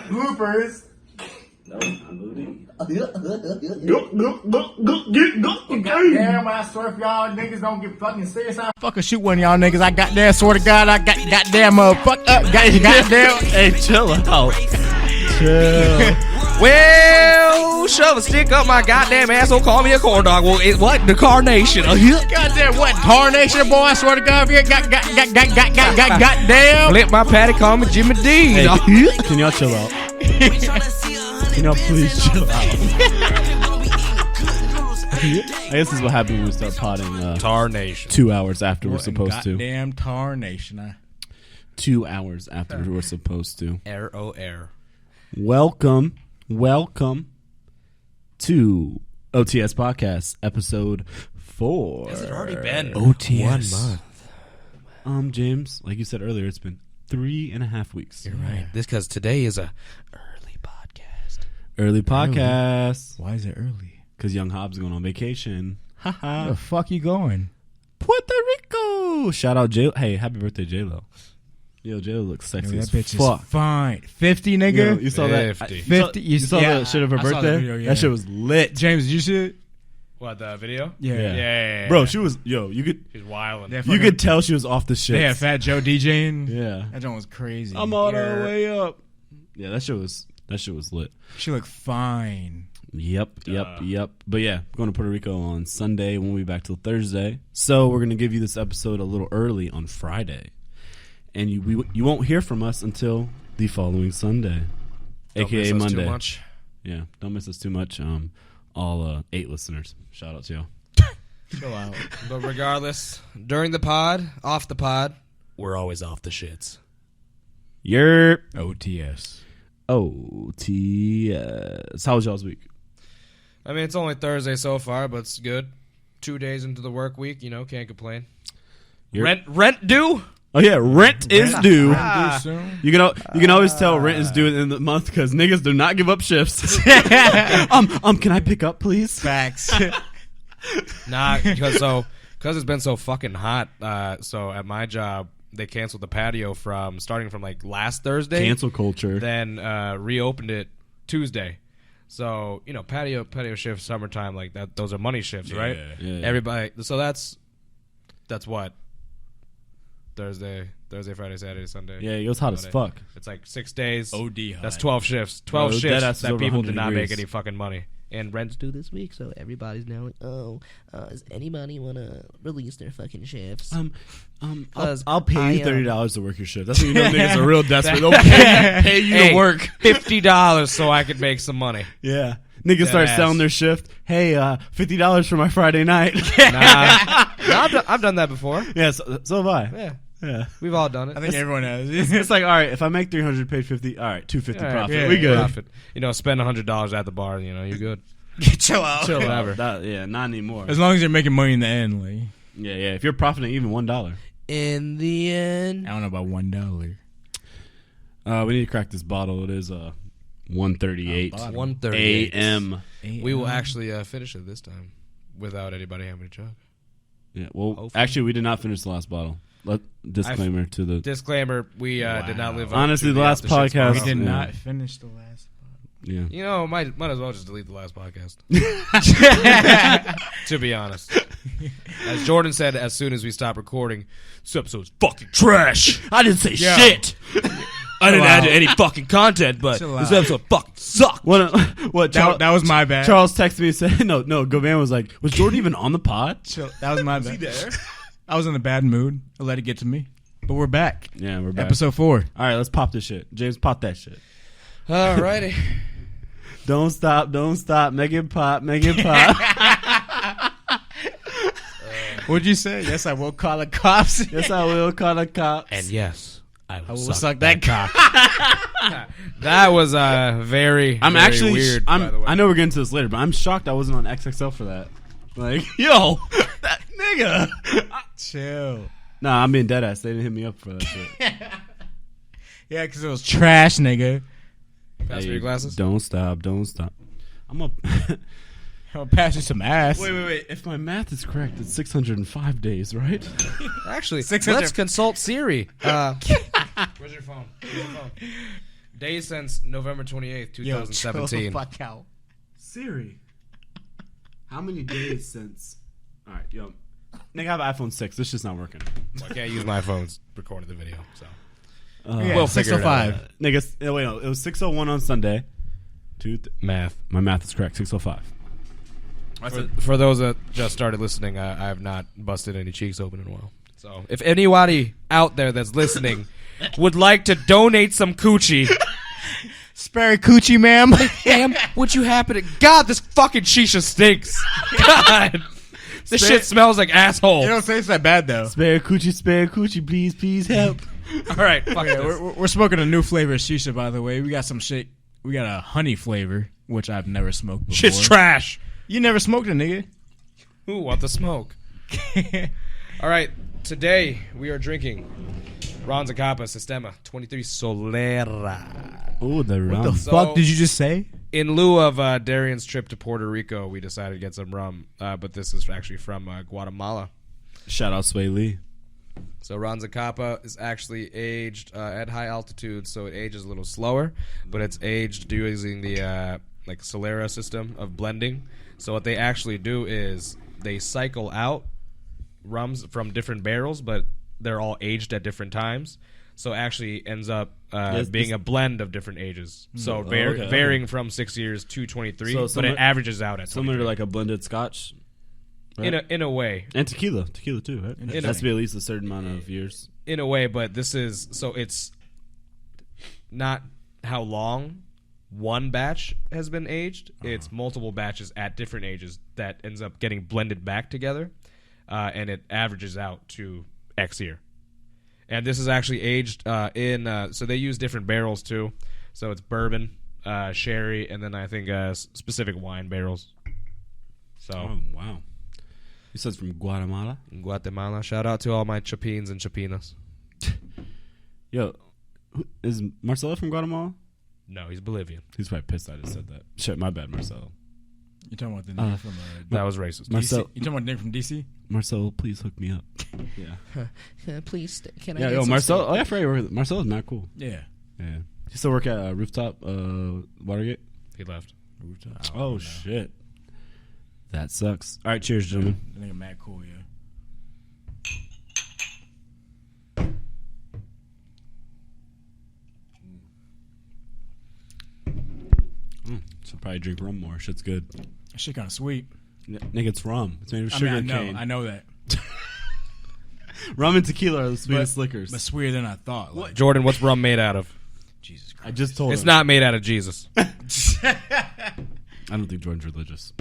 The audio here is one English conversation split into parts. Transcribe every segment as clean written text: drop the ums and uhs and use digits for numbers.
Bloopers. No, I'm moving. Goddamn, I swear if y'all niggas don't get fucking serious, I'll fucking shoot one of y'all niggas. I goddamn swear to God, I got goddamn motherfucker. Goddamn. Hey, chill out. Chill. Well, shove a stick up my goddamn asshole. Call me a corn dog. Well, what? The carnation. Goddamn, what? Tarnation, boy. I swear to God, if you goddamn. Flip my patty. Call me Jimmy D. Hey, can y'all chill out? Can y'all please chill out? I guess this is what happens when we start potting. Tarnation. 2 hours after we're supposed to. Goddamn tarnation. 2 hours after we're supposed to. Air. Welcome to OTS Podcast, episode 4. Has it already been OTS 1 month? James, like you said earlier, it's been 3.5 weeks. You're right. This because today is a Early podcast. Why is it early? Because Young Hobbs going on vacation. Where the fuck you going? Puerto Rico. Shout out J. Hey, happy birthday, J-Lo. Yo, J-Lo looks sexy as That bitch fuck. is fine. 50, nigga. Yo, you saw that? 50. 50. You saw yeah, that shit of her I saw birthday? the video, yeah. That shit was lit. James, did you see it? What, the video? Yeah. Yeah. Bro, she was, you could She's wilding. you could tell she was off the shit. They had Fat Joe DJing. Yeah. That joint was crazy. I'm all the way up. Yeah, that shit was lit. She looked fine. Yep. But yeah, going to Puerto Rico on Sunday. Won't be back till Thursday. So we're gonna give you this episode a little early on Friday, and you won't hear from us until the following Sunday, aka Monday. Too much. Yeah, don't miss us too much. All 8 listeners. Shout out to y'all. Chill out. But regardless, during the pod, off the pod, we're always off the shits. Yerp. OTS. How was y'all's week? I mean, it's only Thursday so far, but it's good. 2 days into the work week, can't complain. Rent due? Oh yeah, rent is due. Rent due soon. You can always tell rent is due in the month because niggas do not give up shifts. Can I pick up, please? Facts. Nah, because it's been so fucking hot. So at my job, they canceled the patio starting from like last Thursday. Cancel culture. Then reopened it Tuesday. So patio shifts, summertime, like that. Those are money shifts, right? Yeah. Everybody. So that's what Thursday, Friday, Saturday, Sunday. Yeah, it goes hot as fuck. It's like 6 days. OD hot. That's 12 shifts. 12 Bro, shifts that that people 100 did not make degrees. any fucking money. And rent's due this week, so everybody's now like, does anybody want to release their fucking shifts? I'll pay you $30 to work your shift. That's when you know niggas are real desperate. They'll pay you to work. $50 so I could make some money. Yeah. Niggas start selling their shift. Hey, $50 for my Friday night. I've done that before. Yeah, so have I. Yeah. We've all done it. I think everyone has. It's like, all right, if I make $300, pay $50. All right, $250 profit. yeah, we good. Profit. Spend $100 at the bar. You're good. Chill out. Chill Whatever. out. Not anymore. As long as you're making money in the end, like. Yeah. If you're profiting even $1. In the end, I don't know about $1. We need to crack this bottle. It is 1:38 1:38 a.m. We will actually finish it this time without anybody having a chug. Yeah. Well, Hopefully. actually, we did not finish the last bottle. Disclaimer to the. Disclaimer: we did not live. Honestly, up to the last Off Shits podcast- We motto. did Yeah. not finish the last. Yeah. Might as well just delete the last podcast. To be honest, as Jordan said, as soon as we stop recording, this episode's fucking trash. I didn't say shit. I didn't out. add any fucking content, but Chill this out. episode fucking sucked. What That was my bad. Charles texted me and said, no, Govan was like, was Jordan even on the pod? Chill. That was my bad. I was in a bad mood. I let it get to me. But we're back. Yeah, we're back. Episode 4. All right, let's pop this shit. James, pop that shit. Alrighty. Don't stop, make it pop. What'd you say? Yes, I will call the cops. Yes, I will call the cops. And yes, I will, suck that cock. That was very. I'm very actually, weird. By the way. I know we're getting to this later, but I'm shocked I wasn't on XXL for that. Like, yo, that nigga. Chill. Nah, I'm being dead ass. They didn't hit me up for that shit. Yeah, because it was trash, nigga. Pass me your glasses. Don't stop. I'm up. I'll pass you some ass. Wait. If my math is correct, it's 605 days, right? Actually, 600 let's consult Siri. Where's your phone? Days since November 28th, 2017. Yo, fuck out. Siri. How many days since? All right, yo. Nigga, I have an iPhone 6. This shit's not working. I can't use my phone's recording the video, so. Yeah, We'll figure it out. 605. Nigga, no, it was 6:01 on Sunday. Math. My math is correct. 6:05. For those that just started listening, I have not busted any cheeks open in a while. So if anybody out there that's listening would like to donate some coochie, Spare coochie, ma'am. ma'am, would you happen to... God, this fucking shisha stinks. God. This shit smells like asshole. You don't say it's that bad, though. Spare coochie, please help. All right, fuck Yeah, this. we're smoking a new flavor of shisha, by the way. We got some shit. We got a honey flavor, which I've never smoked before. Shit's trash. You never smoked it, nigga. Who want the smoke? All right, today we are drinking Ron Zacapa Sistema 23 Solera. Oh, the rum. What the fuck did you just say? In lieu of Darrian's trip to Puerto Rico, we decided to get some rum, but this is actually from Guatemala. Shout out Sway Lee. So Ron Zacapa is actually aged at high altitude, so it ages a little slower, but it's aged using the like Solera system of blending. So what they actually do is they cycle out rums from different barrels, but they're all aged at different times. So it actually ends up being a blend of different ages. So varying from 6 years to 23, but it averages out at 23. Similar to like a blended scotch. Right? In a way. And tequila too, right? It has to be at least a certain amount of years. In a way, but this is... So it's not how long one batch has been aged. It's multiple batches at different ages that ends up getting blended back together, and it averages out to X year. And this is actually aged in... so they use different barrels, too. So it's bourbon, sherry, and then I think specific wine barrels. So... Oh, wow. You said it's from Guatemala? Guatemala. Shout out to all my chapines and chapinas. Yo, is Marcelo from Guatemala? No, he's Bolivian. He's probably pissed I just said that. Shit, my bad, Marcelo. You talking about the name from That was racist. DC? You talking about the name from DC? Marcelo, please hook me up. Yeah. Please, can I Yeah, get yo, some Marcelo. steak? Oh, yeah, I forgot you work with Marcelo's not cool. Yeah. Yeah. You still work at Rooftop Watergate? He left. Oh, shit. That sucks. All right, cheers, gentlemen. That nigga mad cool, yeah. Should probably drink rum more. Shit's good. That shit kind of sweet. Nigga, it's rum. It's made of sugar cane. I know that. Rum and tequila are the sweetest liquors. But sweeter than I thought. Like, Jordan, what's rum made out of? Jesus Christ. I just told It's him. not made out of Jesus. I don't think Jordan's religious.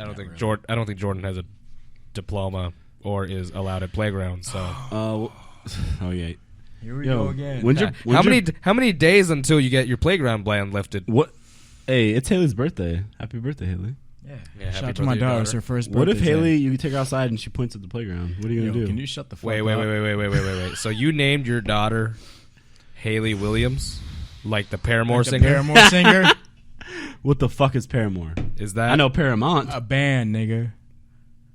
I don't think Jordan has a diploma or is allowed at playgrounds. So Oh yeah. Here we go again. how many days until you get your playground ban lifted? What? Hey, it's Haley's birthday. Happy birthday, Haley. Yeah, Shout out to my daughter. It's her first birthday. What if Haley, today. you take her outside and she points at the playground? What are you Yo, gonna do? Can you shut the fuck Wait. up? So you named your daughter Haley Williams, like the Paramore Like the singer? Paramore singer? What the fuck is Paramore? Is that I know Paramount. A band, nigga.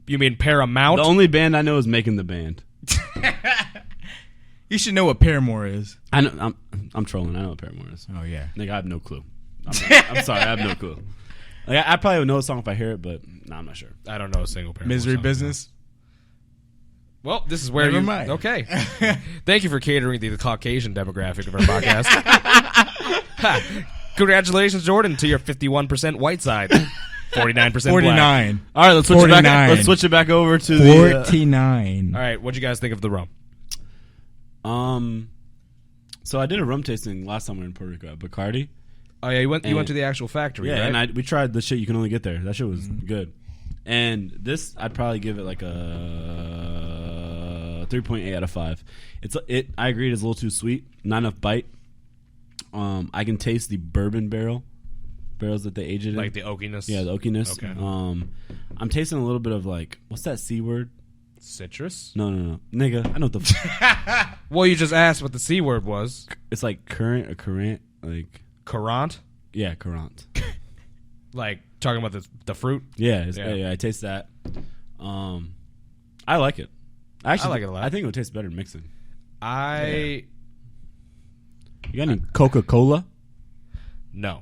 You mean Paramount? The only band I know is Making the Band. You should know what Paramore is. I know. I'm trolling. I know what Paramore is. Oh, yeah. Nigga, I have no clue. I'm sorry. I have no clue. Like, I probably would know a song if I hear it, but I'm not sure. I don't know a single Paramore Misery song. Business? Well, this is where Never you... mind. Okay. Thank you for catering to the Caucasian demographic of our podcast. Congratulations, Jordan, to your 51% white side. 49% black. 49. All right, let's switch it back. 49. Let's switch it back over to the. 49. All right, what'd you guys think of the rum? So I did a rum tasting last time we were in Puerto Rico at Bacardi. Oh, yeah, you went to the actual factory, Yeah, right? and we tried the shit you can only get there. That shit was good. And this, I'd probably give it like a 3.8 out of 5. I agree, it's a little too sweet. Not enough bite. I can taste the bourbon barrels that they aged it in. Like the oakiness? Yeah, the oakiness. Okay. I'm tasting a little bit of like, what's that C word? Citrus? No. Nigga, I know what the Well, you just asked what the C word was. it's like currant, like... Currant? Yeah, currant. Like Talking about the fruit. Yeah, I taste that. I like it. Actually, I like it a lot. I think it would taste better mixing. You got any Coca-Cola? No.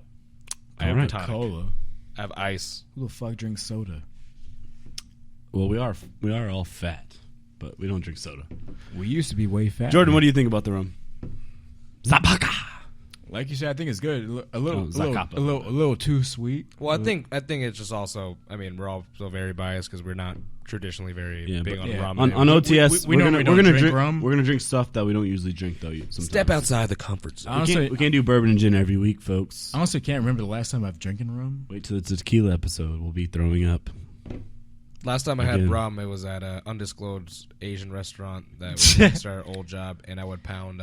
I All have right. tonic. Cola. I have ice. Who the fuck drinks soda? Well, we are all fat, but we don't drink soda. We used to be way fat. Jordan, what do you think about the rum? Zacapa. Like you said, I think it's good. A Zacapa. little too sweet. Well, I think it's just also. I mean, we're all so very biased because we're not traditionally very big on rum. On OTS, we we're normally gonna don't drink drink rum. We're gonna drink stuff that we don't usually drink though. Sometimes. Step outside the comfort zone. Honestly, We can't do bourbon and gin every week, folks. I honestly can't remember the last time I've drinking rum. Wait till it's a tequila episode. We'll be throwing up. Last time I had Again. rum, it was at an undisclosed Asian restaurant that was next to our old job, and I would pound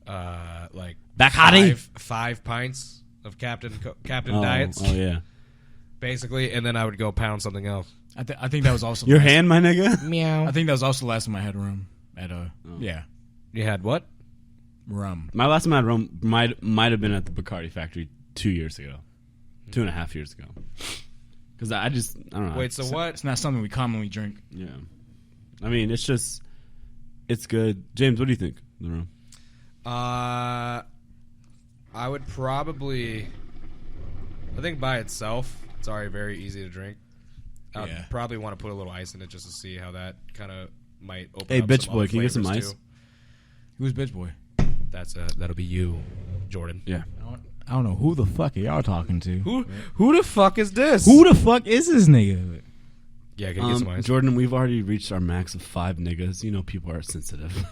like Bacardi? five pints of Captain Diets, Oh yeah. basically, and then I would go pound something else. I think that was also Your hand, my nigga. Meow. I think that was also the last time I had rum at yeah, You had what? rum. My last time I had rum might have been at the Bacardi factory 2 years ago, 2.5 years ago. Because I don't know. Wait, so what? It's not something we commonly drink. Yeah. I mean, it's good. James, what do you think of the rum? I would probably. I think by itself, it's already very easy to drink. I'd probably want to put a little ice in it just to see how that kind of might open Hey, up bitch some boy, other can you get some flavors, ice? too. Who's bitch boy? That'll be you, Jordan. Yeah. I don't know who the fuck are y'all talking to. Who the fuck is this? Who the fuck is this nigga? Yeah, can you get some ice? Jordan, we've already reached our max of 5 niggas. You know people are sensitive.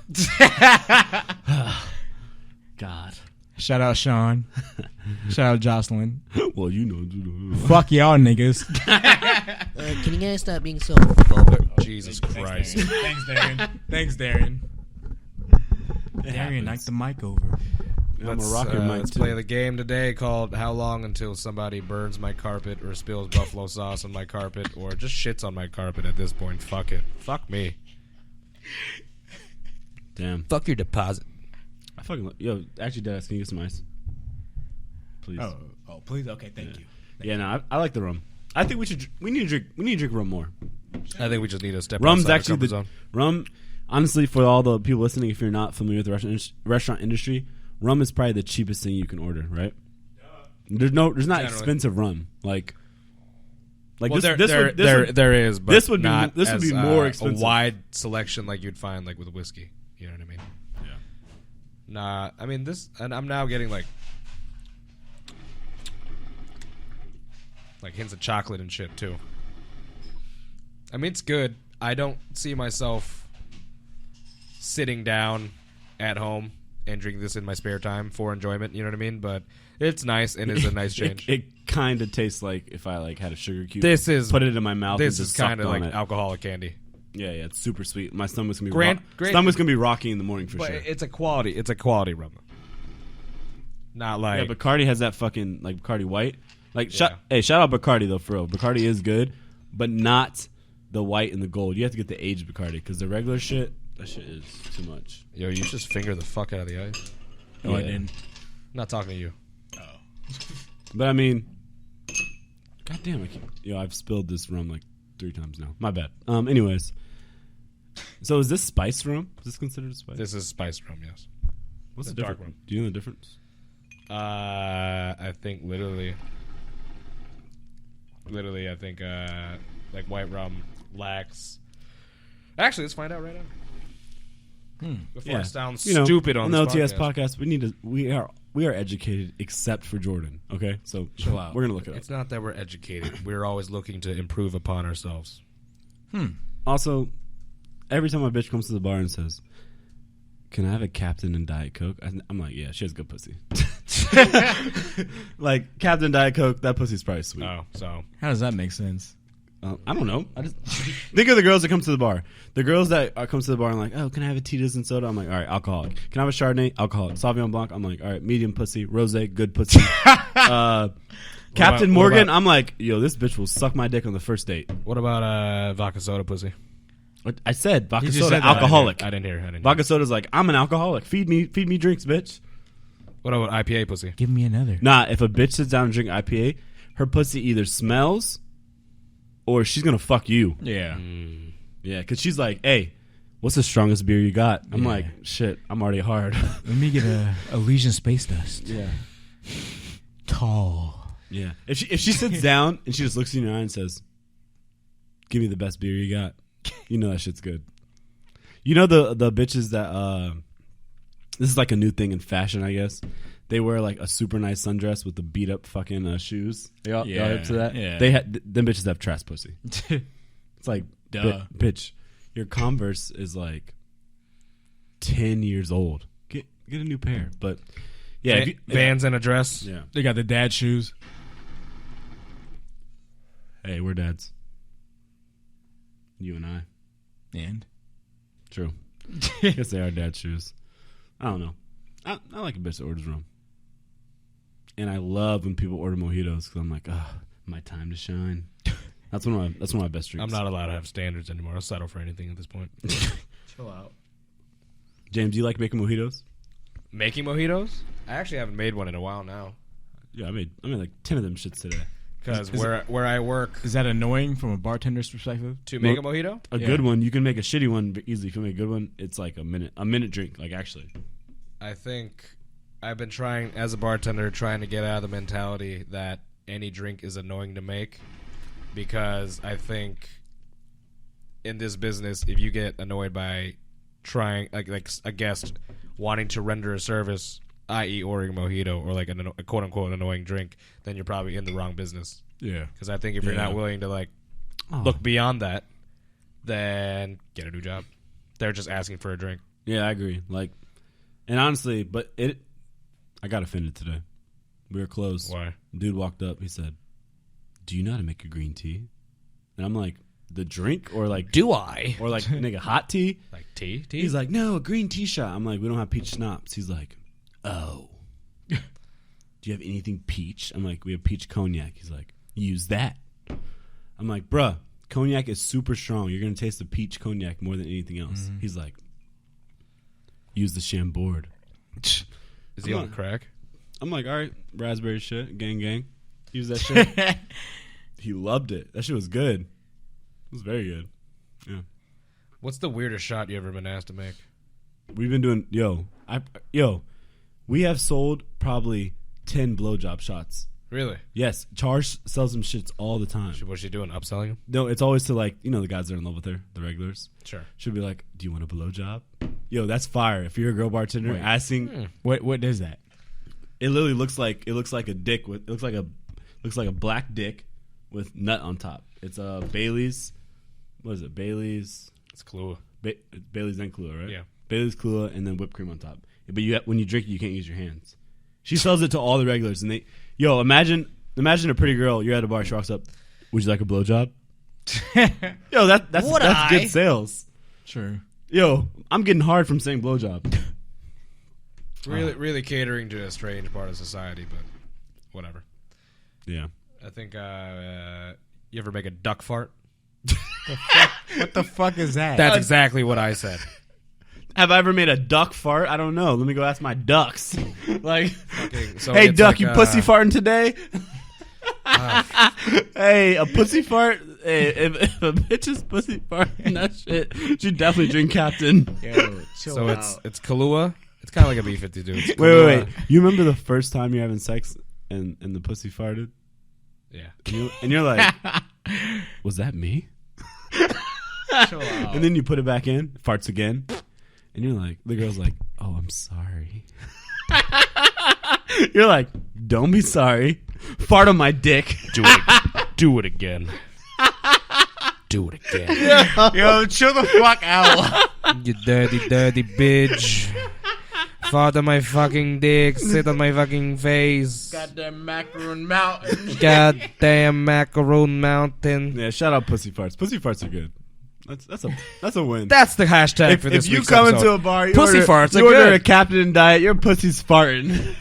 God. Shout out Sean. Shout out Jocelyn. Well, you know. Fuck y'all niggas. Can you guys stop being so homophobic? Jesus Christ. Thanks, Darrian. Thanks, Darrian. Darrian knocked the mic over. I'm a rocker mic Let's too. play the game today called How Long Until Somebody Burns My Carpet or Spills Buffalo Sauce on My Carpet or just shits on my carpet at this point. Fuck it. Fuck me. Damn. Fuck your deposit. I fucking yo. Actually, Dennis, can you get some ice? Please. Oh, please. Okay, thank you. Yeah, no, I like the rum. I think we need to drink rum more. I think we just need to step Rum's outside actually the comfort zone. rum. Honestly, for all the people listening, if you're not familiar with the restaurant industry, rum is probably the cheapest thing you can order. Right? There's not Generally. expensive rum like Well, this. there is, but this would be- not this would as, be more expensive. A wide selection like you'd find like with whiskey. You know what I mean? Yeah. Nah, I mean this, and I'm now getting like hints of chocolate and shit too. I mean it's good. I don't see myself sitting down at home and drinking this in my spare time for enjoyment. You know what I mean? But it's nice and is a nice change. It kind of tastes like if I had a sugar cube. This is put it in my mouth. This and is just kind of sucked like on it. alcoholic candy. Yeah, it's super sweet. My stomach's gonna be Great. stomach's gonna be rocky in the morning for But sure. it's a quality rum. Not like Yeah, Bacardi has that fucking Bacardi white. Yeah. Shout out Bacardi though, for real. Bacardi is good, but not the white and the gold. You have to get the aged Bacardi because the regular shit, that shit is too much. yo, you just finger the fuck out of the ice. No, I Yeah. didn't. I'm not talking to you. But I mean, goddamn, I've spilled this rum 3 times now. My bad. Anyways, so is this spice rum? Is this considered a spice? This is spiced rum, yes. What's the the dark difference? rum. Do you know the difference? I think literally, I think like white rum lacks. Actually, let's find out right now. Before I sound stupid on the this OTS podcast, we are educated except for Jordan. Okay, so Chill out. We're gonna look it up. It's not that we're educated. We're always looking to improve upon ourselves. Also, every time my bitch comes to the bar and says, "Can I have a Captain and Diet Coke?" I'm like, "Yeah, she has good pussy." Like Captain Diet Coke, that pussy's probably sweet. Oh, so How does that make sense? I don't know. I just think of the girls that come to the bar. The girls that come to the bar and like, "Oh, can I have a Tito's and soda?" I'm like, "All right, alcoholic." Can I have a Chardonnay? Alcoholic. Sauvignon Blanc? I'm like, "All right, medium pussy." Rosé, good pussy. Captain what Morgan? about- I'm like, "Yo, this bitch will suck my dick on the first date." what about vodka soda pussy? I said vodka just soda, said that. alcoholic. I didn't hear. Vodka soda's like, I'm an alcoholic. Feed me drinks, bitch. What about IPA pussy? Give me another. Nah, if a bitch sits down and drink IPA, her pussy either smells or she's gonna fuck you. Yeah. Yeah, because she's like, hey, what's the strongest beer you got? I'm like, shit, I'm already hard. Let me get a Elysian Space Dust. Yeah. Tall. Yeah. If she sits down and she just looks in your eye and says, give me the best beer you got, you know that shit's good. You know the bitches that this is like a new thing in fashion, I guess. They wear like a super nice sundress with the beat up fucking shoes. Y'all hip to that? Yeah. Them bitches have trash pussy. It's like, duh. Bitch, your Converse is like 10 years old. Get a new pair. But yeah, Vans and a dress. Yeah. They got the dad shoes. Hey, we're dads. You and I. And True. I guess they are dad shoes. I don't know. I like a bitch that orders rum. And I love when people order mojitos because I'm like, my time to shine. That's one of my best drinks. I'm not allowed to have standards anymore. I'll settle for anything at this point. chill out. James, do you like making mojitos? Making mojitos? I actually haven't made one in a while now. Yeah, I made like 10 of them shits today. Because where I work, Is that annoying from a bartender's perspective? to make a mojito, A good one, you can make a shitty one easily. If you make a good one, it's like a minute drink, like actually. I think I've been trying, as a bartender, trying to get out of the mentality that any drink is annoying to make. Because I think in this business, if you get annoyed by trying, like a guest wanting to render a service, i.e. ordering a mojito or like a quote-unquote annoying drink, then you're probably in the wrong business. Yeah. Because I think if you're not willing to look beyond that, then get a new job. They're just asking for a drink. Yeah, I agree. And honestly, I got offended today. We were closed. Why? Dude walked up. He said, do you know how to make a green tea? And I'm like, the drink or like... Do I? Or like, nigga, hot tea? Like tea? He's like, no, a green tea shot. I'm like, we don't have peach schnapps. He's like, oh. Do you have anything peach? I'm like, we have peach cognac. He's like, use that. I'm like, bruh, cognac is super strong. You're going to taste the peach cognac more than anything else. Mm-hmm. He's like, use the Chambord. Is he on crack? I'm like, all right, raspberry shit, gang. Use that shit. He loved it. That shit was good. It was very good. Yeah. What's the weirdest shot you ever been asked to make? We've been doing, we have sold probably 10 blowjob shots. Really? Yes. Charge sells them shits all the time. What's she doing? Upselling them? No, it's always to the guys that are in love with her, the regulars. Sure. She'll be like, do you want a blowjob? Yo, that's fire. If you're a girl bartender asking. What is that? It literally looks like a dick with, it looks like a black dick with nut on top. It's Bailey's. What is it? Bailey's. It's Kahlua. Bailey's and Kahlua, right? Yeah. Bailey's, Kahlua, and then whipped cream on top. But when you drink it, you can't use your hands. She sells it to all the regulars, and imagine a pretty girl. You're at a bar. She walks up. Would you like a blowjob? Yo, that's good sales. Sure. Yo, I'm getting hard from saying blowjob. Really catering to a strange part of society, but whatever. Yeah. I think you ever make a duck fart? What the fuck is that? That's exactly what I said. Have I ever made a duck fart? I don't know. Let me go ask my ducks. Hey, duck, you pussy farting today? Hey, a pussy fart? Hey, if a bitch is pussy farting that shit, she definitely drink Captain. Yo, chill out. It's Kahlua. It's kind of like a B-52. Wait. You remember the first time you're having sex and the pussy farted? Yeah. And you're like, was that me? Chill out. And then you put it back in, farts again. And you're like, the girl's like, oh, I'm sorry. You're like, don't be sorry. Fart on my dick. Do it again. Do it again. Yo, chill the fuck out. You dirty bitch. Fart on my fucking dick. Sit on my fucking face. Goddamn macaroon mountain. Goddamn macaroon mountain. Yeah, shout out pussy farts. Pussy farts are good. That's a win. That's the hashtag for this If you week's come episode. into a bar, Pussy farts are you order good. a Captain Diet, your pussy's farting.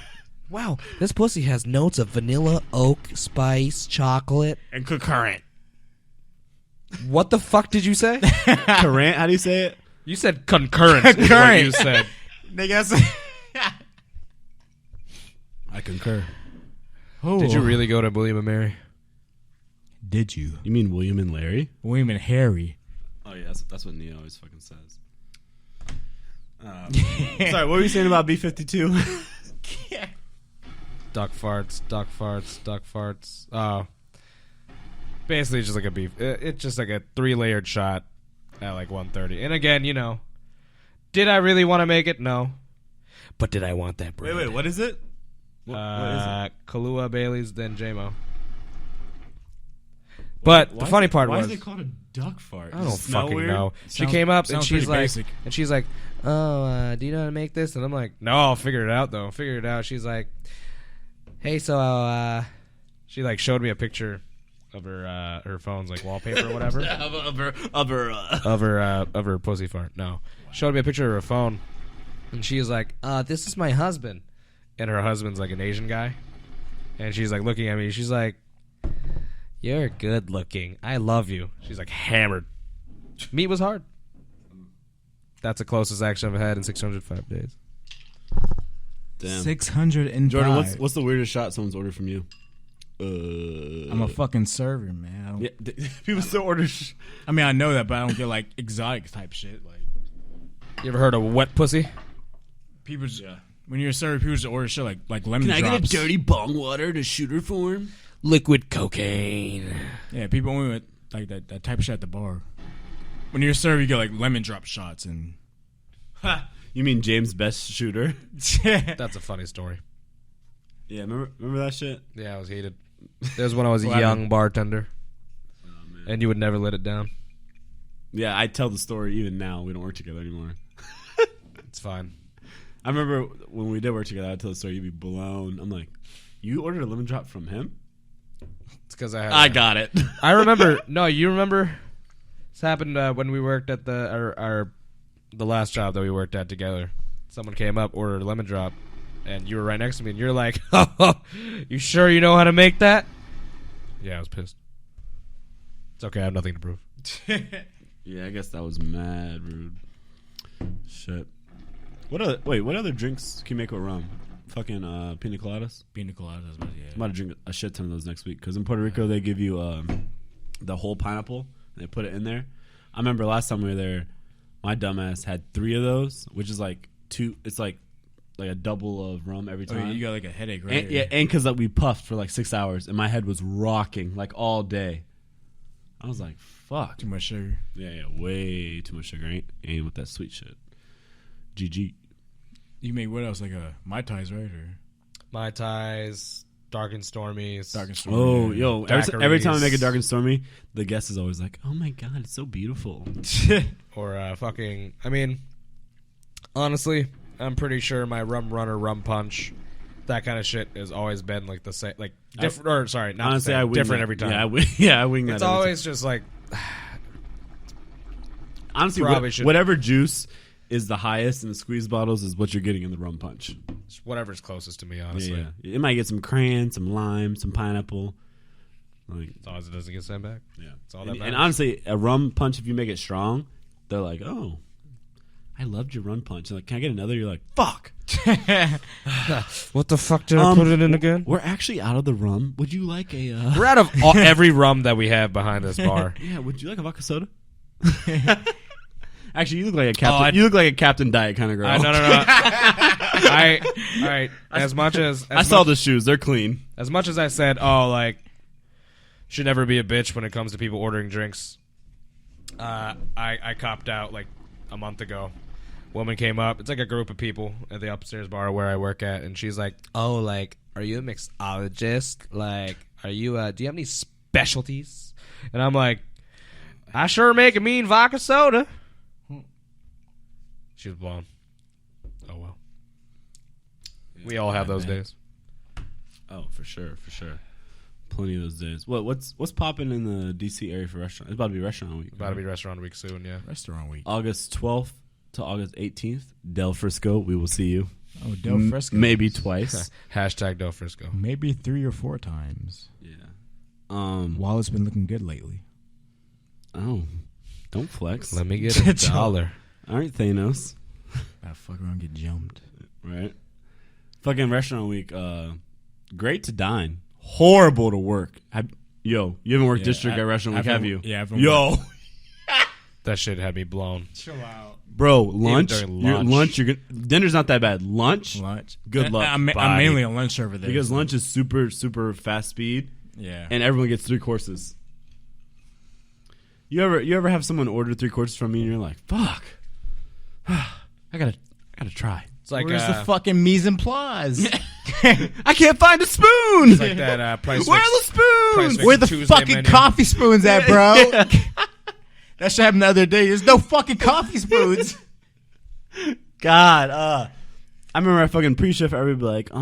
Wow, this pussy has notes of vanilla, oak, spice, chocolate. And concurrent. What the fuck did you say? Current? How do you say it? You said concurrent. Is what Concurrent. you said. Nigga, I concur. Did you really go to William and Mary? Did you? You mean William and Larry? William and Harry. Oh yeah, that's what Neo always fucking says. Sorry, what were you saying about B-52? Duck farts, duck farts, duck farts. Oh. Basically, just like a beef. It's just like a 3-layered shot at like 130. And again, you know, did I really want to make it? No. But did I want that bread? Wait, what is it? What is it? Kahlua, Bailey's, then J-Mo. But the funny part why was, is it called a duck fart? I don't Does it smell fucking weird? know. She Sounds- came up and sounds she's pretty like, basic. "Oh, do you know how to make this?" And I'm like, "No, I'll figure it out though. Figure it out." She's like, "Hey, so she like showed me a picture of her phone's like wallpaper or whatever of her pussy fart. No, showed me a picture of her phone, and she's like, "This is my husband," and her husband's like an Asian guy, and she's like looking at me. She's like, "You're good looking. I love you." She's like hammered. Meat was hard. That's the closest action I've had in 605 days. Damn. 605. Jordan, what's the weirdest shot someone's ordered from you? I'm a fucking server, man. I, don't, Yeah, people still order. I mean, I know that, but I don't get like exotic type shit. Like You ever heard of wet pussy? people, just, when you're a server, people just order shit like lemon Can I drops. get a dirty bong water to shooter form? Liquid cocaine. Yeah, people only with like that type of shit at the bar. When you're a server, you get like lemon drop shots and. You mean James Best shooter? That's a funny story. Yeah, remember that shit? Yeah, I was heated. There's when I was a young bartender, and you would never let it down. Yeah, I tell the story even now. We don't work together anymore. It's fine. I remember when we did work together, I'd tell the story, you'd be blown. I'm like, you ordered a lemon drop from him? It's because I had. I got it. I remember. No, you remember? This happened when we worked at the last job that we worked at together. Someone came up, ordered a lemon drop, and you were right next to me, and you're like, "Oh, you sure you know how to make that?" Yeah, I was pissed. It's okay. I have nothing to prove. Yeah, I guess that was mad rude. Shit. What other drinks can you make with rum? Fucking pina coladas? Pina coladas, but yeah. I'm about to drink a shit ton of those next week because in Puerto Rico they give you the whole pineapple and they put it in there. I remember last time we were there, my dumbass had 3 of those, which is like 2. It's like a double of rum every time. Oh, you got like a headache, right? And, yeah, and because we puffed for like 6 hours and my head was rocking like all day. I was like, fuck. Too much sugar. Yeah, way too much sugar. Ain't with that sweet shit. GG. You make what else? Like a Mai Tais, right? Or Mai Tais, dark and stormies. dark and stormy. Oh, yo. Every time I make a Daiquiris. dark and stormy, the guest is always like, oh my God, it's so beautiful. Or fucking. I mean, honestly, I'm pretty sure my rum runner, rum punch, that kind of shit has always been like the same, like different. Or sorry, not Honestly, the same, I wing different that. every time. Yeah, I wing that. It's every time. always just like Honestly, probably should- whatever juice is the highest in the squeeze bottles is what you're getting in the rum punch. whatever's closest to me. Honestly, Yeah. It might get some crayon, some lime, some pineapple. Like, as long as it doesn't get sent back. yeah. That's all that And matters. honestly, a rum punch, if you make it strong, they're like, oh, I loved your rum punch. They're like, can I get another? You're like, fuck. What the fuck did I put it in again? We're actually out of the rum. Would you like a... We're out of every rum that we have behind this bar. Yeah, would you like a vodka soda? Actually, you look like a captain. You look like a Captain Diet kind of girl. No. All right. As much as I saw the shoes. They're clean. as much as I said, oh, like, should never be a bitch when it comes to people ordering drinks. I copped out like a month ago. Woman came up. It's like a group of people at the upstairs bar where I work at, and she's like, "Oh, like, are you a mixologist? Like, are you? Do you have any specialties?" And I'm like, "I sure make a mean vodka soda." She was blown. Oh well. We all have those days. Oh, for sure. Plenty of those days. What's popping in the DC area for restaurant? It's about to be restaurant week. About to be restaurant week soon, yeah. Restaurant week. August 12th to August 18th. Del Frisco. We will see you. Oh, Del Frisco. Maybe twice. Hashtag Del Frisco. Maybe 3 or 4 times. Yeah. Wallet's been looking good lately. Oh, don't flex. Let me get a dollar. All right, Thanos. Gotta fuck around and get jumped. Right. Fucking restaurant week. Great to dine. Horrible to work. Yo, you haven't worked district at Restaurant Week, have you? Yeah, I've been Yo, That shit had me blown. Chill out. bro, lunch. during Your lunch. lunch. You're gonna, dinner's not that bad. Lunch. Good luck. I'm mainly a lunch server there. Because lunch is super, super fast speed. Yeah. And everyone gets 3 courses. You ever have someone order 3 courses from me and you're like, fuck. I gotta try. It's like where's the fucking mise en place? I can't find a spoon. It's like that price. Where are the spoons? Price Where the Tuesday fucking menu. coffee spoons at, bro? That shit happened the other day. There's no fucking coffee spoons. God, I remember I fucking pre-shift. Everybody be like,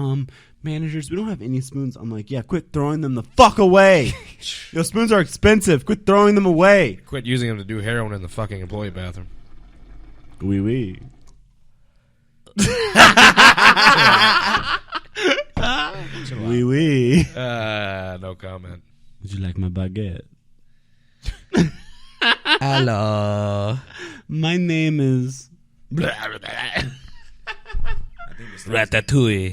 managers, we don't have any spoons. I'm like, yeah, quit throwing them the fuck away. Your spoons are expensive. Quit throwing them away. Quit using them to do heroin in the fucking employee bathroom. Wee wee. Wee wee. No comment. Would you like my baguette? Hello. My name is. Ratatouille.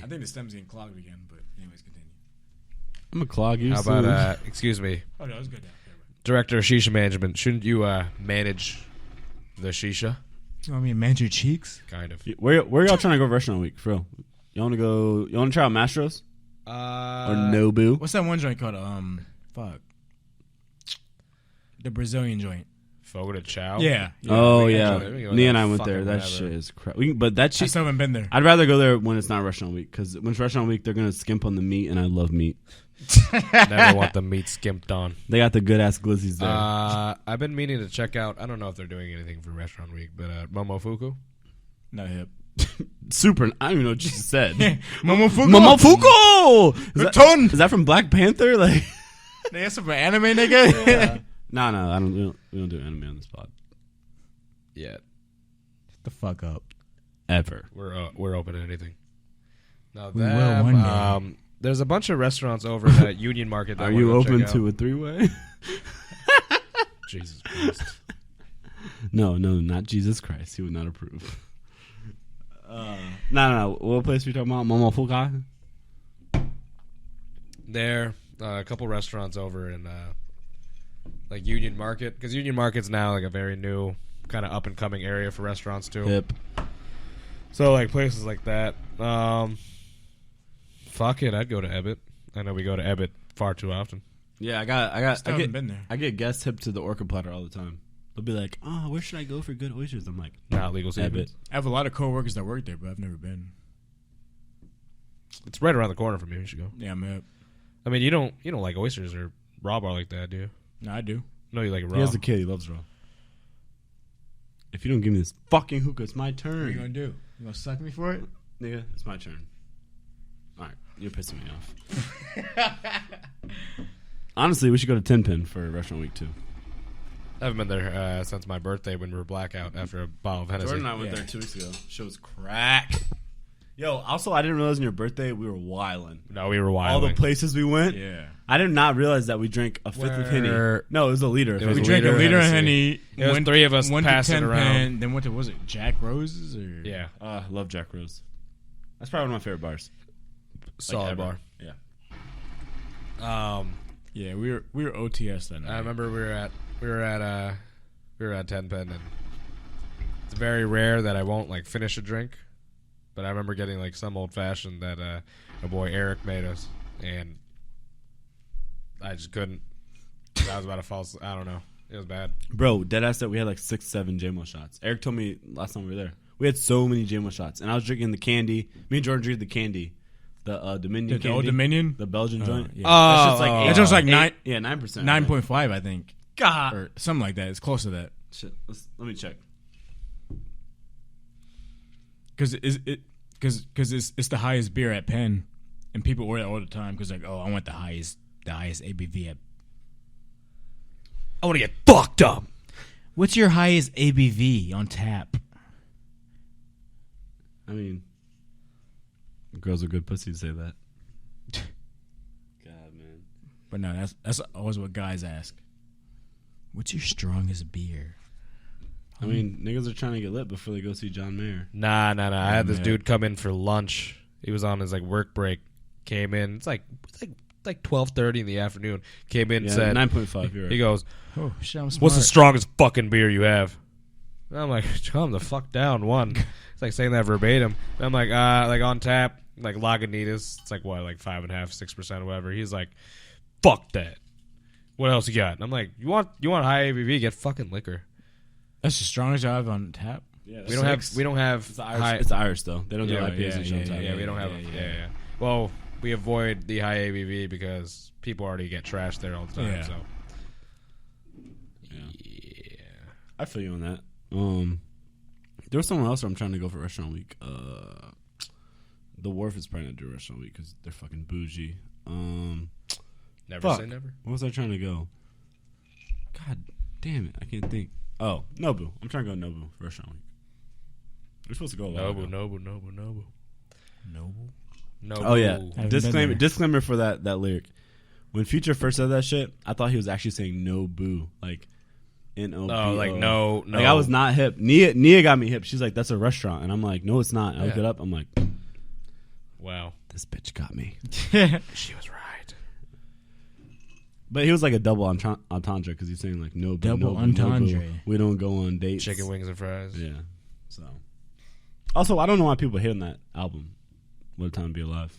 I think the stem's getting clogged again, but anyways, continue. I'm a clog you. How about, excuse me, Oh, no, it's good now. Director of Shisha Management, shouldn't you manage the Shisha? You want me to manage your cheeks? Kind of. Where y'all trying to go restaurant week, for real? You want to try out Mastro's? Or Nobu? What's that one joint called? Fuck. The Brazilian joint. Fogo de Chao? Yeah. Oh, we can yeah. enjoy it. We can go Nia and there I went fucking there. That whenever. shit is crap. But that I shit. still haven't been there. I'd rather go there when it's not restaurant week, because when it's restaurant week, they're going to skimp on the meat, and I love meat. Never want the meat skimped on. They got the good-ass glizzies there. I've been meaning to check out, I don't know if they're doing anything for Restaurant Week, but Momofuku. Not hip. Super. I don't even know what you just said. Momofuku. Momofuku! Return. Is that from Black Panther? Like, That's some anime, nigga. no, I don't. We don't do anime on this pod Yeah, The fuck up. ever. we're open to anything. Now We will one day. there's a bunch of restaurants over at Union Market. That Are I you wanna go open check to out. a 3-way? Jesus Christ. No, not Jesus Christ. He would not approve. No. What place are you talking about? Momofuku? There, a couple restaurants over in like Union Market, because Union Market's now like a very new kind of up and coming area for restaurants too. Hip. So like places like that. Fuck it, I'd go to Ebbet. I know we go to Ebbet far too often. Yeah, I Still haven't been there. I get guests hip to the Orca platter all the time. They'll be like, "Oh, where should I go for good oysters?" I'm like, Not legal Ebbet. seafood. I have a lot of coworkers that work there, but I've never been. It's right around the corner from you. You should go. Yeah, I'm up. I mean, you don't like oysters or raw bar like that, do you? No, I do. No, you like it raw. he has a kid. He loves raw. If you don't give me this fucking hookah, it's my turn. What are you gonna do? You gonna suck me for it? Nigga, it's my turn. All right, you're pissing me off. Honestly, we should go to Tin Pin for Restaurant Week 2. I haven't been there since my birthday when we were blackout after a bottle of Hennessy. Jordan and I went Yeah. there 2 weeks ago. Show's crack. Yo, also, I didn't realize on your birthday we were wildin'. No, we were All wild. the places we went. Yeah. I did not realize that we drank a fifth of Henny. Where- No, it was a liter. It was We a drank a liter liter of Hennessy. Henny. It was 3 of us went to passing 10 around. Pen, then what was it? Jack Roses or Yeah, I love Jack Rose. That's probably one of my favorite bars. solid ever. bar. Yeah. Yeah, we were OTS then. I remember we were at 10 Pen, and it's very rare that I won't like finish a drink. But I remember getting like some old fashioned that a boy Eric made us, and I just couldn't. I was about to fall. I don't know. It was bad. Bro, deadass that we had like 6, 7 JMO shots. Eric told me last time we were there. We had so many JMO shots. And I was drinking the candy. Me and Jordan drank the candy. The Dominion the candy. Old Dominion. The Belgian joint. Yeah. That shit's like That joint's like 9%. 9.5, I think, God. or something like that. It's close to that. Shit. Let me check. Because it's the highest beer at Penn, and people order it all the time. Because like, oh, I want the highest ABV at. I want to get fucked up. What's your highest ABV on tap? I mean, girls are good pussy to say that. God, man. But no, that's always what guys ask. What's your strongest beer? I mean, niggas are trying to get lit before they go see John Mayer. Nah. I had this man. dude come in for lunch. He was on his like work break. Came in. It's like like 12:30 in the afternoon. Came in and Yeah, said 9.5. You're right. he goes, Oh shit, I'm smart. "What's the strongest fucking beer you have?" And I'm like, "Calm the fuck down." One, it's like saying that verbatim. And I'm like on tap, like Lagunitas. It's like what, like 5.5%, 6% or whatever. He's like, "Fuck that. What else you got?" And I'm like, "You want high ABV? Get fucking liquor." That's the strongest y'all have on tap. Yeah, We don't have It's Irish. It's Irish though. They don't do IPAs on tap. Yeah, we don't have. Yeah. Well, we avoid the high ABV because people already get trashed there all the time. Yeah. So. Yeah. I feel you on that. There was someone else where I'm trying to go for restaurant week. The Wharf is probably not do restaurant week because they're fucking bougie. Never say never. What was I trying to go? God damn it, I can't think. Oh, Nobu. I'm trying to go Nobu for restaurant week. We're supposed to go a while ago. Noble. Oh yeah. Haven't been Disclaimer for that lyric. When Future first said that shit, I thought he was actually saying no boo, like N-O-B-O. Oh, like no. Like I was not hip. Nia got me hip. She's like, that's a restaurant, and I'm like, no, it's not. I look it up. I'm like, Wow. this bitch got me. She was right. But he was like a double entendre because he's saying like no boo, Double no boo, entendre. no boo. We don't go on dates. Chicken wings and fries. Yeah. So. Also, I don't know why people hate on that album. What a Time to Be Alive.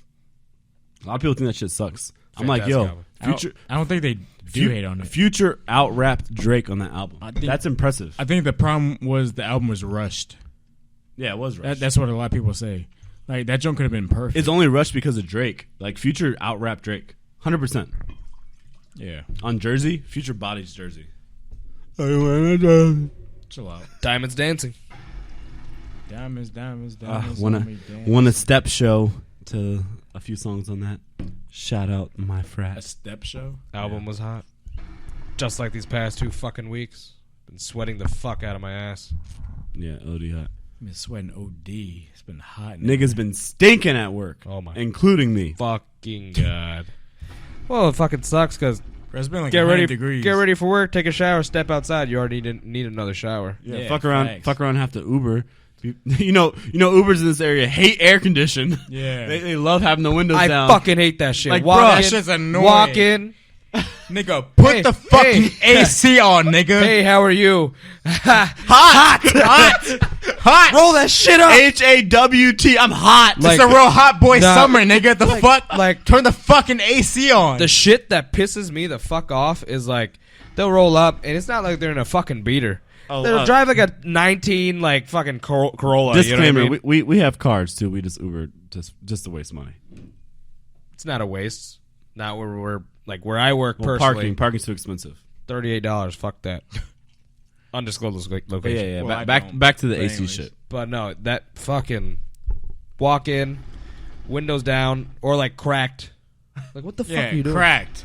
A lot of people think that shit sucks. I'm like, Fantastic yo, album. Future. I don't think they do hate on it. Future out-rapped Drake on that album. think- That's impressive. I think the problem was the album was rushed. Yeah, it was rushed. That's what a lot of people say. Like that joint could have been perfect. It's only rushed because of Drake. Like Future out-rapped Drake, 100%. Yeah. On Jersey, Future bodies Jersey. Chill out. Diamonds dancing. Diamonds. Won a step show to a few songs on that. Shout out my A frat. step show. Album was hot. Just like these past 2 fucking weeks. Been sweating the fuck out of my ass. Yeah, OD hot. I've been sweating OD. It's been hot. Niggas been stinking at work. Oh my including me. fucking god. Well, it fucking sucks because It's been like get 100 ready, degrees. get ready for work, take a shower, step outside. You already need another shower. Yeah, Yeah, facts. fuck around, have to Uber. You know, Ubers in this area hate air condition. Yeah. they love having the windows I down. fucking hate that shit. Like, Walk bro, in, that shit's annoying. Walk in. Nigga, put Hey, the fucking hey. AC on, nigga. Hey, how are you? Hot. Roll that shit up. HAWT. I'm hot. Like- It's a real hot boy Nah. summer, nigga. The fuck? like- turn the fucking AC on. The shit that pisses me the fuck off is like they'll roll up and it's not like they're in a fucking beater. Oh, They'll drive like a 19 like fucking Corolla. Disclaimer: you know what I mean? we have cars too. We just Uber just to waste money. It's not a waste. Not where we're like where I work Well, personally. parking's too expensive. $38. Fuck that. Undisclosed location. Yeah. Well, I back don't. back to the But AC anyways. shit. But no, that fucking walk in, windows down, or like cracked. Like what the fuck yeah, are you doing? cracked.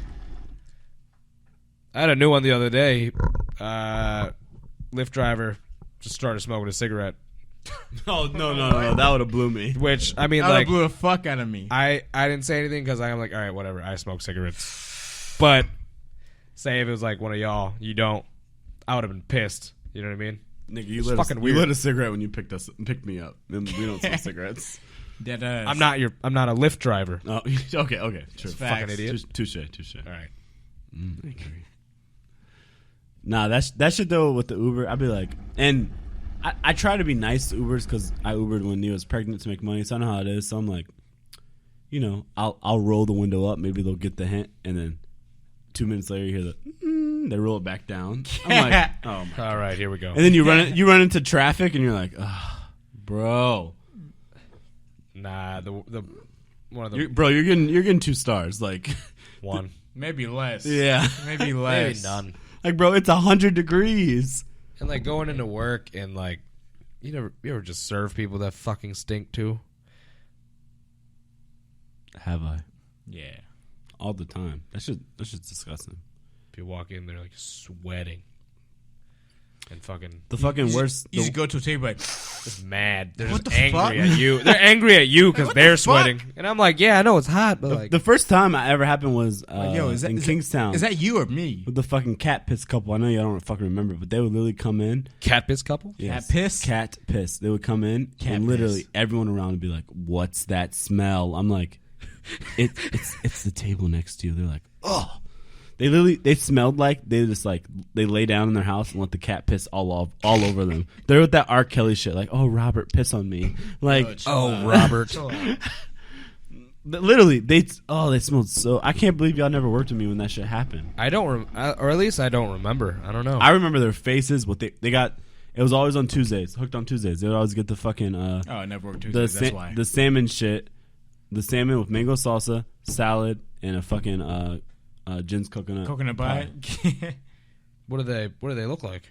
I had a new one the other day. Lyft driver just started smoking a cigarette. Oh no! That would have blew me. Which I mean, That like blew the fuck out of me. I didn't say anything because I'm like, all right, whatever. I smoke cigarettes. But say if it was like one of y'all, you don't, I would have been pissed. You know what I mean? Nigga, It's fucking you weird. lit a cigarette when you picked me up. And we don't smoke cigarettes. Dead I'm not a Lyft driver. Oh, okay, true. Facts. Fucking idiot. Touche. All right. I agree. Nah, that shit though with the Uber, I'd be like, and I try to be nice to Ubers because I Ubered when Nia was pregnant to make money, so I know how it is. So I'm like, you know, I'll roll the window up, maybe they'll get the hint, and then 2 minutes later you hear they roll it back down. I'm like, oh my. All right, here we go. And then you run into traffic, and you're like, bro, Nah, the one of the you're getting 2 stars, like, one. Maybe less. yeah, Maybe Maybe less. none. like, bro, it's 100 degrees. And like going into work and like, you ever just serve people that fucking stink too? Have I Yeah. all the time? That's just disgusting. If you walk in, they're like sweating and fucking The fucking worst. You just go to a table like, just mad. They're What just the angry fuck? at you. They're angry at you because What the they're fuck? sweating. And I'm like, yeah, I know it's hot, but like, The first time I ever happened was yo, is that in Kingstown. Is that you or me? with the fucking cat piss couple? I know y'all don't fucking remember, but they would literally come in. cat piss couple. Yes, piss? Cat piss. They would come in Cat and literally piss. everyone around would be like, "What's that smell?" I'm like, it's the table next to you. They're like, oh. They smelled like they lay down in their house and let the cat piss all over them. They're with that R. Kelly shit, like, oh, Robert, piss on me, like, Robert. literally, they smelled so. I can't believe y'all never worked with me when that shit happened. I don't, or at least I don't remember. I don't know. I remember their faces. What they got. It was always on Tuesdays. Hooked on Tuesdays. They would always get the fucking I never worked Tuesdays. That's why the salmon shit, the salmon with mango salsa, salad, and a fucking Jin's coconut pie. What do they look like?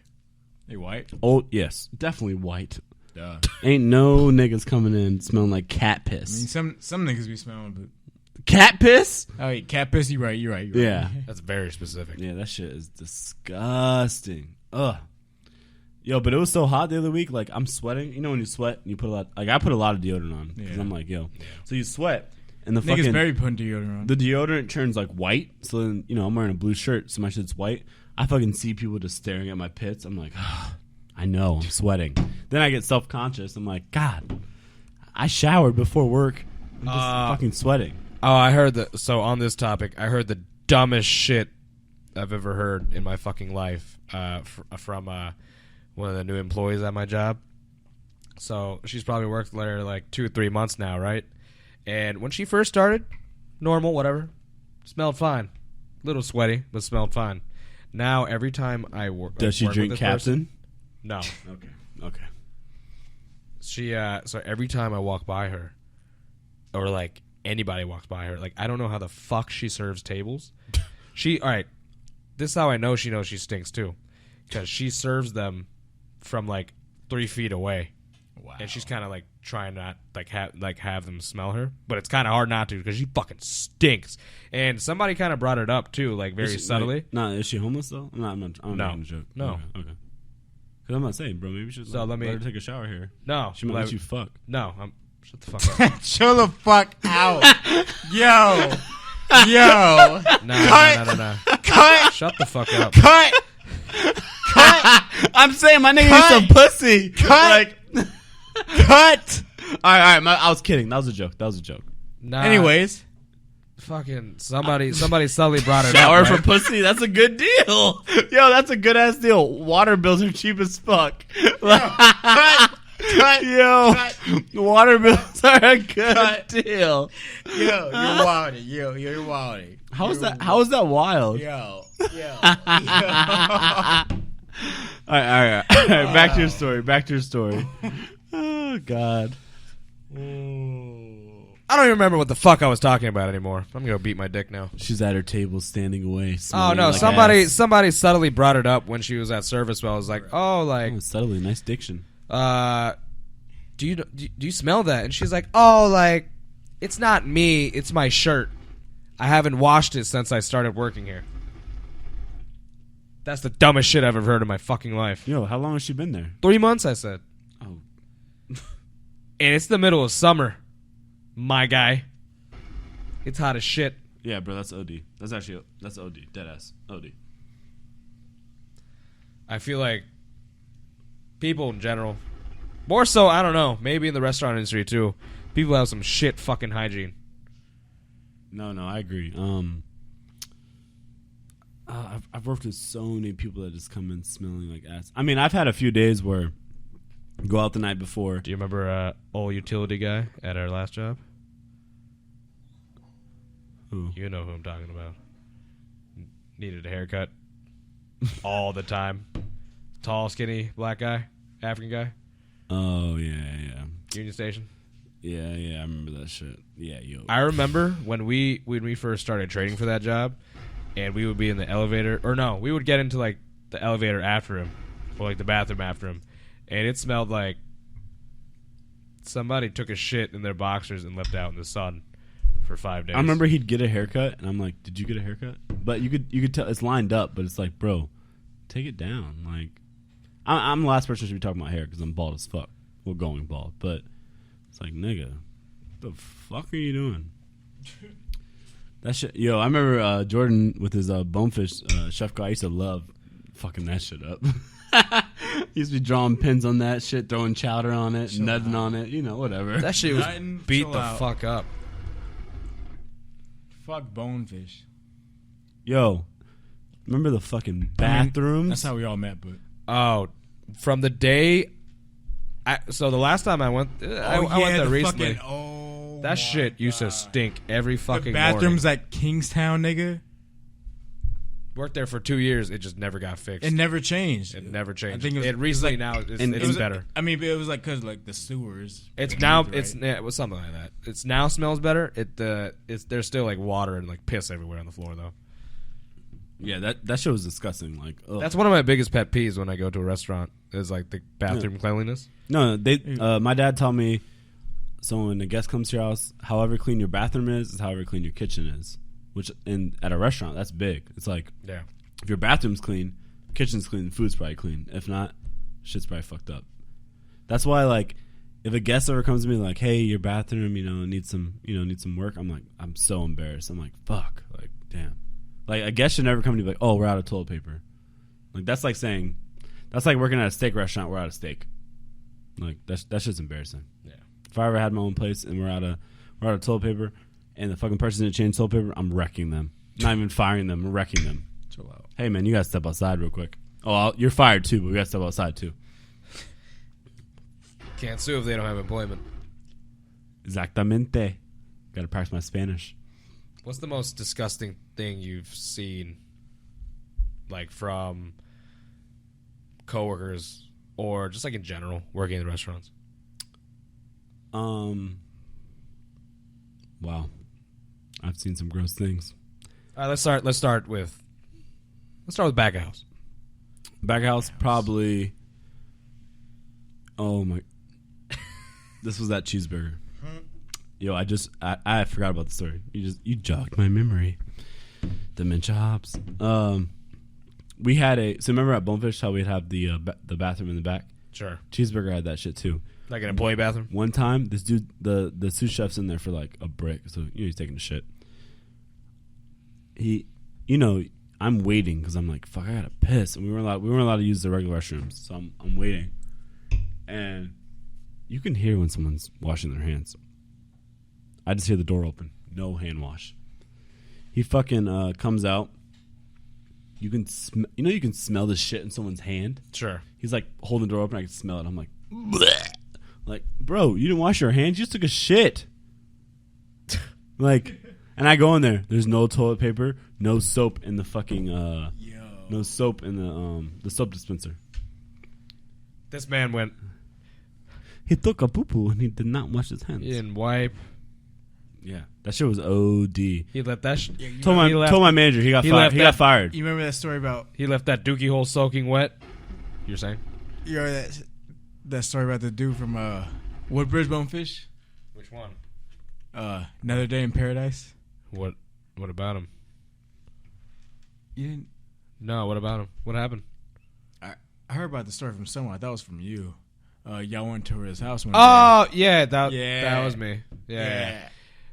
They white? Oh yes, definitely white. Duh. Ain't no niggas coming in smelling like cat I piss. mean, some niggas be smelling, but Cat piss? oh, wait, cat piss. You're right. Yeah. That's very specific. Yeah, that shit is disgusting. Ugh. Yo, but it was so hot the other week. Like, I'm sweating. You know when you sweat, you put a lot. Like, I put a lot of deodorant on because Yeah. I'm like, yo. Yeah. So you sweat, and the Niggas fucking very putting deodorant on. the deodorant turns like white. So then, I'm wearing a blue shirt, so my shit's white. I fucking see people just staring at my pits. I'm like, I know I'm sweating. Then I get self conscious. I'm like, God, I showered before work. I'm just fucking sweating. Oh, I heard that. So on this topic, I heard the dumbest shit I've ever heard in my fucking life from one of the new employees at my job. So she's probably worked there like 2 or 3 months now, right? And when she first started, normal, whatever, smelled fine. Little sweaty, but smelled fine. Now every time I work, Does she drink Captain? No. Okay. She so every time I walk by her, or like anybody walks by her, like I don't know how the fuck she serves tables. All right, this is how I know she knows she stinks too, because she serves them from like 3 feet away. Wow. And she's kind of like trying not have them smell her, but it's kind of hard not to because she fucking stinks. And somebody kind of brought it up too, like very subtly. Is she homeless though? I'm not No. making a joke. No. Okay. Because I'm not saying, bro. Maybe you should So let her take a shower here. No, She might let you fuck. No, shut the fuck up. Chill the fuck out. Yo. Yo. No. Cut. Shut the fuck up. Cut. I'm saying my nigga needs some pussy. Cut. Cut. All right. I was kidding. That was a joke. Nah, Anyways. fucking somebody subtly brought it Shower up. for Right? pussy. That's a good deal. Yo, that's a good ass deal. Water bills are cheap as fuck. Cut. Yo, water bills are a good Cut. deal. Yo, you're wilding. You're wilding. How is that? How is that wild? Yo. All right. Back to your story. Oh God. I don't even remember what the fuck I was talking about anymore. I'm gonna beat my dick now. She's at her table, standing away. Oh smelling no! like somebody ass. subtly brought it up when she was at service. Well, I was like, Oh, subtly, nice diction. do you smell that? And she's like, oh, like it's not me, it's my shirt. I haven't washed it since I started working here. That's the dumbest shit I've ever heard in my fucking life. Yo, how long has she been there? 3 months, I said. Oh, And it's the middle of summer, my guy. It's hot as shit. yeah, bro, that's OD. That's OD. Deadass OD. I feel like people in general, more so, I don't know, maybe in the restaurant industry too, people have some shit fucking hygiene. No, I agree. I've worked with so many people that just come in smelling like ass. I mean, I've had a few days where go out the night before. Do you remember old utility guy at our last job? Who? You know who I'm talking about. Needed a haircut all the time. Tall, skinny, black guy, African guy. Oh yeah. Union Station. Yeah, I remember that shit. Yeah, yo. I remember when we first started trading for that job, and we would be in the elevator, or no, we would get into like the elevator after him, or like the bathroom after him, and it smelled like somebody took a shit in their boxers and left out in the sun for 5 days. I remember he'd get a haircut, and I'm like, "Did you get a haircut?" But you could tell it's lined up, but it's like, bro, take it down. Like, I'm the last person to be talking about hair because I'm bald as fuck. Well, going bald, but it's like, nigga, what the fuck are you doing? That shit, yo. I remember Jordan with his bonefish chef guy. I used to love fucking that shit up. He used to be drawing pins on that shit, throwing chowder on it, nutting on it, whatever. that shit was Nothing, beat chill the out. fuck up. Fuck bonefish. Yo, remember the fucking bathrooms? That's how we all met, but. Oh, from the day. So the last time I went, I went there recently. That shit used to stink every fucking bathrooms morning. at Kingstown, nigga. Worked there for 2 years. It just never got fixed. It never changed. It never changed. I think it recently now it's better. I mean, it was like because like the sewers. It's now it was something like that. It's now smells better. There's still like water and like piss everywhere on the floor though. Yeah, that shit was disgusting. Like, ugh. That's one of my biggest pet peeves when I go to a restaurant is like the bathroom cleanliness. No, my dad taught me. So when a guest comes to your house, however clean your bathroom is however clean your kitchen is. Which at a restaurant, that's big. It's like, yeah, if your bathroom's clean, kitchen's clean, food's probably clean. If not, shit's probably fucked up. That's why, like, if a guest ever comes to me like, "Hey, your bathroom, needs some work," I'm like, I'm so embarrassed. I'm like, fuck, like, damn. Like, a guest should never come to me like, "Oh, we're out of toilet paper." Like, that's like working at a steak restaurant. We're out of steak. Like, that's just embarrassing. Yeah. If I ever had my own place and we're out of toilet paper, and the fucking person didn't change toilet paper, I'm wrecking them. Not even firing them, I'm wrecking them. Chill out. Hey, man, you gotta step outside real quick. Oh, you're fired too, but we gotta step outside too. Can't sue if they don't have employment. Exactamente. Gotta practice my Spanish. What's the most disgusting thing you've seen, like from coworkers or just like in general working in restaurants? Wow. I've seen some gross things. All right, let's start with back of house. Back of house, probably. Oh my! This was that cheeseburger. Yo, I forgot about the story. You jogged my memory. Dementia hops. We had so remember at Bonefish how we'd have the bathroom in the back. Sure. Cheeseburger had that shit too. Like an employee bathroom? One time, this dude, the sous chef's in there for like a brick, so he's taking a shit. I'm waiting because I'm like, fuck, I gotta piss, and we weren't allowed to use the regular restrooms, so I'm waiting, and you can hear when someone's washing their hands. I just hear the door open, no hand wash. He fucking comes out. You can you can smell the shit in someone's hand. Sure. He's like holding the door open. I can smell it. I'm like, bleh. Like, bro, you didn't wash your hands. You just took a shit. Like, and I go in there. There's no toilet paper, no soap in the fucking no soap in the soap dispenser. This man went. He took a poo poo and he did not wash his hands. He didn't wipe. Yeah, that shit was OD. He left that. Told my manager he got fired. He got fired. You remember that story about? He left that dookie hole soaking wet. You're saying? You remember that story about the dude from Woodbridge Bonefish? Which one? Another Day in Paradise. What about him? You didn't? No. What about him? What happened? I heard about the story from someone. I thought it was from you. Y'all went to his house one day. Yeah, that was me. Yeah.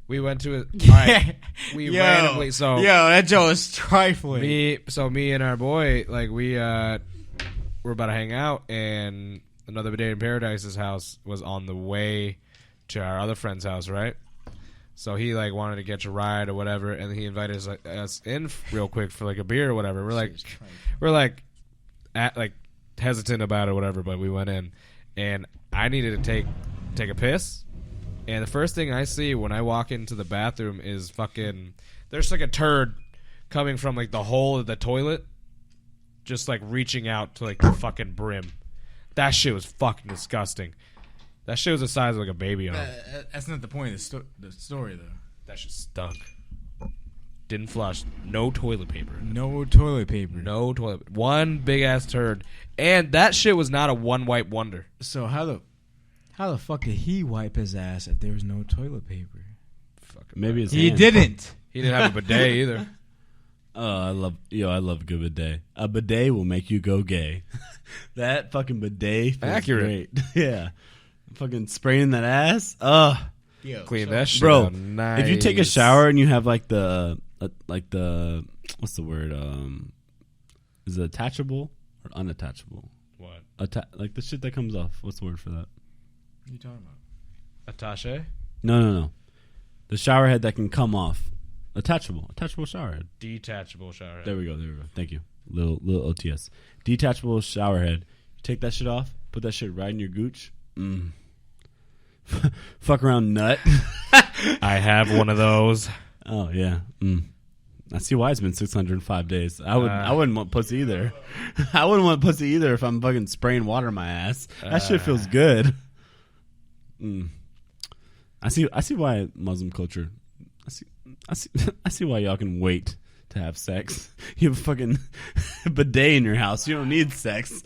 We went to it. All right. We randomly. So that Joe is trifling. Me and our boy, like we're about to hang out, and Another Day in Paradise's house was on the way to our other friend's house, right? So he like wanted to catch a ride or whatever, and he invited us in real quick for like a beer or whatever. We're like hesitant about it or whatever, but we went in, and I needed to take a piss. And the first thing I see when I walk into the bathroom is fucking... There's like a turd coming from like the hole of the toilet, just like reaching out to like the fucking brim. That shit was fucking disgusting. That shit was the size of like a baby arm. That's not the point of the story, though. That shit stunk. Didn't flush. No toilet paper. No toilet paper. No toilet. One big ass turd. And that shit was not a one wipe wonder. So how the fuck did he wipe his ass if there was no toilet paper? Maybe his he hands. didn't. He didn't have a bidet either. Oh, I love a good bidet. A bidet will make you go gay. That fucking bidet feels accurate. Great. Yeah. Fucking spraying that ass. Clean that shit bro, out. Nice. If you take a shower and you have like the what's the word? Is it attachable or unattachable? What? Like the shit that comes off. What's the word for that? What are you talking about? Attaché? No. The shower head that can come off. Attachable shower head. Detachable shower head. There we go. Thank you. Little OTS. Detachable shower head. You take that shit off. Put that shit right in your gooch. Fuck around, nut. I have one of those. Oh yeah. I see why it's been 605 days. I wouldn't want pussy either. I wouldn't want pussy either if I'm fucking spraying water in my ass. That shit feels good. I see why Muslim culture. I see why y'all can wait to have sex. You have a fucking bidet in your house. You don't need sex.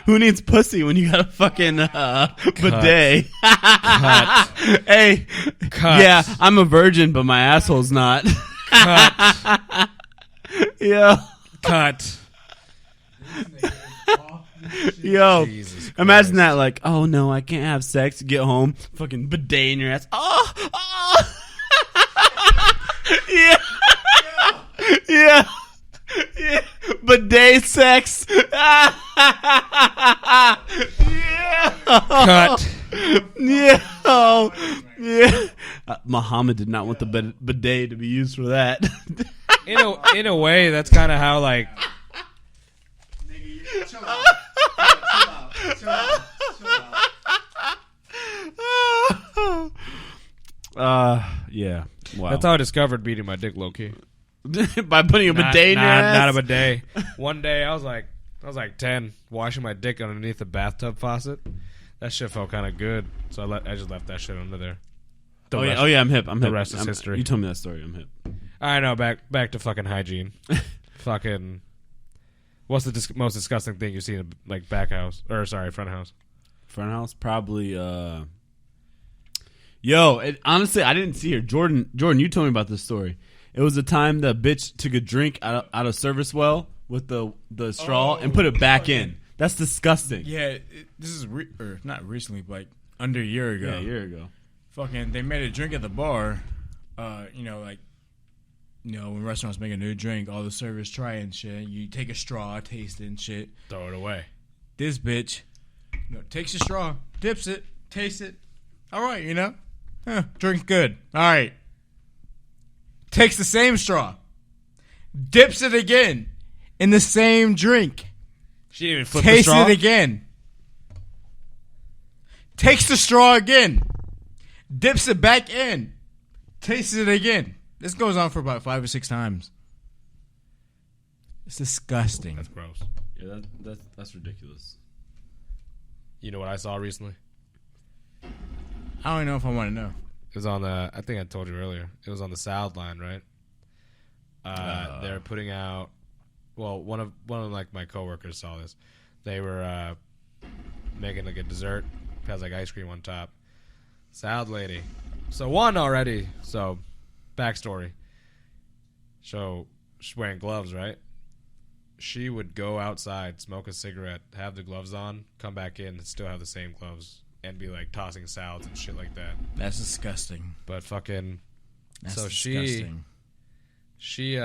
Who needs pussy when you got a fucking bidet? Cut. Hey, Cut. yeah, I'm a virgin, but my asshole's not. Cut. Yeah. Cut. Yo, Jesus imagine Christ. that. Like, oh no, I can't have sex. Get home, fucking bidet in your ass. Oh. Yeah. Yeah. Bidet sex. Yeah. Cut. Yeah. Oh. Yeah. Muhammad did not want the bidet to be used for that. In a way, that's kind of how like. Yeah. Wow. That's how I discovered beating my dick low key. By putting a bidet in your ass? Not a bidet. One day I was like 10, washing my dick underneath the bathtub faucet. That shit felt kind of good, so I just left that shit under there. Oh yeah, I'm hip. The rest is history. You told me that story. I'm hip. I know. Back to fucking hygiene. Fucking. What's the most disgusting thing you've seen in like front house? Front house, probably. Yo, honestly, I didn't see her. Jordan, you told me about this story. It was the time the bitch took a drink out of service well with the straw and put it back in. That's disgusting. Yeah, this is not recently, but like under a year ago. Yeah, a year ago. Fucking, they made a drink at the bar. When restaurants make a new drink, all the servers try and shit. You take a straw, taste it and shit. Throw it away. This bitch, takes the straw, dips it, tastes it. All right, drink's good. All right. Takes the same straw, dips it again in the same drink. She didn't even flip the Tastes straw. it again. Takes the straw again. Dips it back in. Tastes it again. This goes on for about 5 or 6 times. It's disgusting. That's gross. Yeah, that's ridiculous. You know what I saw recently? I don't even know if I want to know. It was on the. I think I told you earlier. It was on the South Line, right? They're putting out. Well, one of like my coworkers saw this. They were making like a dessert. It has like ice cream on top. Salad lady. So one already. So backstory. So she's wearing gloves, right? She would go outside, smoke a cigarette, have the gloves on, come back in, and still have the same gloves, and be like tossing salads and shit like that. That's disgusting. But fucking. That's So disgusting. She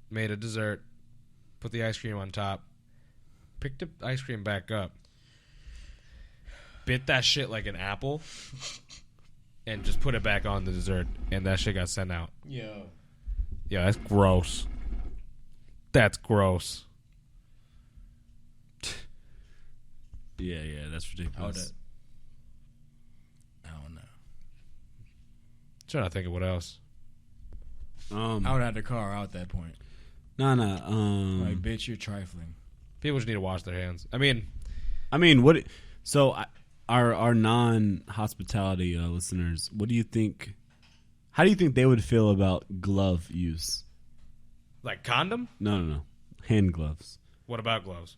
made a dessert, put the ice cream on top, picked the ice cream back up, bit that shit like an apple, and just put it back on the dessert, and that shit got sent out. Yo. Yeah, that's gross. That's gross. Yeah, that's ridiculous. I don't know. Trying to think of what else. I would have the car out at that point. No. Like, bitch, you're trifling. People just need to wash their hands. I mean, what? So, our non-hospitality listeners, what do you think? How do you think they would feel about glove use? like condom? No. Hand gloves. What about gloves?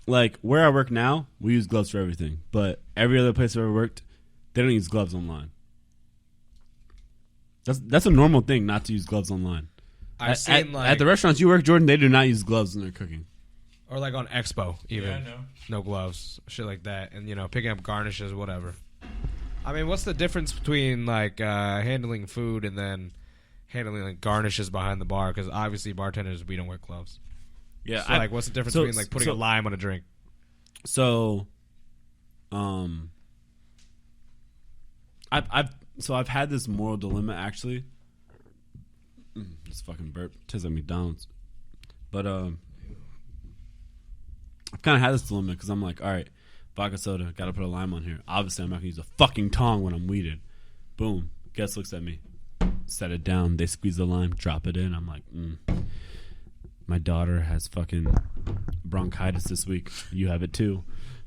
Like where I work now, we use gloves for everything. But every other place I've ever worked, they don't use gloves online. That's a normal thing not to use gloves online. I've seen at the restaurants you work, Jordan, they do not use gloves when they're cooking. Or like on Expo, even. Yeah, I know. No gloves, shit like that. And, picking up garnishes, whatever. I mean, what's the difference between, like, handling food and then handling, like, garnishes behind the bar? Because obviously bartenders, we don't wear gloves. Yeah. So, what's the difference between, like, putting a lime on a drink? So, I've had this moral dilemma, actually. This fucking burp tastes like McDonald's. But I've kind of had this dilemma because I'm like, all right, vodka soda, got to put a lime on here. Obviously, I'm not going to use a fucking tongue when I'm weeded. Boom. Guest looks at me. Set it down. They squeeze the lime, drop it in. I'm like, my daughter has fucking bronchitis this week. You have it too.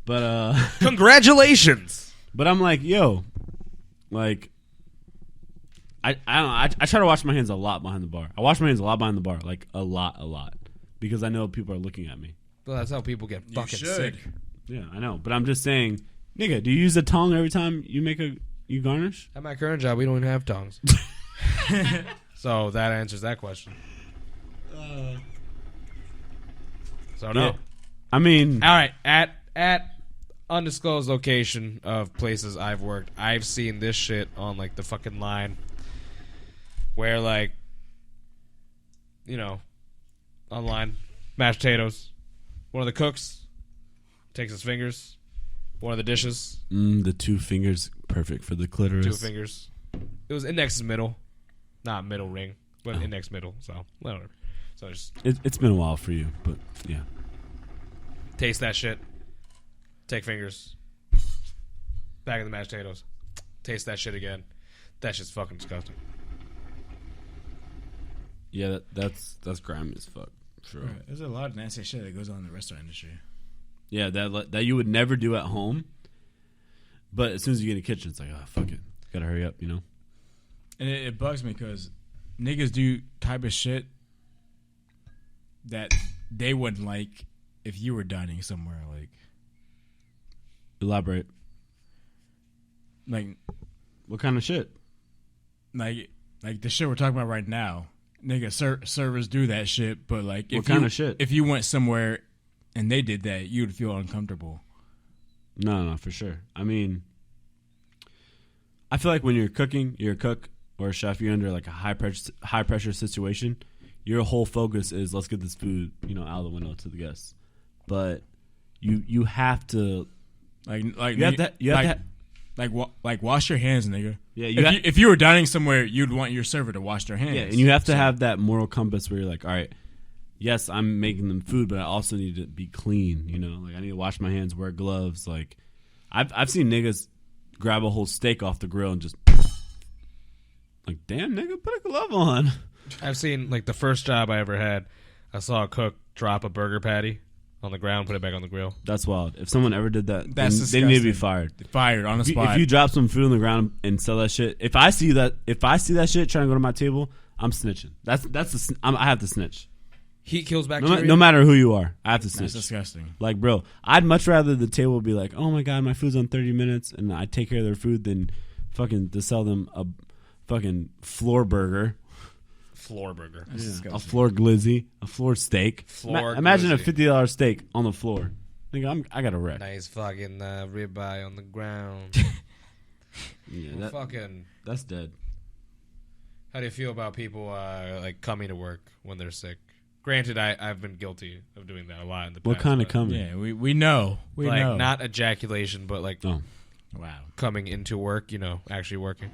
But Congratulations. But I'm like, yo, like, I don't know. I try to wash my hands a lot behind the bar. I wash my hands a lot behind the bar, like a lot, because I know people are looking at me. Well, that's how people get fucking sick. Yeah, I know. But I'm just saying, nigga, do you use a tongue every time you garnish? At my current job, we don't even have tongues. So that answers that question. So no. Yeah. I mean, All right, at undisclosed location of places I've worked, I've seen this shit on like the fucking line where like, you know, online mashed potatoes. One of the cooks takes his fingers. One of the dishes. the 2 fingers, perfect for the clitoris. 2 fingers. It was index is middle, not middle ring, but index middle. So whatever. So just It's been a while for you, but yeah. taste that shit. Take fingers. Back in the mashed potatoes. Taste that shit again. That shit's fucking disgusting. Yeah, that's grimy as fuck. Sure. Right. There's a lot of nasty shit that goes on in the restaurant industry. Yeah, that you would never do at home. But as soon as you get in the kitchen, it's like, oh, fuck it. Gotta hurry up, you know? And it bugs me because niggas do type of shit that they wouldn't like if you were dining somewhere. Elaborate. Like What kind of shit? the shit we're talking about right now. Nigga, servers do that shit, but like, What kind of shit? If you went somewhere and they did that, you'd feel uncomfortable. No, for sure. I mean, I feel like when you're cooking, you're a cook or a chef, you're under like a high pressure situation. Your whole focus is let's get this food, out of the window to the guests. But you have to wash your hands, nigga. Yeah, if you were dining somewhere, you'd want your server to wash their hands. Yeah, and you have to have that moral compass where you're like, all right, yes, I'm making them food, but I also need to be clean. Like I need to wash my hands, wear gloves. Like I've seen niggas grab a whole steak off the grill and just like, damn, nigga, put a glove on. I've seen, like, the first job I ever had, I saw a cook drop a burger patty on the ground, put it back on the grill. That's wild. If someone ever did that, That's they need to be fired. Fired on the spot. If you drop some food on the ground and sell that shit, if I see that shit trying to go to my table, I'm snitching. I have to snitch. Heat kills bacteria. No matter who you are, I have to snitch. That's disgusting. Like, bro, I'd much rather the table be like, oh my god, my food's on 30 minutes, and I take care of their food than fucking to sell them a fucking floor burger. Floor burger. A floor glizzy, a floor steak. Imagine glizzy. a $50 steak on the floor. Nigga, I got a wreck. Nice fucking ribeye on the ground. Yeah, that's dead. How do you feel about people like coming to work when they're sick? Granted, I've been guilty of doing that a lot in the past. What kind of but, coming? Yeah, we know. We like, know. not ejaculation, but like Oh, Wow. coming into work, actually working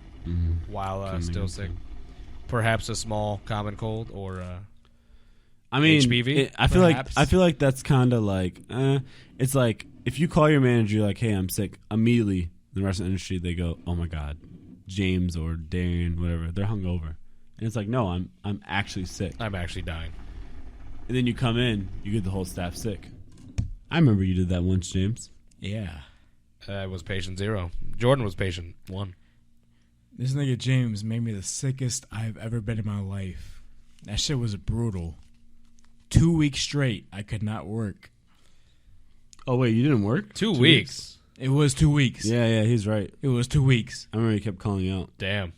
while Coming still into- sick. Perhaps a small common cold or I mean, HPV, I perhaps? feel like that's kind of like, it's like if you call your manager, you're like, hey, I'm sick. Immediately, in the restaurant industry, they go, oh my god, James or Darrian, whatever, they're hungover, and it's like, no, I'm actually sick. I'm actually dying. And then you come in, you get the whole staff sick. I remember you did that once, James. Yeah. I was patient 0. Jordan was patient 1. This nigga James made me the sickest I've ever been in my life. That shit was brutal. 2 weeks straight, I could not work. Oh wait, you didn't work? 2 weeks. It was 2 weeks. Yeah, he's right. It was 2 weeks. I remember he kept calling you out. Damn.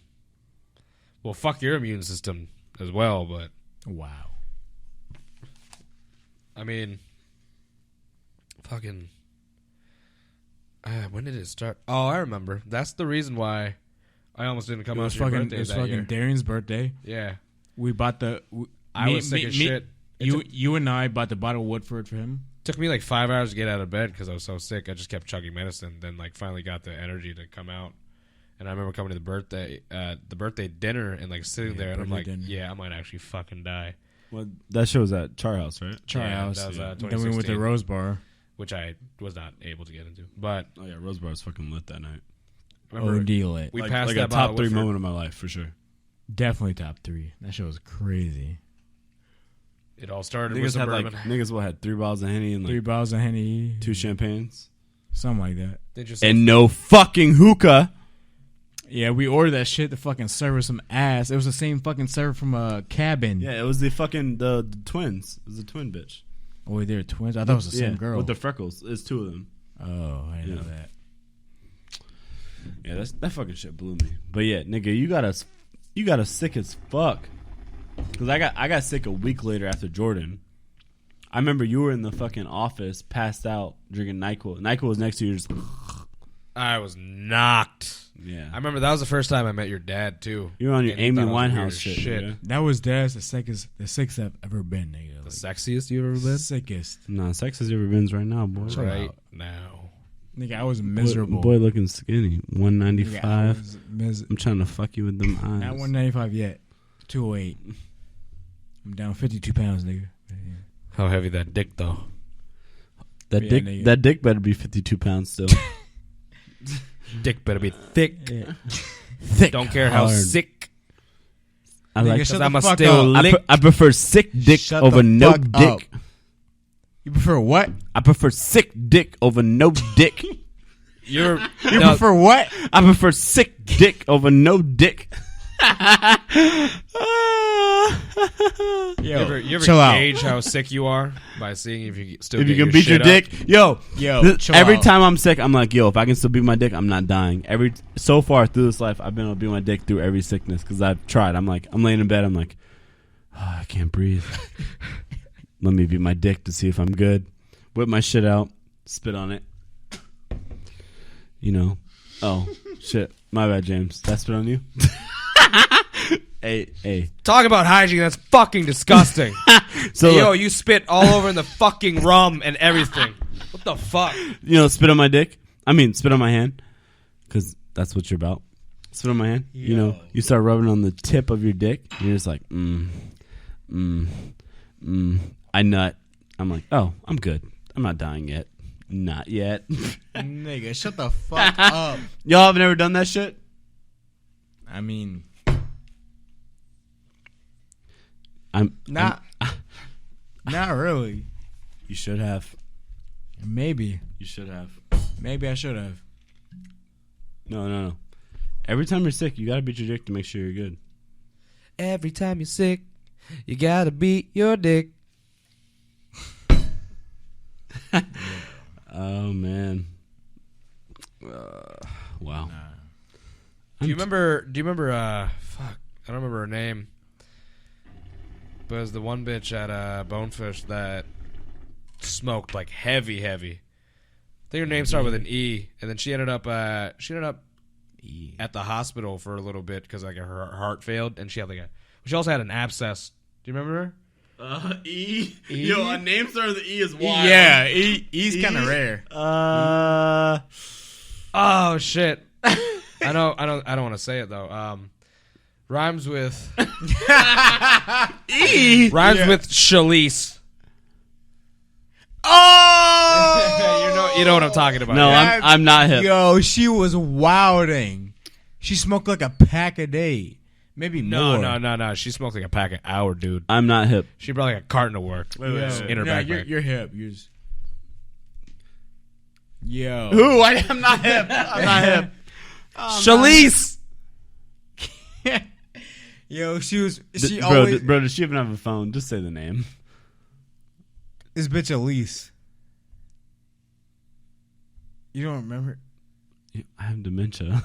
Well, fuck your immune system as well, but Wow. I mean, fucking. When did it start? Oh, I remember. That's the reason why I almost didn't come It out was to your fucking, birthday it was that fucking year. Darian's birthday. Yeah, We bought the. I was sick as shit. You and I bought the bottle of Woodford for him. Took me like 5 hours to get out of bed because I was so sick. I just kept chugging medicine. Then like finally got the energy to come out, And I remember coming to the birthday dinner and like sitting there, and I'm like, dinner. yeah, I might actually fucking die. Well, that show was at Char House, right? Char Yeah, House. that was, Then we went to 2016. Rose Bar. Which I was not able to get into. But Oh yeah, Rose Bar was fucking lit that night. remember, OD lit. we like, passed like that a bottle top 3 Woodford. moment of my life for sure. Definitely top 3. That show was crazy. It all started with Niggas some had bourbon. had 3 bottles of Henny and 3 like bottles of Henny. 2 champagnes Something like that. Did you say and no fucking hookah. Yeah, we ordered that shit. The fucking server some ass. It was the same fucking server from a cabin. Yeah, it was the fucking the twins. It was a twin bitch. Oh, wait, they're twins? I thought it was the same girl. with the freckles. It's 2 of them. Oh, I didn't know Yeah. that. Yeah, that fucking shit blew me. But yeah, nigga, you got us sick as fuck. Cause I got sick a week later after Jordan. I remember you were in the fucking office, passed out, drinking NyQuil. NyQuil was next to you. Just I was knocked. yeah, I remember that was the first time I met your dad too. you were on your And he Amy thought I was Winehouse weird shit. as shit. Nigga. That was the sickest I've ever been, nigga. The Like, sexiest you ever been? sickest. Nah, sex as ever been's right now, boy. Chill Right out. now. Nigga, I was miserable. Boy looking skinny. Nigga, I 195. was I'm trying to fuck you with them eyes. not 195 yet. 208. I'm down 52 pounds, nigga. How heavy that dick though? That Yeah, dick, nigga. that dick better be 52 pounds still. Dick better be thick. Yeah. Thick. Don't care how hard. sick. I Nigga, like. shut Cause the I'ma fuck still up. lick. I prefer sick dick Shut over the no fuck dick. up. You prefer what? I prefer sick dick over no dick. You Prefer what? I prefer sick dick over no dick. Yo, ever chill out. gauge how sick you are by seeing if you still If get you can beat your shit dick, up? yo, Yo, chill every out. time I'm sick, I'm like, yo, if I can still beat my dick, I'm not dying. So far through this life, I've been able to beat my dick through every sickness because I've tried. I'm laying in bed, I'm like, oh, I can't breathe. Let me beat my dick to see if I'm good. Whip my shit out, spit on it. You know, oh shit, my bad, James. Did I spit on you? Hey. Talk about hygiene. That's fucking disgusting. So Hey, yo, look, you spit all over in the fucking rum and everything. What the fuck? you know, spit on my dick. I mean, spit on my hand, because that's what you're about. Spit on my hand. You know, you start rubbing on the tip of your dick, and you're just like, I nut. I'm like, oh, I'm good. I'm not dying yet. Not yet. Nigga, shut the fuck up. Y'all have never done that shit? I mean, I'm not really. You should have. Maybe. You should have. Maybe I should have. No. Every time you're sick, you gotta beat your dick to make sure you're good. Every time you're sick, you gotta beat your dick. Oh man. Wow. Do you remember? Fuck, I don't remember her name. But it was the one bitch at Bonefish that smoked like heavy. I think her name started with an E, and then she ended up at the hospital for a little bit because like her heart failed, and she also had an abscess. Do you remember her? E. E? Yo, a name starting with the E is wild. Yeah, he's kind of rare. Oh shit! I don't want to say it though. Rhymes with E. rhymes with Shalice. Oh! you know what I'm talking about. No, yeah? I'm not hip. Yo, she was wilding. She smoked like a pack a day. Maybe more. No. She smoked like a pack an hour, dude. I'm not hip. She brought like a carton to work. Yo, in her backpack. You're hip. Yo. Who? I'm not hip. I'm not hip. Shalice. Yo, she Bro, always... bro, does she even have a phone? Just say the name. This bitch Elise. You don't remember? I have dementia.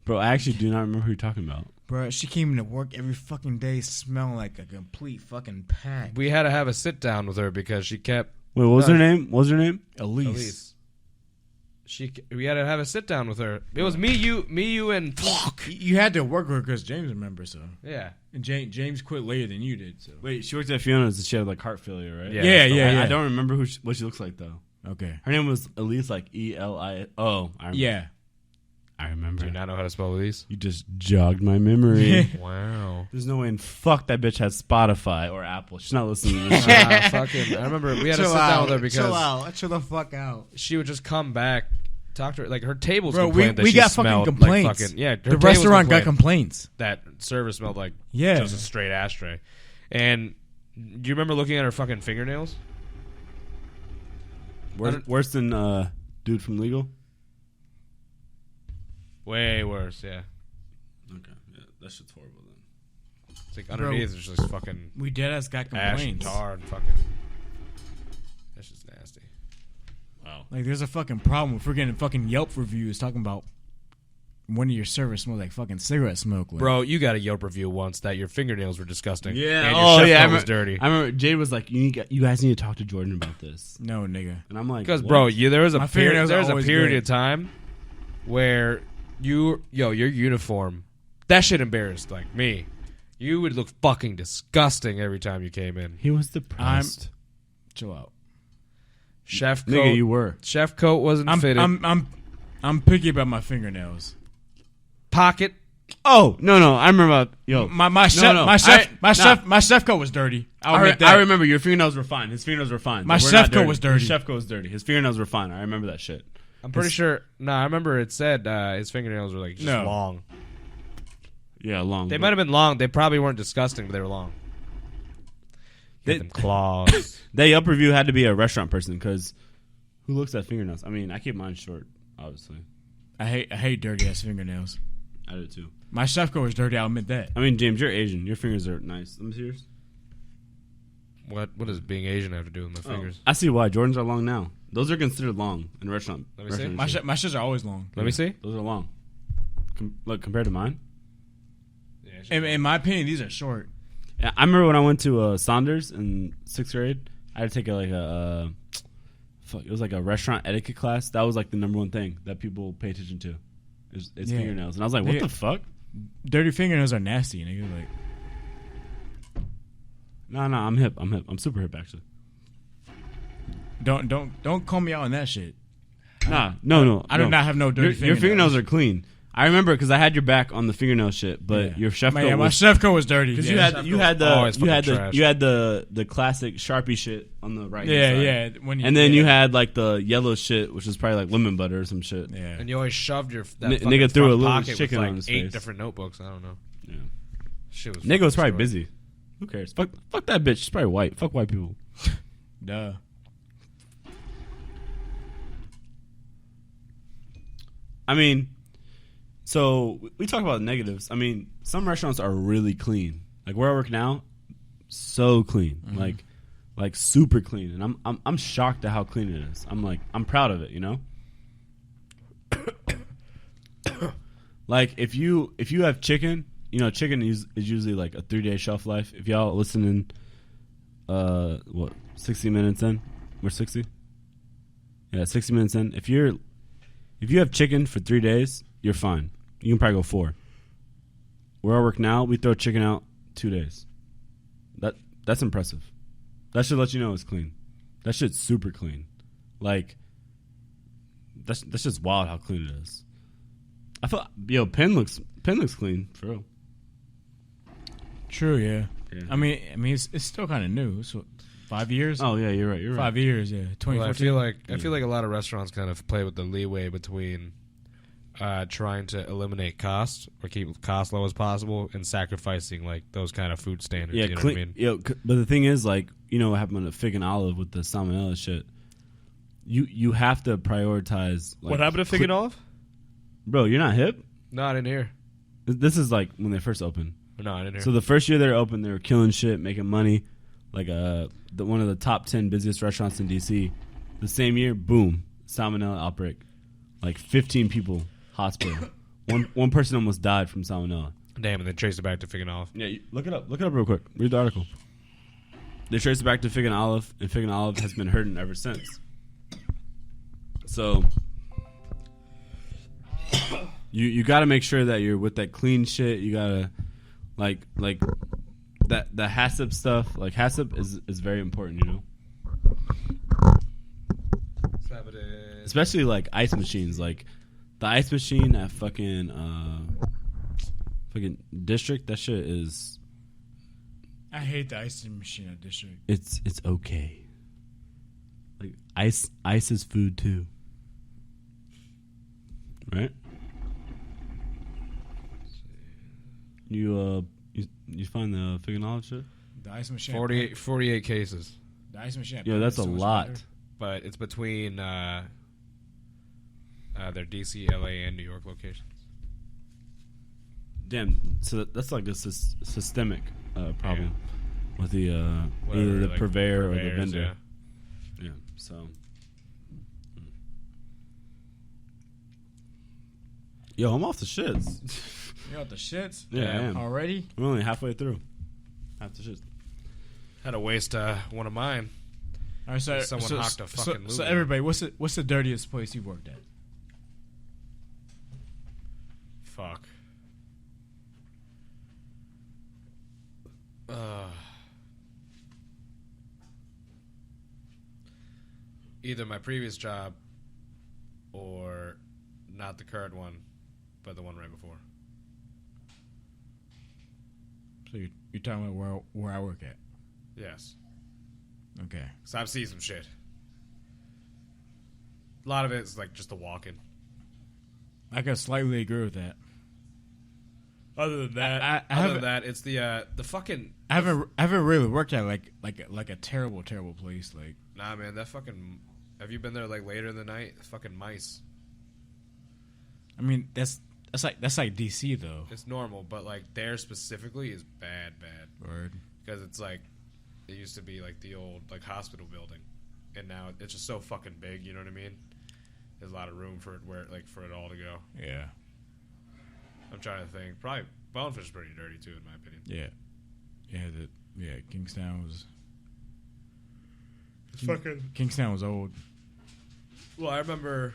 Bro, I actually do not remember who you're talking about. Bro, she came into work every fucking day smelling like a complete fucking pack. We had to have a sit down with her because she kept Wait, what was her name? What was her name? Elise. We had to have a sit down with her. It was me, you, and You had to work with her because James remembers, so. yeah. And James quit later than you did, so. Wait, she worked at Fiona's and she had like heart failure, right? Yeah. I don't remember what she looks like though. Okay. Her name was Elise, like E-L-I. Oh, I remember. Yeah. I remember. Do you not know how to spell Elise? You just jogged my memory. Wow. There's no way in fuck that bitch has Spotify or Apple. She's not listening to this shit. Fucking, I remember we had to Chill sit down out. with her because Chill out. Chill the fuck out. she would just come back, talk to her. Like her tables Bro, complained that we she got fucking smelled complaints. Like fucking, yeah, her The tables restaurant got complained complaints. that service smelled like Yeah. just a straight ashtray. And do you remember looking at her fucking fingernails? Worse than dude from Legal? Way worse, yeah. Okay. Yeah, that shit's horrible then. It's like underneath there's just fucking We deadass got ash and complaints. tar and fucking. That's just nasty. Wow. Like, there's a fucking problem if we're getting fucking Yelp reviews talking about one of your servers smells like fucking cigarette smoke. Like, Bro, you got a Yelp review once that your fingernails were disgusting. Yeah. And your Oh, chef yeah. coat was dirty. I remember Jade was like, you guys need to talk to Jordan about this. no, nigga. And I'm like, Because, what? bro, there was a My period. fingernails There are was a always period good. of time where your uniform, that shit embarrassed like me. You would look fucking disgusting every time you came in. He was depressed. Chill out. Chef coat, Nigga, you were. chef coat wasn't fitted. I'm picky about my fingernails. Pocket. Oh, no. I remember. Yo. My chef coat was dirty. I'll admit that. I remember your fingernails were fine. His fingernails were fine. My They were chef not coat was dirty. His chef coat was dirty. His fingernails were fine. I remember that shit. I'm pretty sure. I remember it said his fingernails were like just No. long. Yeah, long. They might have been long. They probably weren't disgusting, but they were long. They had them claws. That Yelp review had to be a restaurant person because who looks at fingernails? I mean, I keep mine short, obviously. I hate dirty ass fingernails. I do too. My chef coat was dirty. I'll admit that. I mean, James, you're Asian. Your fingers are nice. Let me see yours. What does being Asian have to do with my fingers? I see why. Jordans are long now. Those are considered long in restaurant. Let me see. restaurant My shit. shits are always long. Let me see. Those are long. Look, compared to mine. In my opinion, these are short. Yeah, I remember when I went to Saunders in 6th grade. I had to take it was like a restaurant etiquette class. That was like the number one thing that people pay attention to. Is Yeah. fingernails, and I was like, "What the fuck?" Dirty fingernails are nasty, nigga. Like, No, I'm hip. I'm super hip actually. don't call me out on that shit. Nah, no. I do not have no dirty Your fingernails. fingernails are clean. I remember because I had your back on the fingernail shit, but your chef coat my was chef coat was dirty. because Yeah, you had always fucking trash. the classic Sharpie shit on the right. yeah. And then you had like the yellow shit, which is probably like lemon butter or some shit. yeah. And you always shoved that Nigga fucking threw a front little pocket chicken with on like his 8 face. different notebooks. I don't know. Yeah. Shit was. Nigga was probably fucking busy. Who cares? Fuck that bitch. She's probably white. Fuck white people. Duh. I mean, so we talk about negatives. I mean, some restaurants are really clean. Like where I work now, so clean, like super clean, and I'm shocked at how clean it is. I'm proud of it, you know. Like if you have chicken, you know, chicken is usually like a 3-day shelf life. If y'all listening, 60 minutes in, we're 60. Yeah, 60 minutes in. If you have chicken for 3 days, you're fine. You can probably go 4. Where I work now, we throw chicken out 2 days. That's impressive. That should let you know it's clean. That shit's super clean. Like that's just wild how clean it is. I thought Penn looks clean for real. True, yeah. Yeah. I mean, it's still kind of new. So 5 years. Oh yeah, you're right. 5 years, yeah. 2014. Well, I feel like a lot of restaurants kind of play with the leeway between trying to eliminate costs or keep costs low as possible and sacrificing like those kind of food standards. Yeah, you know what I mean? But the thing is, like, you know what happened with Fig and Olive with the salmonella shit. You have to prioritize. Like, What happened to Fig and Olive? Bro, you're not hip. No, I didn't hear. This is like when they first opened. No, I didn't hear. So the first year they were open, they were killing shit, making money. Like one of the top 10 busiest restaurants in DC. The same year, boom, salmonella outbreak. Like 15 people hospital. one person almost died from salmonella. Damn, and then traced it back to Fig and Olive. Yeah, look it up. Look it up real quick. Read the article. They traced it back to Fig and Olive has been hurting ever since. So you got to make sure that you're with that clean shit. You gotta like that the HACCP stuff. Like HACCP is very important, you know. Especially like ice machines. Like The ice machine at fucking district, that shit is. I hate the ice machine at District. It's okay. Like ice is food too. Right? You find the figure knowledge shit? The ice machine. 48 cases. The ice machine. Yeah, that's a so much lot. better. But it's between their DC, LA, and New York locations. Damn, so that's like a systemic problem with the Whatever, either the like, purveyor or the purveyors, vendor. yeah. Yeah, so. Yo, I'm off the shits. You got the shits? Yeah, I am. Already? We're only halfway through. Half the shits. Had to waste one of mine. All right, so Someone hocked a fucking so Louis. everybody, what's the dirtiest place you worked at? Fuck. Either my previous job or not the current one, but the one right before. So you're talking about where I work at? Yes. Okay. So I've seen some shit. A lot of it is like just the walking. I can slightly agree with that. Other than that, it's the fucking. I haven't really worked at like a terrible place. Like, Nah, man, that fucking. Have you been there like later in the night? Fucking mice. I mean, that's like DC though. It's normal, but like there specifically is bad. Word. Because it's like it used to be like the old like hospital building, and now it's just so fucking big. You know what I mean? There's a lot of room for it for it all to go. Yeah. I'm trying to think. Probably Bonefish is pretty dirty too, in my opinion. Yeah. Kingstown was. Fucking. Kingstown was old. Well, I remember.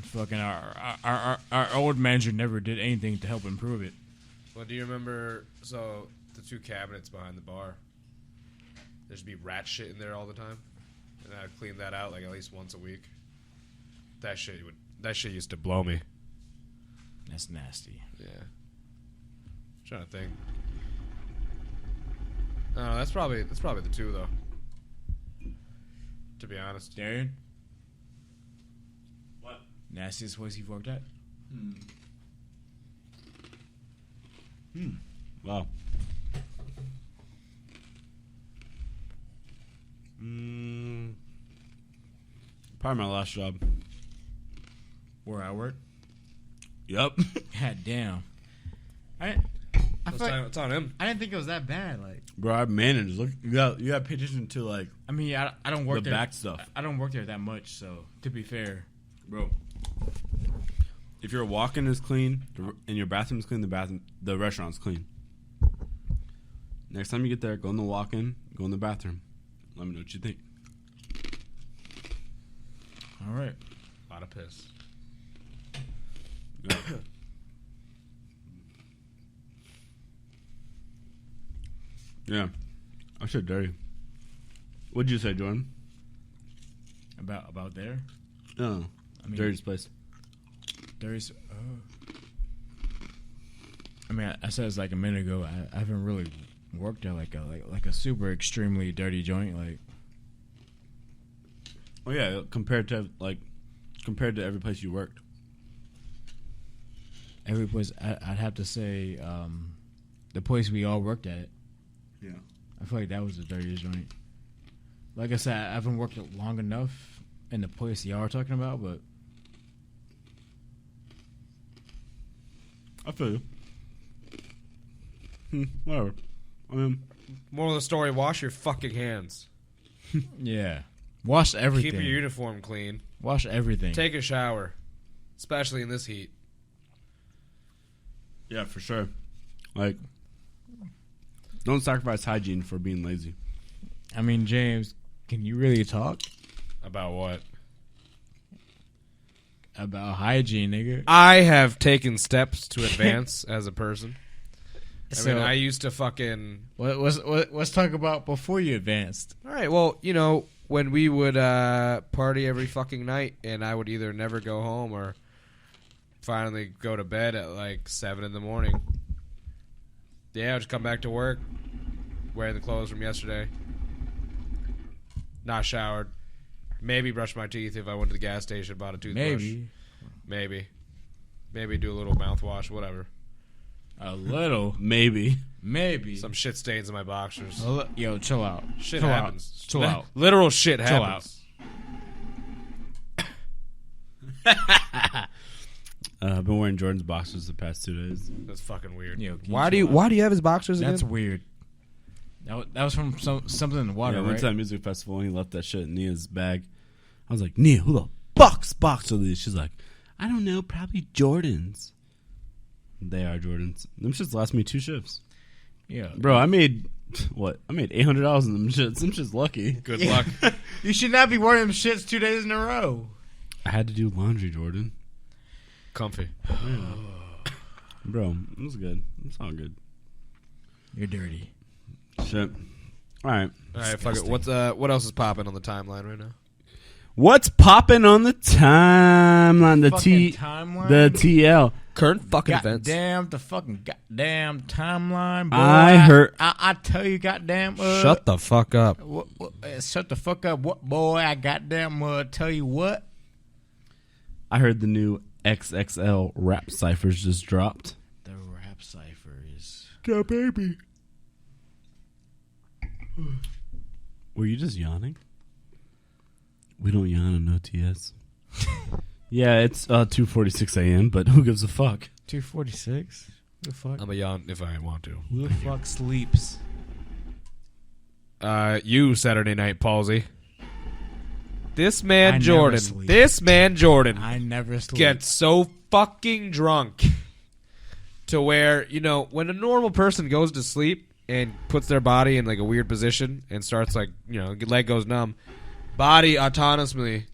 Fucking our old manager never did anything to help improve it. Well, do you remember? So the two cabinets behind the bar. There should be rat shit in there all the time, and I'd clean that out like at least once a week. That shit used to blow me. That's nasty. Yeah. I'm trying to think. No, that's probably the two though. To be honest. Darrian? What? Nastiest place you've worked at? Wow. Probably my last job. Where I work? Yep. God damn. I It's on him. didn't think it was that bad. Like, Bro, I managed. Look, you got to pay attention to like I mean, I don't work the there. back stuff. I don't work there that much, so to be fair, Bro, if your walk-in is clean and your bathroom is clean, the restaurant's clean. Next time you get there, go in the walk-in, go in the bathroom. Let me know what you think. all right. A lot of piss. Yeah. Yeah. I said dirty. What'd you say, Jordan? About there. Oh, I mean, dirtiest place. there's. I mean, I said it's like a minute ago. I haven't really worked at like a super extremely dirty joint. Like, Oh yeah, compared to every place you worked. every place, I'd have to say the place we all worked at. Yeah. I feel like that was the dirtiest joint. Like I said, I haven't worked it long enough in the place y'all are talking about, but I feel you. Whatever. I mean, Moral of the story: wash your fucking hands. yeah, wash everything. Keep your uniform clean. Wash everything. Take a shower, especially in this heat. yeah, for sure. Like, don't sacrifice hygiene for being lazy. I mean, James, can you really talk About what? about hygiene, nigga? I have taken steps to advance as a person. I So- mean, I used to fucking. Let's talk about before you advanced. All right, well, you know, when we would party every fucking night, and I would either never go home or finally go to bed at like 7 in the morning. Yeah, I'd just come back to work, wearing the clothes from yesterday, not showered, maybe brush my teeth if I went to the gas station, bought a toothbrush. Maybe do a little mouthwash, whatever. A little. Maybe. Some shit stains in my boxers. Yo, chill out. Shit chill happens. Out. Chill out. Literal shit Chill happens. I've been wearing Jordan's boxers the past 2 days. That's fucking weird. Yo, Why do you have his boxers again? That's weird. That was from something in the water, Yeah, I went right? to that music festival and he left that shit in Nia's bag. I was like, Nia, who the fuck's box are these? She's like, I don't know, probably Jordans. They are Jordans. Them shits last me 2 shifts. Yeah. Bro, I made, what? I made $800 in them shits. Them shits lucky. Good luck. You should not be wearing them shits 2 days in a row. I had to do laundry, Jordan. Comfy. Bro, it was good. It's all good. You're dirty. Shit. All right. All right, fuck it. What else is popping on the timeline right now? What's popping on the timeline? The Fucking timeline? The TL. Current fucking events. Goddamn, the fucking goddamn timeline, boy. I heard. I tell you, goddamn. Shut the fuck up. Shut the fuck up. What, boy? I goddamn tell you what. I heard the new XXL rap ciphers just dropped. The rap ciphers. Yeah, baby. Were you just yawning? We don't yawn on OTS. Yeah, it's 2:46 a.m., but who gives a fuck? 2:46. Who the fuck? I'm a yawn if I want to. Who the fuck sleeps? You Saturday Night Palsy. This man I Jordan. never sleep. This man Jordan I never sleep. gets so fucking drunk to where, when a normal person goes to sleep and puts their body in like a weird position and starts like, leg goes numb, body autonomously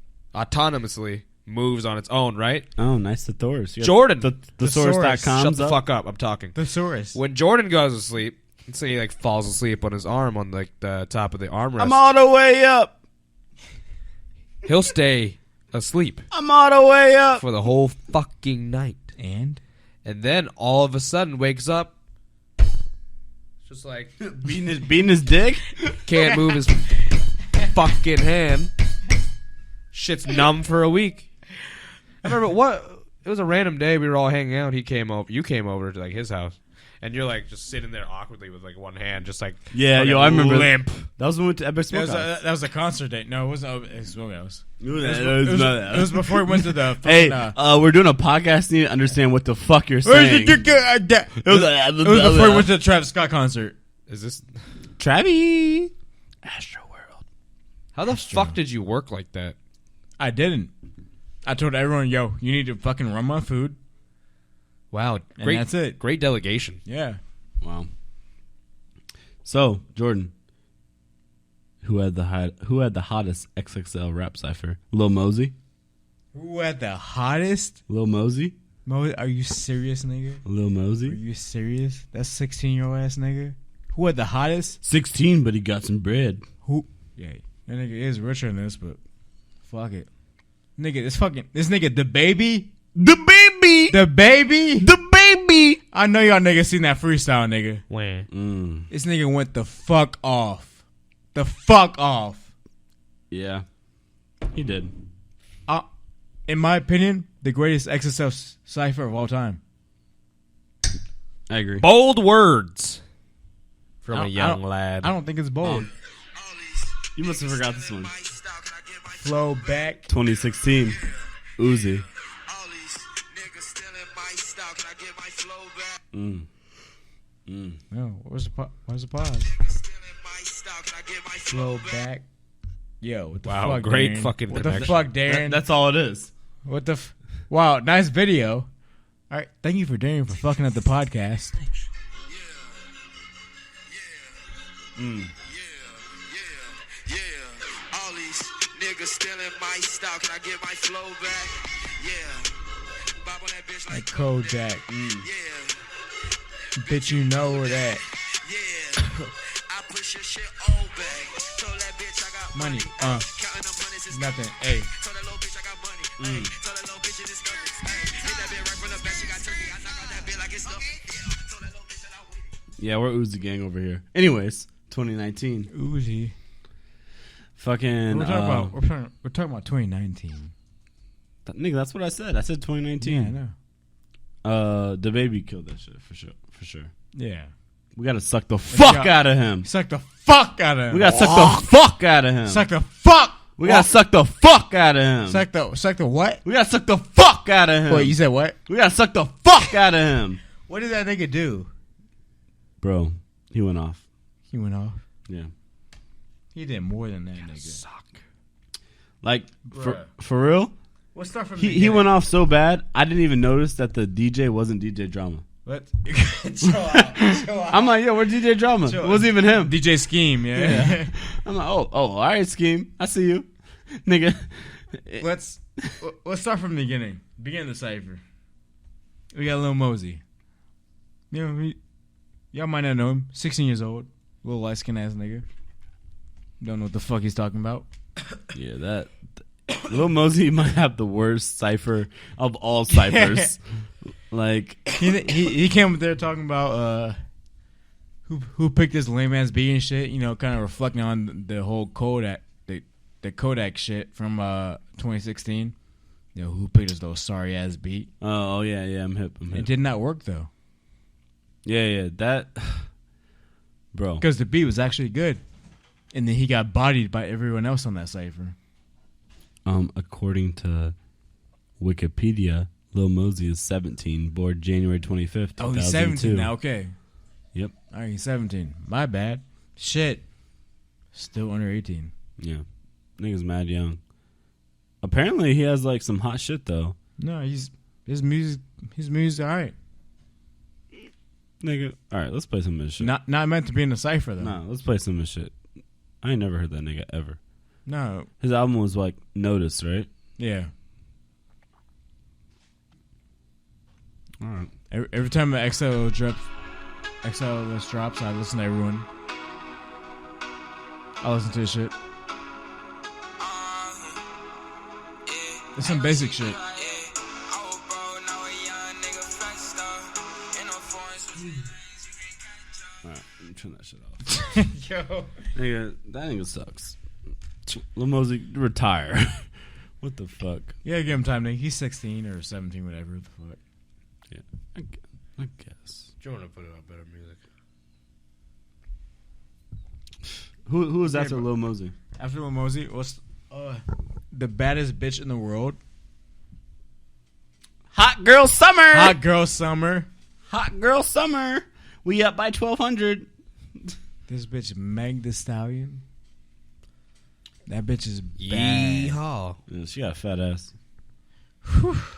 moves on its own, right? Oh, nice thesaurus. You got Jordan. The thesaurus.com. Shut the fuck up. I'm talking. Thesaurus. When Jordan goes to sleep, let's say he like falls asleep on his arm on like the top of the armrest. I'm all the way up. He'll stay asleep I'm all the way up. for the whole fucking night. And? And then all of a sudden wakes up just like Beating his dick? can't move his fucking hand. Shit's numb for a week. I remember it was a random day we were all hanging out. You came over to like his house. And you're like just sitting there awkwardly with like one hand, just like Yeah, fucking I remember. limp. That was when we went to Epic Smokehouse. That was a concert date. No, it wasn't. It was Smokehouse. It It was before we went to the. Hey, fucking, we're doing a podcast. You need to understand what the fuck you're saying. it was before we went to the Travis Scott concert. Is this Travis. Astro World. how the fuck did you work like that? I didn't. I told everyone, yo, you need to fucking run my food. Wow, And great. that's it. Great delegation. Yeah. Wow. So, Jordan, who had the hottest XXL rap cipher? Lil Mosey? Who had the hottest? Lil Mosey? Are you serious, nigga? Lil Are Mosey? you serious? That's 16-year-old ass nigga. Who had the hottest? 16, but he got some bread. Who? Yeah, that nigga is richer than this, but fuck it. Nigga, this nigga, the baby. The baby! The baby? The baby! I know y'all niggas seen that freestyle, nigga. When This nigga went the fuck off. The fuck off. Yeah. He did. In my opinion, the greatest XSL cipher of all time. I agree. bold words from I a don't- young lad. I don't think it's bold. You must have forgot this one. Flow back. 2016. Uzi. No, where's the pause? Flow back. Yo, what the Wow, fuck, great Darren? fucking What the connection. fuck, Darren? That's all it is. What the wow, nice video. All right, thank you for Darren for fucking up the podcast. All these niggas stealing my style. Can I get my flow back? Yeah. Bob on that bitch Like like Kojak. yeah. Bitch, you know that. Yeah. I push your shit all back. Told that bitch I got Money. Counting them hundreds is Nothing. Hey. Told that little bitch I got money. Ay, told that little bitch it is nothing. Ay, hit that bitch right from the back. She got turkey. I knock out that bitch like it's nothing. Yeah. Told that little bitch that I win. Yeah, we're Uzi gang over here. Anyways, 2019. Uzi. Fucking. We're talking about 2019. Nigga, that's what I said. I said 2019. Yeah, I know. The baby killed that shit for sure. Yeah. We gotta suck the fuck out of him. Suck the fuck out of him. We gotta suck the fuck out of him. Suck the fuck. We gotta suck the fuck out of him. Suck the what? We gotta suck the fuck out of him. Wait, you said what? We gotta suck the fuck out of him. What did that nigga do? Bro, he went off. He went off. Yeah. He did more than that nigga. Suck. Like, Bruh. for real? Let's start from He went off so bad, I didn't even notice that the DJ wasn't DJ Drama. Let's chill out. I'm like, yo, where's DJ Drama? It wasn't even him. DJ Scheme, yeah. I'm like, oh, all right, Scheme. I see you. Nigga. Let's start from the beginning. Begin the cipher. We got Lil Mosey. You know, y'all might not know him. 16 years old. Little light-skinned ass nigga. Don't know what the fuck he's talking about. Yeah, that Lil Mosey might have the worst cipher of all ciphers. Like he came up there talking about who picked this lame ass beat and shit. You know, kind of reflecting on the whole Kodak the Kodak shit from 2016. You know, who picked this little sorry ass beat. Oh yeah, I'm hip. It did not work though. Yeah, that bro. Because the beat was actually good, and then he got bodied by everyone else on that cipher. According to Wikipedia, Lil Mosey is 17, born January 25th, 2002. Oh, he's 17 now. Okay. Yep. All right, he's 17. My bad. Shit. Still under 18. Yeah. Nigga's mad young. Apparently, he has like some hot shit though. No, his music's all right. Nigga, all right, let's play some of this shit. Not meant to be in the cipher though. Nah, let's play some of this shit. I ain't never heard that nigga ever. No. His album was like Notice, right? Yeah. All right. Every time the XL drops, I listen to everyone. I listen to this shit. It's some basic shit. Alright, let me turn that shit off. Yo. Nigga, that nigga sucks. Lil Mosey, retire. What the fuck? Yeah, give him time, nigga. He's 16 or 17, whatever the fuck. Yeah, I guess. Do you want to put out better music? Who was after bro. Lil Mosey? After Lil Mosey, what's the baddest bitch in the world? Hot Girl Summer! Hot Girl Summer. Hot Girl Summer! We up by 1,200. This bitch Meg the Stallion. That bitch is bad. Yeehaw. Yeah, she got a fat ass.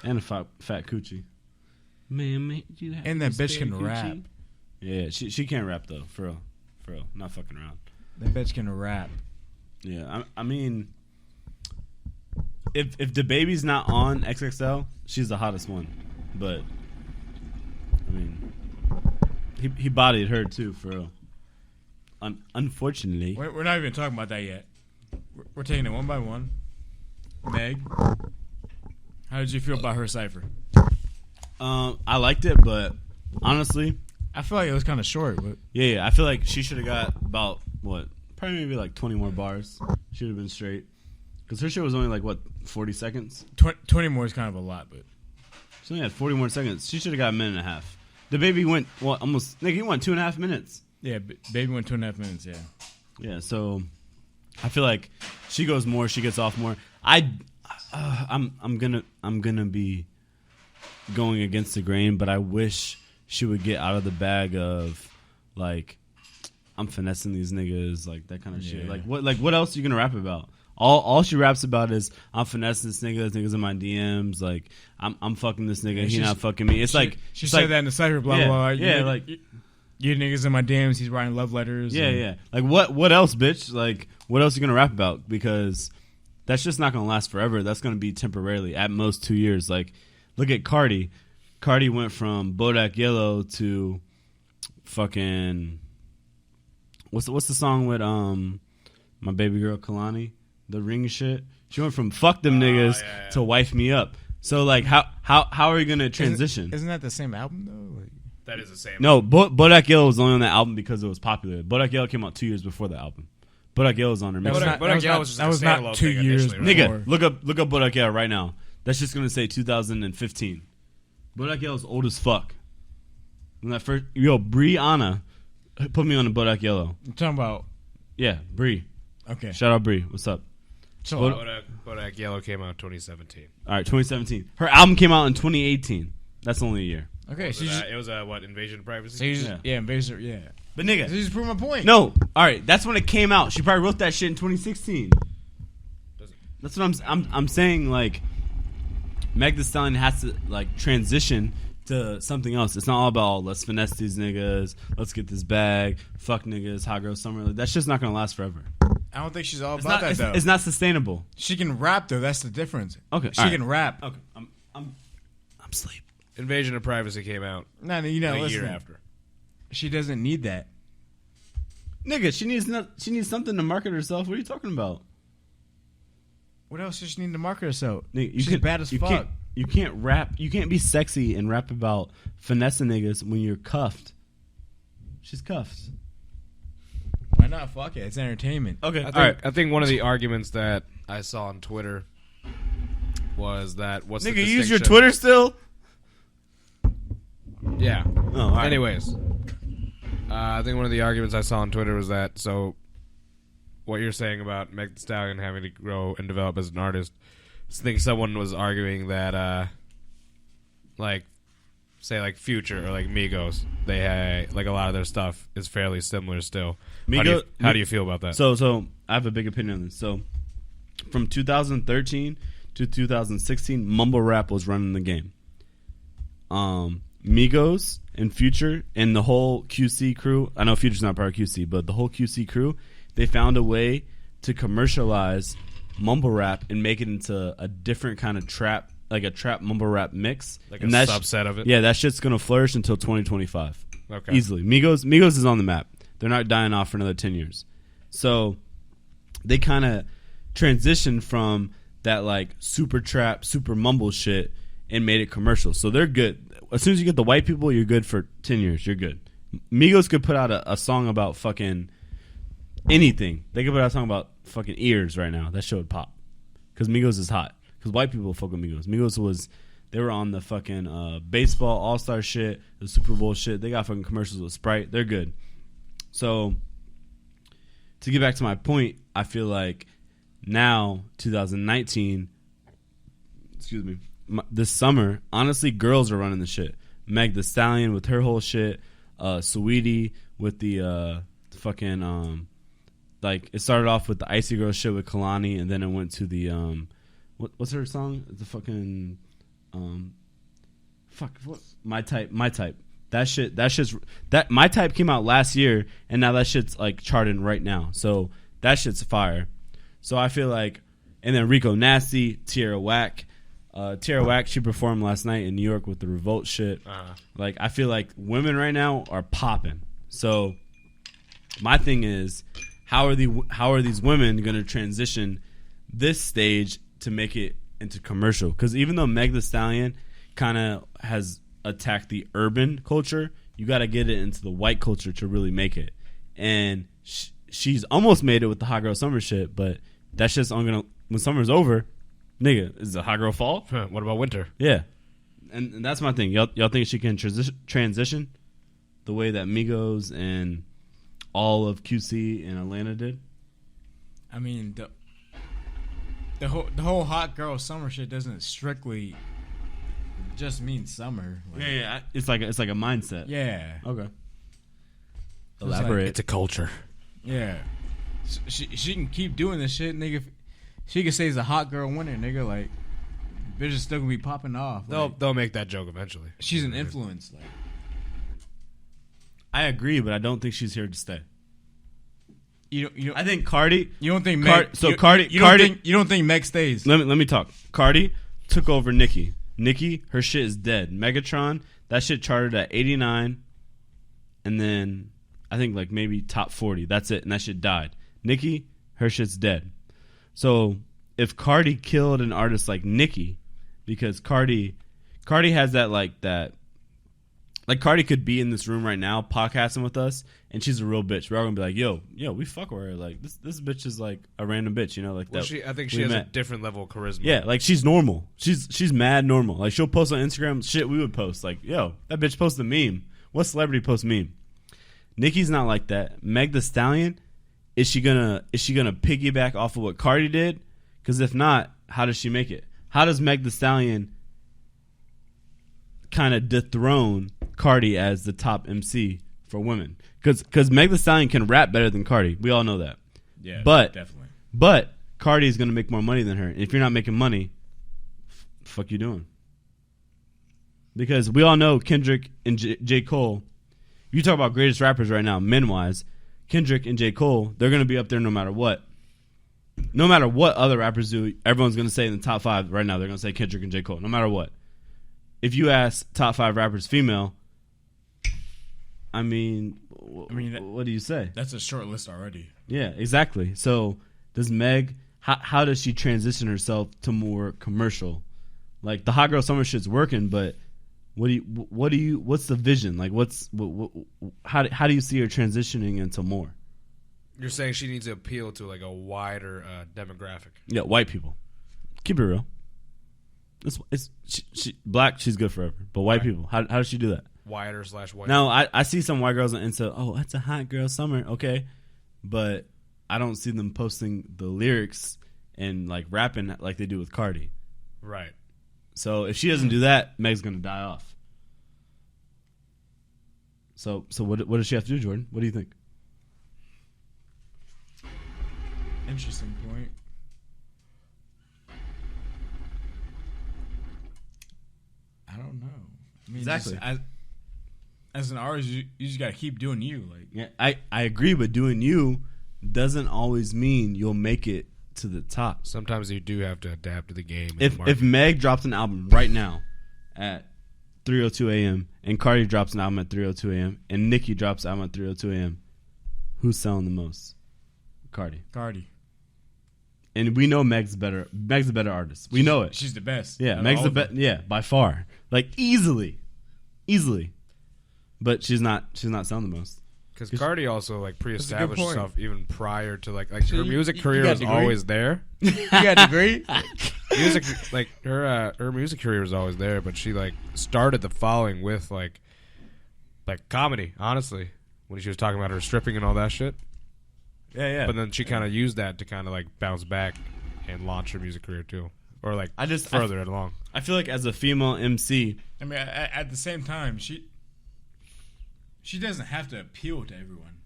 And a fat coochie. Man, you have And that to bitch spare can coochie? rap. Yeah, she can't rap though, for real. Not fucking around. That bitch can rap. Yeah, I mean, if the baby's not on XXL, she's the hottest one. But I mean, he bodied her too, for real. Unfortunately, We're not even talking about that yet. We're taking it one by one. Meg, how did you feel about her cipher? I liked it, but honestly, I feel like it was kind of short. But yeah, I feel like she should have got about probably maybe like 20 more bars. Should have been straight, because her shit was only like 40 seconds. 20 more is kind of a lot, but She only had 40 more seconds. She should have got a minute and a half. The baby went almost. Nigga, he went 2.5 minutes. yeah, baby went 2.5 minutes. Yeah, Yeah, so I feel like she goes more, she gets off more. I'm gonna be going against the grain, but I wish she would get out of the bag of like I'm finessing these niggas, like that kind of shit. Yeah. What else are you gonna rap about? All she raps about is I'm finessing this nigga's in my DMs, like I'm fucking this nigga, he not fucking me. It's like she said that in the cipher, blah yeah, blah. Yeah, you, like you niggas in my DMs, he's writing love letters. yeah, and, yeah. Like what else, bitch? Like what else are you gonna rap about? Because that's just not gonna last forever. That's gonna be temporarily, at most 2 years. Like look at Cardi. Cardi went from Bodak Yellow to fucking what's the song with my baby girl Kalani, the ring shit. She went from fuck them niggas to wife me up. So like, how are you gonna transition? Isn't that the same album though? Like, That is the same. No, Bodak Yellow was only on that album because it was popular. Bodak Yellow came out 2 years before the album. Bodak Yellow was on her. That was mixtape. not- that was just not like a standalone 2 thing years initially, right? Nigga, look up Bodak Yellow right now. That's just gonna say 2015. Bodak Yellow's old as fuck. When that first, Brianna put me on the Bodak Yellow. I'm talking about. Yeah, Bree. Okay. Shout out Bree. What's up? So, Bodak Yellow came out in 2017. All right, 2017. Her album came out in 2018. That's only a year. okay. So It was what, Invasion of Privacy? so you just, Yeah. yeah, Invader. Yeah. But So nigga, you just prove my point. no. All right, that's when it came out. She probably wrote that shit in 2016. That's what I'm saying. Like, Meg Thee Stallion has to like transition to something else. It's not all about let's finesse these niggas, let's get this bag, fuck niggas, hot girl summer. Like, that's just not gonna last forever. I don't think she's all It's about not. that though. It's not sustainable. She can rap though. That's the difference. Okay, She all can rap. Okay, I'm sleep. Invasion of Privacy came out No, you know, a listen, year after. She doesn't need that. Nigga, she needs something to market herself. What are you talking about? What else does she need to market herself? Nigga, She's bad as fuck. You can't rap. You can't be sexy and rap about finessing niggas when you're cuffed. She's cuffed. Why not? Fuck it. It's entertainment. Okay, I think one of the arguments that I saw on Twitter was that what's the Nigga, use your distinction- Twitter still? Yeah. Oh, all right. Anyways, I think one of the arguments I saw on Twitter was that what you're saying about Meg Thee Stallion having to grow and develop as an artist. I think someone was arguing that, like, say like Future or like Migos, they had like a lot of their stuff is fairly similar still. How do you feel about that? So I have a big opinion on this. So from 2013 to 2016, mumble rap was running the game. Migos and Future and the whole QC crew. I know Future's not part of QC, but the whole QC crew, they found a way to commercialize mumble rap and make it into a different kind of trap, like a trap mumble rap mix. Like and a that subset of it? Yeah, that shit's gonna flourish until 2025. Okay. Easily. Migos is on the map. They're not dying off for another 10 years. So they kind of transitioned from that like super trap, super mumble shit and made it commercial. So they're good. As soon as you get the white people, you're good for 10 years. You're good. Migos could put out a song about fucking anything. They could put out a song about fucking ears right now. That shit would pop. Because Migos is hot. Because white people fuck with Migos. They were on the fucking baseball all-star shit, the Super Bowl shit. They got fucking commercials with Sprite. They're good. So, to get back to my point, I feel like now, 2019, this summer, honestly, girls are running the shit. Meg Thee Stallion with her whole shit. Saweetie with the fucking, like, it started off with the Icy Girl shit with Kalani, and then it went to the, what's her song? The fucking, My Type. That My Type came out last year, and now that shit's like charting right now. So that shit's fire. So I feel like, and then Rico Nasty, Tierra Whack. Tierra Whack, she performed last night in New York with the Revolt shit. Like, I feel like women right now are popping. So my thing is, how are these women going to transition this stage to make it into commercial? Because even though Meg Thee Stallion kind of has attacked the urban culture, you got to get it into the white culture to really make it. And she's almost made it with the Hot Girl Summer shit, but that's just gonna, when summer's over, nigga, is the Hot Girl fall? What about winter? Yeah, and that's my thing. Y'all think she can transition the way that Migos and all of QC in Atlanta did? I mean, the whole hot girl summer shit doesn't strictly just mean summer. Like, Yeah. It's like a mindset. Yeah. Okay. So Elaborate. It's a culture. Yeah. She can keep doing this shit, nigga. She can say it's a hot girl winter, nigga. Like, bitches still gonna be popping off. Like, They'll make that joke eventually. she's an influence. Like, I agree, but I don't think she's here to stay. you I think Cardi. you don't think Car- Meg? so you, Cardi- you Cardi- don't think Meg stays? Let me talk. Cardi took over Nicki. Nicki, her shit is dead. Megatron, that shit charted at 89, and then I think like maybe top 40. That's it, and that shit died. Nicki, her shit's dead. So if Cardi killed an artist like Nicki, because Cardi has that Cardi could be in this room right now podcasting with us, and she's a real bitch. We're all gonna be like, yo, we fuck with her. Like this bitch is like a random bitch, you know, like Well, that. I think she has a different level of charisma. Yeah, like she's normal. She's mad normal. Like she'll post on Instagram shit we would post. Like, yo, that bitch posted a meme. What celebrity posts meme? Nicki's not like that. Meg Thee Stallion, is she gonna piggyback off of what Cardi did? Because if not, how does she make it? How does Meg Thee Stallion kind of dethrone Cardi as the top MC for women? Because Meg Thee Stallion can rap better than Cardi. We all know that. Yeah, but definitely. But Cardi is gonna make more money than her. And if you're not making money, fuck you doing? Because we all know Kendrick and J. Cole. You talk about greatest rappers right now, men-wise. Kendrick and J. Cole, they're going to be up there no matter what. No matter what other rappers do, everyone's going to say in the top 5 right now, they're going to say Kendrick and J. Cole, no matter what. If you ask top 5 rappers female, what do you say? That's a short list already. Yeah, exactly. So does Meg, how does she transition herself to more commercial? Like the Hot Girl Summer shit's working, but what's the vision? Like how do you see her transitioning into more? You're saying she needs to appeal to like a wider demographic. Yeah, white people. Keep it real. She black, she's good forever. But white people, how does she do that? Wider/white. Now, I see some white girls on Insta, oh, it's a hot girl summer. Okay. But I don't see them posting the lyrics and like rapping like they do with Cardi. Right. So if she doesn't do that, Meg's gonna die off. So what does she have to do, Jordan? What do you think? Interesting point. I don't know. I mean, Exactly. As an artist, you just gotta keep doing you. Like, Yeah, I agree, but doing you doesn't always mean you'll make it to the top. Sometimes you do have to adapt to the game. If Meg drops an album right now at 3:02 a.m. and Cardi drops an album at 3:02 a.m. and Nicki drops an album at 3:02 a.m., who's selling the most? Cardi. And we know Meg's a better artist. We know it. She's the best. Yeah, Meg's the best. Yeah, by far, like easily. But she's not selling the most. Because Cardi also like pre-established point. herself even prior to like her music you career got was a degree? always there. You got a degree? Music like her music career was always there, but she like started the following with like comedy. Honestly, when she was talking about her stripping and all that shit. Yeah. But then she kind of used that to kind of like bounce back and launch her music career too, or like further it along. I feel like as a female MC, I mean, at the same time, she doesn't have to appeal to everyone.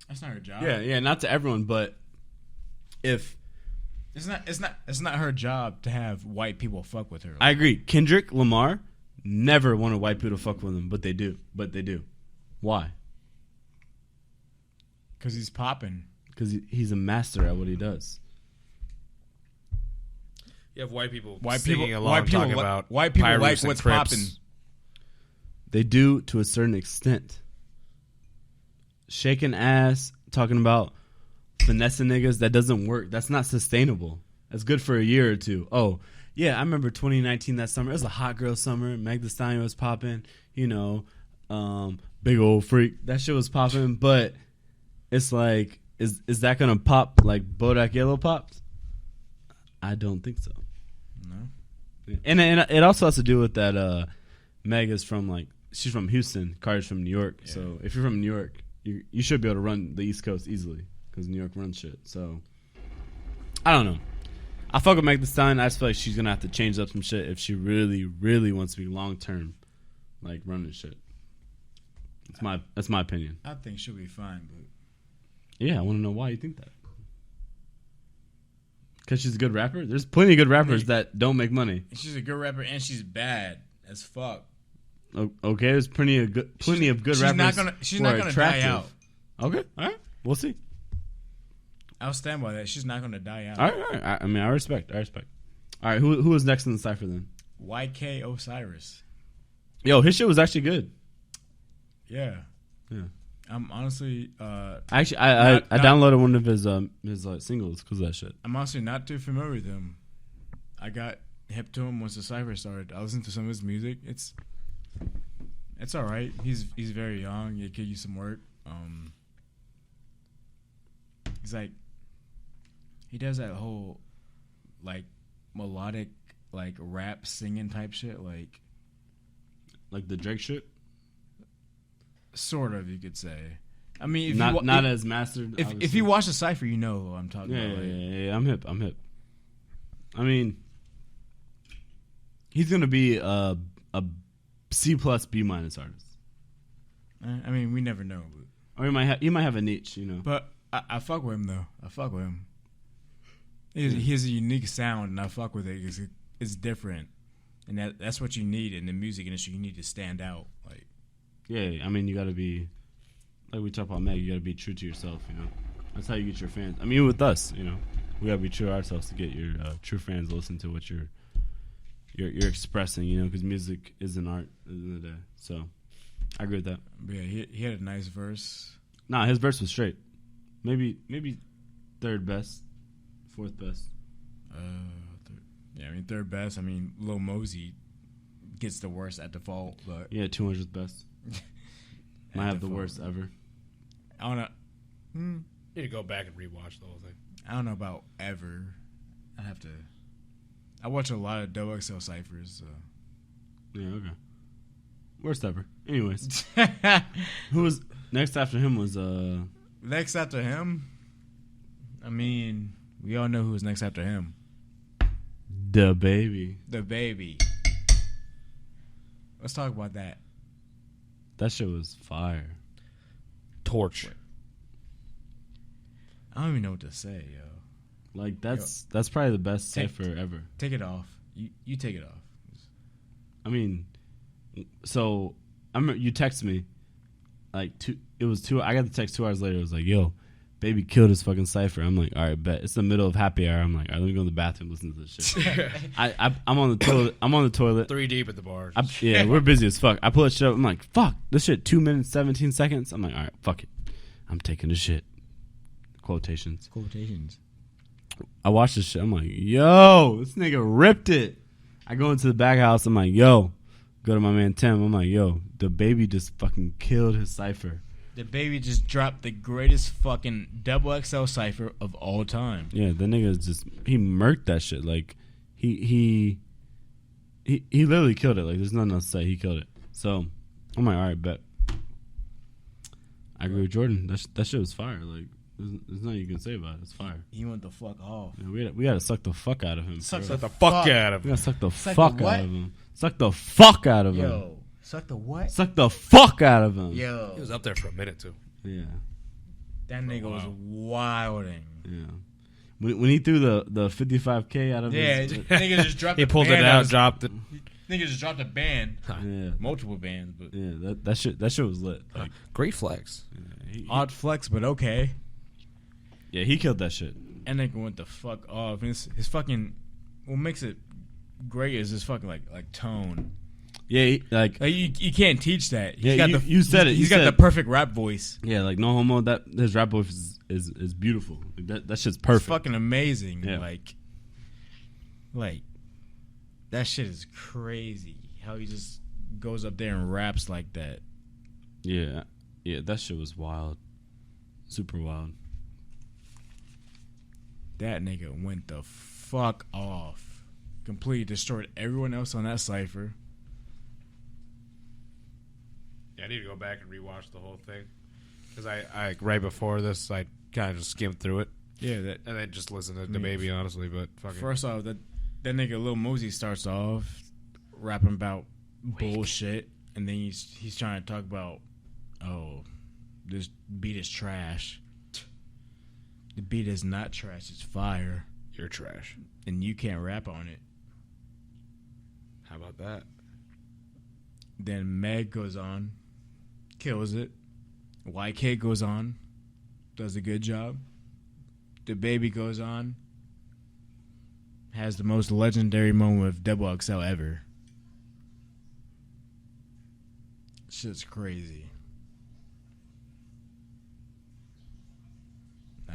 That's not her job. yeah, not to everyone, but if It's not her job to have white people fuck with her. I agree, Kendrick Lamar never wanted white people to fuck with him, but they do. Why? Because he's popping. Because he's a master at what he does. You have white people White singing people- along white people talking li- about white people Pirates like and what's Crips. popping. They do to a certain extent. Shaking ass, talking about finessing niggas, that doesn't work. That's not sustainable. That's good for a year or two. Oh, yeah, I remember 2019 that summer. It was a hot girl summer. Meg Thee Stallion was popping. You know, Big Old Freak. That shit was popping. But it's like, is that going to pop like Bodak Yellow popped? I don't think so. No. And it also has to do with that Meg is from like, she's from Houston. Cardi's from New York. Yeah. So if you're from New York, you should be able to run the East Coast easily because New York runs shit. So I don't know. I fuck with Meg Thee Stallion. I just feel like she's gonna have to change up some shit if she really, really wants to be long term, like running shit. That's my opinion. I think she'll be fine, but Yeah, I want to know why you think that. Because she's a good rapper. There's plenty of good rappers that don't make money. she's a good rapper and she's bad as fuck. Okay, there's plenty of good rappers. She's who not are gonna attractive. die out. Okay, all right, we'll see. I'll stand by that. She's not gonna die out. All right. I mean, I respect. All right, who is next in the cipher then? YK Osiris. Yo, his shit was actually good. Yeah. I'm honestly Actually, I Not- downloaded one of his like singles because of that shit. I'm honestly not too familiar with him. I got hip to him once the cipher started. I listened to some of his music. It's all right. He's very young. It could use some work. He's like he does that whole like melodic like rap singing type shit. Like the Drake shit. sort of, you could say. I mean, if Not as mastered. if you watch the cipher, you know who I'm talking yeah, about. Like, yeah, I'm hip. I mean, he's gonna be a C plus B minus artist. I mean, we never know. Or he might have a niche, you know. But I fuck with him though. I fuck with him. He has a unique sound, and I fuck with it. It's different, and that's what you need in the music industry. You need to stand out. Like, Yeah, I mean, you gotta be like we talk about Meg. You gotta be true to yourself, you know. That's how you get your fans. I mean, with us, you know, we gotta be true to ourselves to get your true fans to listen to what you're expressing, you know, because music is an art at the end of the day. So, I agree with that. but yeah, he had a nice verse. Nah, his verse was straight. Maybe third best, fourth best. Yeah, I mean third best. I mean Lil Mosey gets the worst at default, but Yeah, 200th best. Might have the worst ever. I don't know. Need to go back and rewatch the whole thing. I don't know about ever. I have to. I watch a lot of Double XL ciphers. So. Yeah, okay. Worst ever. Anyways, who was next after him was Next after him, I mean, we all know who was next after him. Da Baby. The Baby. Let's talk about that. That shit was fire. Torch. I don't even know what to say, yo. Like that's probably the best Take- cipher ever. Take it off. You take it off. I mean, so I remember you texted me like it was 2. I got the text 2 hours later. It was like, "Yo, Baby killed his fucking cipher." I'm like, "All right, bet." It's the middle of happy hour. I'm like, "All right, let me go to the bathroom, listen to this shit." I'm on the toilet. I'm on the toilet. 3 deep at the bar. Yeah, we're busy as fuck. I pull that shit up. I'm like, "Fuck, this shit 2 minutes 17 seconds." I'm like, "All right, fuck it. I'm taking the shit." Quotations. I watched this shit. I'm like, "Yo, this nigga ripped it." I go into the back house. I'm like, "Yo," go to my man Tim. I'm like, "Yo, the Baby just fucking killed his cipher." The Baby just dropped the greatest fucking Double XL cipher of all time. Yeah, the nigga he murked that shit. Like he literally killed it. Like there's nothing else to say. He killed it. So I'm like, all right, bet. I agree with Jordan. That shit was fire. Like there's nothing you can say about it. It's fire. He went the fuck off. Yeah, we gotta suck the fuck out of him. Suck bro. the Fuck out of We him. gotta suck the Suck fuck the what? out of him. Suck the fuck out of him. Yo, suck the what? Suck the fuck out of him. Yo, He was up there for a minute, too. Yeah. that nigga was wilding. Yeah. When he threw the 55K out of Yeah, his nigga just dropped. He the pulled it band out, of- dropped it. Nigga just dropped a band, yeah. multiple bands, but Yeah, that shit was lit. Like, Great flex. odd flex, but okay. yeah, he killed that shit. And nigga went the fuck off. And his fucking, what makes it great is his fucking like tone. Yeah, Like you can't teach that. He's Yeah, got you said it. He's You got said- the perfect rap voice. yeah, like no homo. That his rap voice is beautiful. Like, that shit's It's perfect. fucking amazing. Yeah. Like that shit is crazy. How he just goes up there and raps like that. Yeah, that shit was wild, super wild. That nigga went the fuck off. Completely destroyed everyone else on that cipher. Yeah, I need to go back and rewatch the whole thing. Because I right before this, I kind of just skimmed through it. Yeah, that And then just listened to the Baby, honestly. But fuck it. first off, that nigga Lil Mosey starts off rapping about bullshit, and then he's trying to talk about, oh, this beat is trash. The beat is not trash; it's fire, You're trash. and you can't rap on it. How about that? Then Meg goes on, kills it. YK goes on, does a good job. The Baby goes on, has the most legendary moment with Double XL ever. Shit's crazy.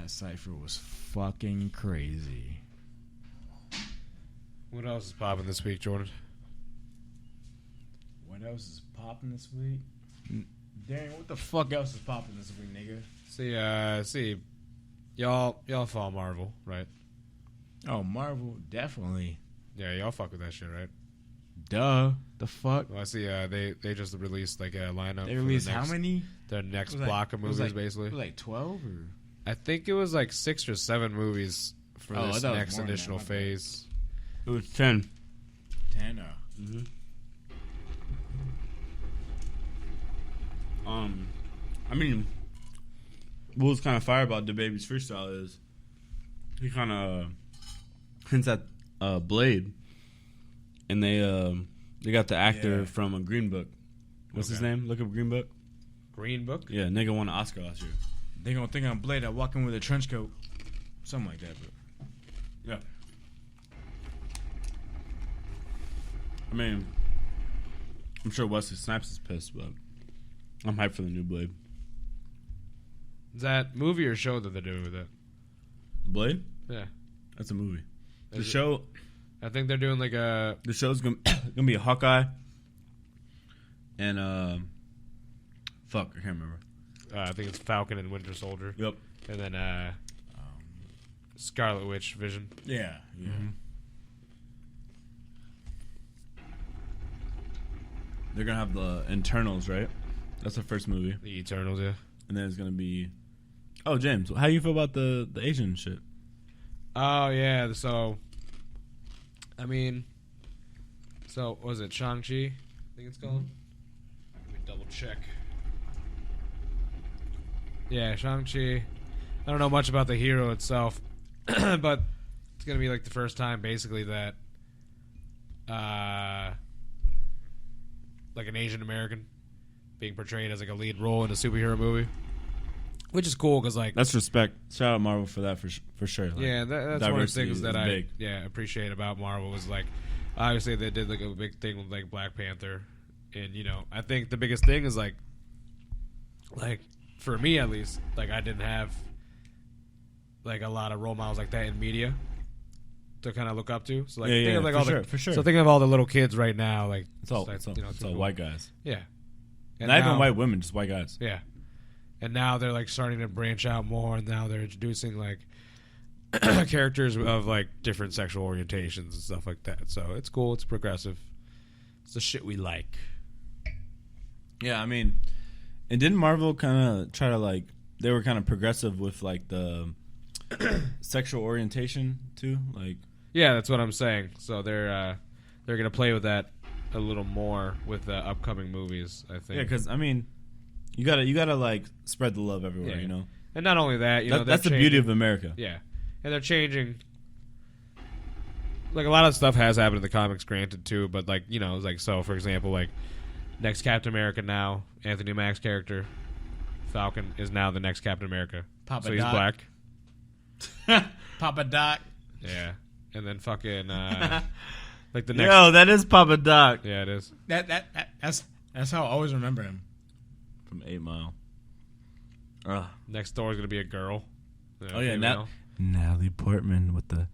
That cipher was fucking crazy. What else is popping this week, Jordan? What else is popping this week? Darrian, what the fuck else is popping this week, nigga? See, y'all follow Marvel, right? Oh, Marvel, definitely. Yeah, y'all fuck with that shit, right? Duh. The fuck? Well, I see. They just released like a lineup. They for released the next, how many? Their next It was block of it was movies, like- basically. It was like 12 or? I think it was like 6 or 7 movies for Oh, I this thought it was next more than that, additional my bad. phase. It was 10. 10. I mean, what was kind of fire about the baby's freestyle is he kind of hints at Blade, and they got the actor Yeah. from a Green Book. What's his Okay. name? Look up Green Book. Green Book. Yeah, nigga won an Oscar last year. They gonna think I'm Blade. I walk in with a trench coat. Something like that, but. Yeah. I mean, I'm sure Wesley Snipes is pissed, but I'm hyped for the new Blade. Is that movie or show that they're doing with it? Blade? Yeah, That's a movie. The Is it- show. I think they're doing like a. The show's gonna be a Hawkeye, and fuck, I can't remember. I think it's Falcon and Winter Soldier, Yep. and then Scarlet Witch, Vision. Yeah. They're gonna have the Internals, right? That's the first movie, The Eternals, yeah. and then it's gonna be. Oh, James, how you feel about the Asian shit? Oh yeah, so I mean, so what was it Shang-Chi? I think it's called. Let me double check. Yeah, Shang-Chi. I don't know much about the hero itself, but it's gonna be like the first time, basically, that like an Asian American being portrayed as like a lead role in a superhero movie, which is cool because like That's respect. Shout out Marvel for that for sure. Like, yeah, that's one of the diversity things that is I big. appreciate about Marvel was like obviously they did like a big thing with like Black Panther, and you know I think the biggest thing is like for me at least, like I didn't have like a lot of role models like that in media to kind of look up to. So like think of like all for sure. so think of all the little kids right now, like It's all, like, it's all, you know, it's too all cool. white guys. Yeah, and Not even now- white women, just white guys. Yeah. And now they're like starting to branch out more, and now they're introducing like characters of like different sexual orientations and stuff like that. So it's cool, it's progressive. It's the shit we like. Yeah, I mean, and didn't Marvel kind of try to like they were kind of progressive with like the sexual orientation too, like Yeah, that's what I'm saying. So they're gonna play with that a little more with the upcoming movies, I think. yeah, because I mean, you gotta like spread the love everywhere, Yeah. you know. And not only that, you know, That's the they're beauty changing- of America. Yeah, and they're changing. Like a lot of stuff has happened in the comics, granted too, but like you know, like so for example, like next Captain America now, Anthony Mack's character, Falcon is now the next Captain America. Papa so he's Doc. black. Papa Doc. Yeah, and then fucking like the next. Yo, that is Papa Doc Yeah, it is. That's how I always remember him. from 8 Mile. Next Thor is gonna be a girl. Oh yeah, female. Natalie Portman with the.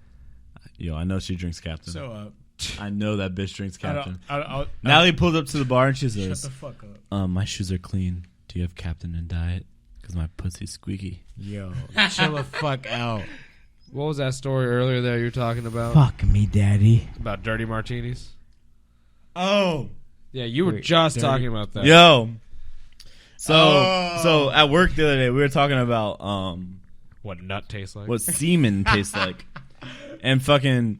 Yo, I know she drinks Captain. So, I know that bitch drinks Captain. I'll Natalie pulled up to the bar and she shut says, the fuck up. My shoes are clean. Do you have Captain and Diet? Because my pussy's squeaky. Yo, chill the fuck out. What was that story earlier that you were talking about? Fuck me, daddy. About dirty martinis? Oh. Yeah, you were Wait, just dirty- talking about that. Yo. So Oh. so at work the other day we were talking about What nut tastes like? what semen tastes like. And fucking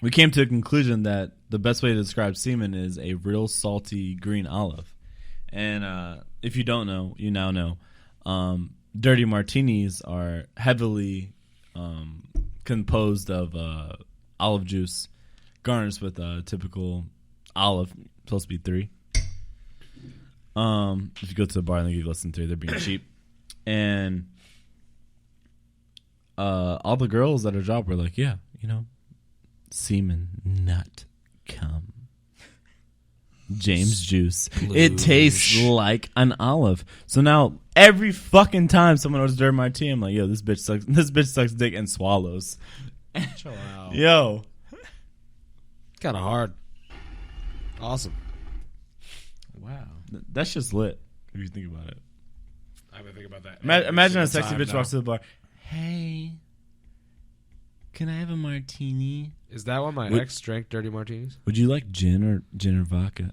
we came to a conclusion that the best way to describe semen is a real salty green olive. And if you don't know, you now know. Dirty martinis are heavily composed of olive juice garnished with a typical olive, supposed to be 3. If you go to the bar and they give you less than 3, they're being cheap. And all the girls at our job were like, yeah, you know, semen, nut, cum. James juice. It tastes like an olive. So now every fucking time someone orders dirty martini, I'm like, yo, this bitch sucks. This bitch sucks dick and swallows. Chill out. Yo, Kind of hard. Awesome. Wow. that's just lit. If you think about it. I've been thinking about that. Imagine a sexy bitch walks to the bar. Hey, can I have a martini? Is that why my ex drank dirty martinis? Would you like gin or vodka?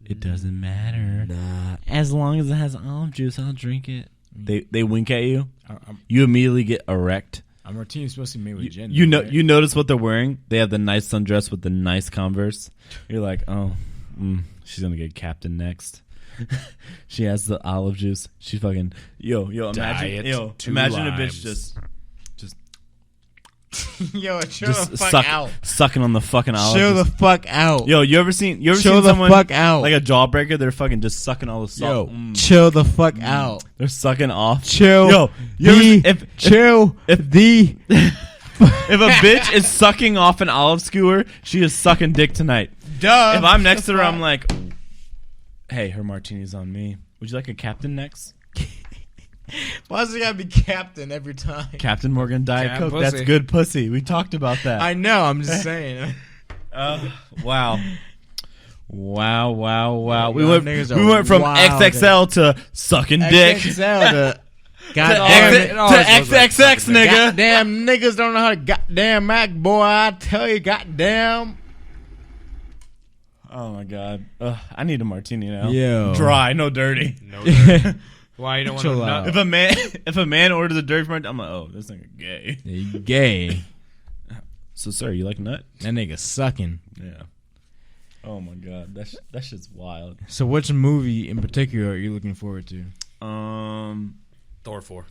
It doesn't matter. Nah. As long as it has olive juice, I'll drink it. They wink at you. You immediately get erect. A martini's supposed to be made with gin. You know, right? you notice what they're wearing. They have the nice sundress with the nice Converse. You're like, oh, she's gonna get captain next. She has the olive juice. She fucking imagine Diet, imagine a bitch limes. just Yo, chill the fuck out. sucking on the fucking olive Chill the juice. fuck out. Yo, you ever seen chill the someone fuck out. like a jawbreaker? They're fucking just sucking all the salt. Yo, chill the fuck out. They're sucking off. Chill. Yo, you ever, if a bitch is sucking off an olive skewer, she is sucking dick tonight. Duh. If I'm next to her, I'm like, hey, her martini's on me. Would you like a captain next? Why does it gotta be captain every time? Captain Morgan Diet Cap Coke. pussy. That's good pussy. We talked about that. I know. I'm just saying. Wow. Wow. We Y'all went niggas we are went from wild. XXL to sucking dick. XXL to To goddamn it. XXX, nigga. Goddamn niggas don't know how to goddamn Mac, boy. I tell you, goddamn. Oh my god. I need a martini now. Yo. Dry, no dirty. No dirty. Why you don't want Chill to out. If a man orders a dirty martini, I'm like, oh, this nigga gay. You gay. So, sir, you like nut? That nigga sucking. Yeah. Oh my god, that shit's wild. So, which movie in particular are you looking forward to? Thor 4.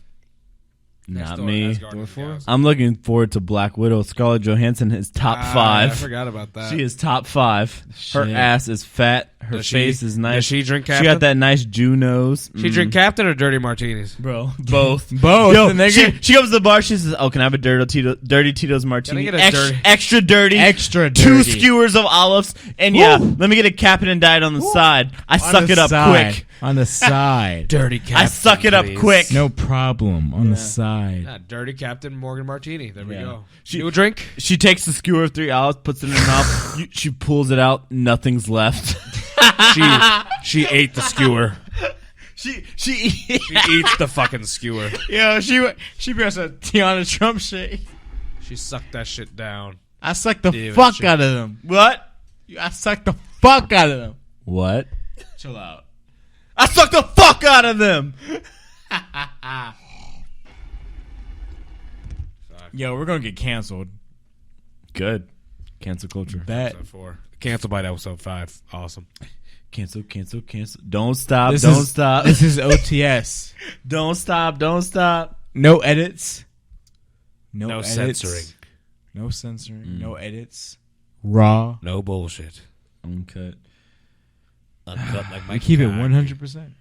Not Thor, me. Asgard and Thor 4? Galaxy. I'm looking forward to Black Widow. Scarlett Johansson is top I 5. forgot about that. She is top 5. Her Shit. ass is fat. Her Does face she- is nice. Does she drink She Captain? got that nice Jew nose. She drink Captain or dirty martinis? Bro, both. Both, Yo, nigga. she comes to the bar. She says, "Oh, can I have a dirty Tito's martini? Can I get a Extra dirty, Extra 2 dirty. skewers of olives, and yeah, let me get a Captain and Diet on the side. I On suck the it up side. quick. On the side. Dirty Captain. I suck it up please. quick. No problem. On the side. Yeah, dirty Captain Morgan Martini. There we Yeah. go. She- New drink? She takes the skewer of 3 olives, puts it in her mouth. She pulls it out. Nothing's left. She ate the skewer. She She eats the fucking skewer. Yo, she be on some Tiana Trump shit. She sucked that shit down. I suck the Dude, fuck shit. out of them. what? I suck the fuck out of them. What? Chill out. I suck the fuck out of them. Yo, we're gonna get canceled. Good. Cancel culture. Bet. Episode 4. Cancel by episode 5. Awesome. Cancel. Don't stop. This Don't is- stop. This is OTS. Don't stop. No edits. No edits. censoring. No censoring. No edits. Raw. No bullshit. Uncut. Uncut like my We keep it 100%.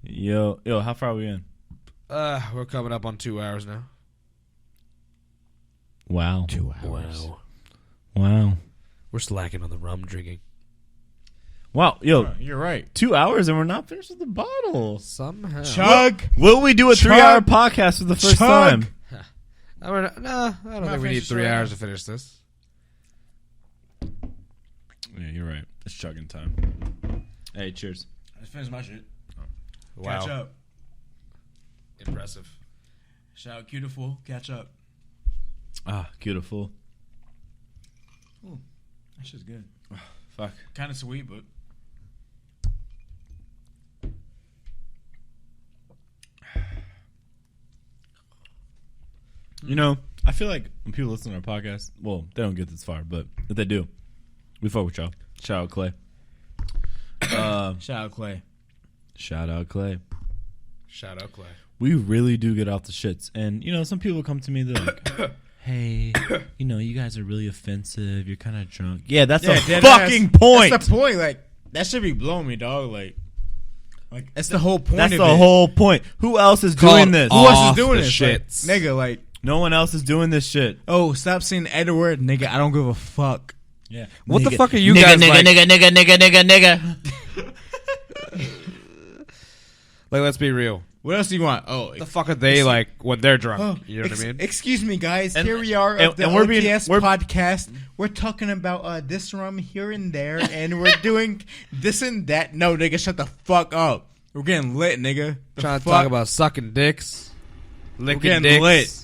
Yo, how far are we in? We're coming up on 2 hours now. Wow. 2 hours. Wow. We're slacking on the rum drinking. Wow. Yo, You're right. 2 hours and we're not finished with the bottle. Somehow. Chug. Will we do a Chug. 3-hour podcast for the first Chug. time? I don't think we need finished 3 right hours now. to finish this. Yeah, you're right. It's chugging time. Hey, cheers. I finished my shit. Wow. Catch up. Impressive. Shout out Beautiful. Catch up. Ah, beautiful. That shit's good. Fuck. Kind of sweet, but You know, I feel like when people listen to our podcast, well, they don't get this far, but if they do, we fuck with y'all. Shout out Clay. shout out Clay. Shout out Clay. Shout out Clay. We really do get off the shits. And, you know, some people come to me, they're like, hey, you know, you guys are really offensive. You're kind of drunk. Yeah, that's a dead fucking ass. point. That's the point. Like, that should be blowing me, dog. Like that's the whole point. That's of the it. whole point. Who else is Called doing this? Who else off is doing the this? shits. Like, nigga, like, No one else is doing this shit. oh, stop saying the Edward, nigga. I don't give a fuck. Yeah. What the Nigga, fuck are you nigga, guys nigga, like? nigga. Like, let's be real. What else do you want? Oh, What the fuck are they like when they're drunk? oh, You know what I mean? Excuse me, guys. And- Here we are and- at the and we're being- OTS we're- podcast. We're talking about this rum here and there, and we're doing this and that. No, nigga, shut the fuck up. We're getting lit, nigga. The Trying to fuck? talk about sucking dicks, licking getting dicks, lit.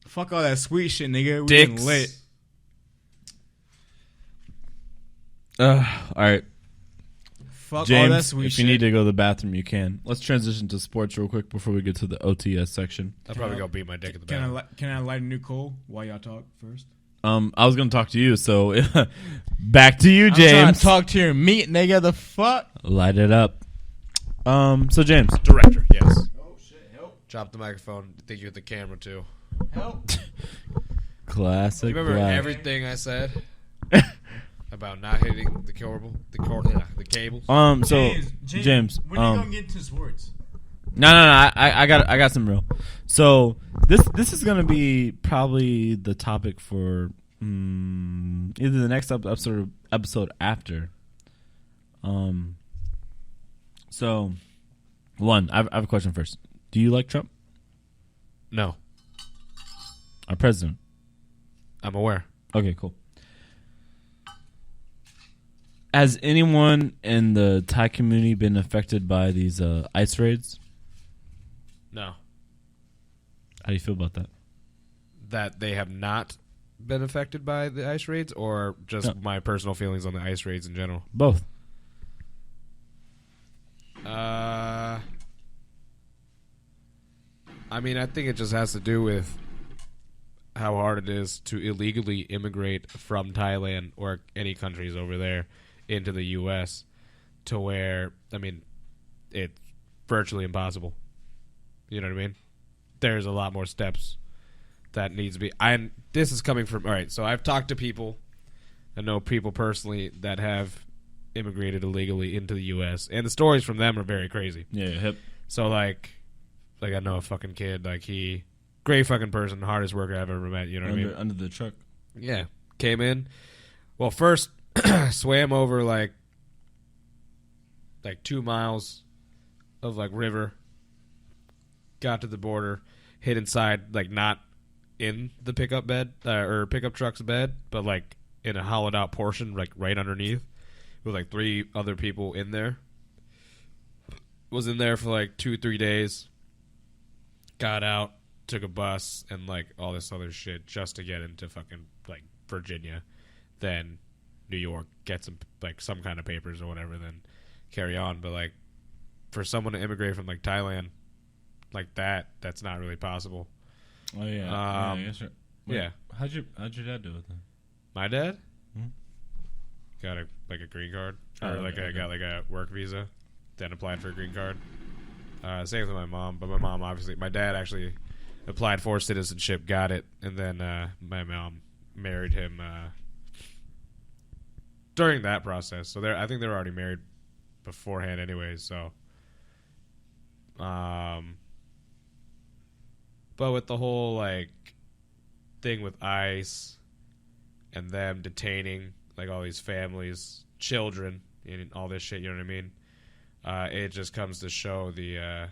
Fuck all that sweet shit, nigga. We're dicks. getting lit. All right. Fuck all that James, sweet if shit. you need to go to the bathroom, you can. Let's transition to sports real quick before we get to the OTS section. I'll probably go beat my dick at the back. Can I light a new coal while y'all talk first? I was going to talk to you, so back to you, I'm trying James. to talk to your meat, nigga. The fuck? Light it up. So James, Director, yes. Oh shit! Help! Drop the microphone. Think you hit the camera too. Help! classic. You remember black. everything I said about not hitting the cables? So James, when are you gonna get into sports? No. I got some real. So this is gonna be probably the topic for either the next episode after. So one, I have a question first. Do you like Trump, No, our president? I'm aware. Okay, cool. Has anyone in the Thai community been affected by these ICE raids? No, How do you feel about that? that they have not been affected by the ice raids, or just No. my personal feelings on the ice raids in general. Both. I mean, I think it just has to do with how hard it is to illegally immigrate from Thailand or any countries over there into the U.S. to where, I mean, it's virtually impossible. You know what I mean? There's a lot more steps that needs to be. This is coming from, all right, so I've talked to people, I know people personally that have immigrated illegally into the U.S., and the stories from them are very crazy. Yeah, hip. So, like I know a fucking kid, like he, great fucking person, hardest worker I've ever met, you know what I mean? Under the truck. Yeah. Came in. Well, first swam over like 2 miles of like river. Got to the border, hid inside, like not in the pickup bed or pickup truck's bed, but like in a hollowed out portion, like right underneath, with like 3 other people in there. Was in there for like 2-3 days. Got out, took a bus, and like all this other shit just to get into fucking like Virginia, then New York, get some kind of papers or whatever, then carry on. But like for someone to immigrate from like Thailand like that's not really possible. Oh yeah. Yes, right. yeah. How'd your dad do it then? My dad Mhm. got a green card, or Oh, okay, got like a work visa, then applied for a green card. Same with my mom, but my mom my dad actually applied for citizenship, got it, and then my mom married him during that process. So I think they were already married beforehand, anyways. So, but with the whole like thing with ICE and them detaining like all these families, children, and all this shit, you know what I mean? It just comes to show the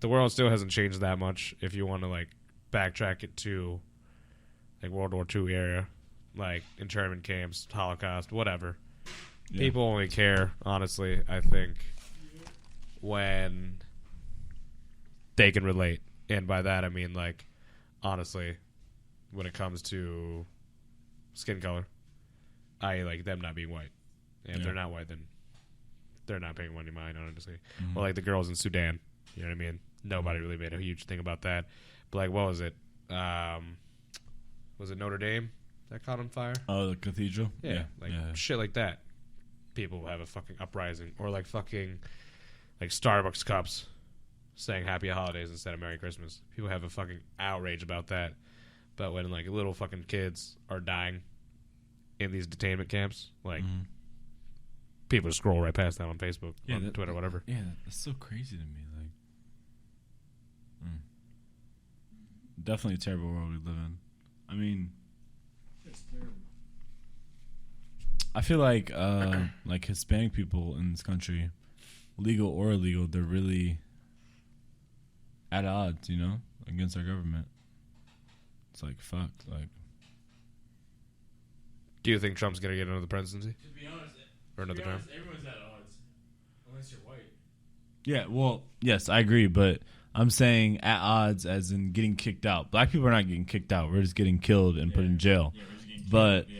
world still hasn't changed that much. If you want to like backtrack it to like World War II era, like internment camps, Holocaust, whatever. Yeah. People only care, honestly, I think, when they can relate. And by that I mean like, honestly, when it comes to skin color, I like them not being white. And if they're not white, then they're not paying any mind, honestly. Mhm. Or like the girls in Sudan, you know what I mean? Nobody really made a huge thing about that. But like, what was it? Was it Notre Dame that caught on fire? Oh, the cathedral. Yeah, shit like that. People have a fucking uprising, or like fucking like Starbucks cups saying Happy Holidays instead of Merry Christmas. People have a fucking outrage about that. But when like little fucking kids are dying in these detainment camps, like people just scroll right past that on Facebook, on Twitter, whatever. Yeah, that's so crazy to me. Like, definitely a terrible world we live in. I mean, It's terrible. I feel like Hispanic people in this country, legal or illegal, they're really at odds, you know, against our government. It's like, fuck. Like, Do you think Trump's gonna get another presidency To be honest, or another term? everyone's at odds, unless you're white. yeah, well, yes, I agree, but I'm saying at odds as in getting kicked out. Black people are not getting kicked out. We're just getting killed and put in jail. Yeah, we're just getting But killed.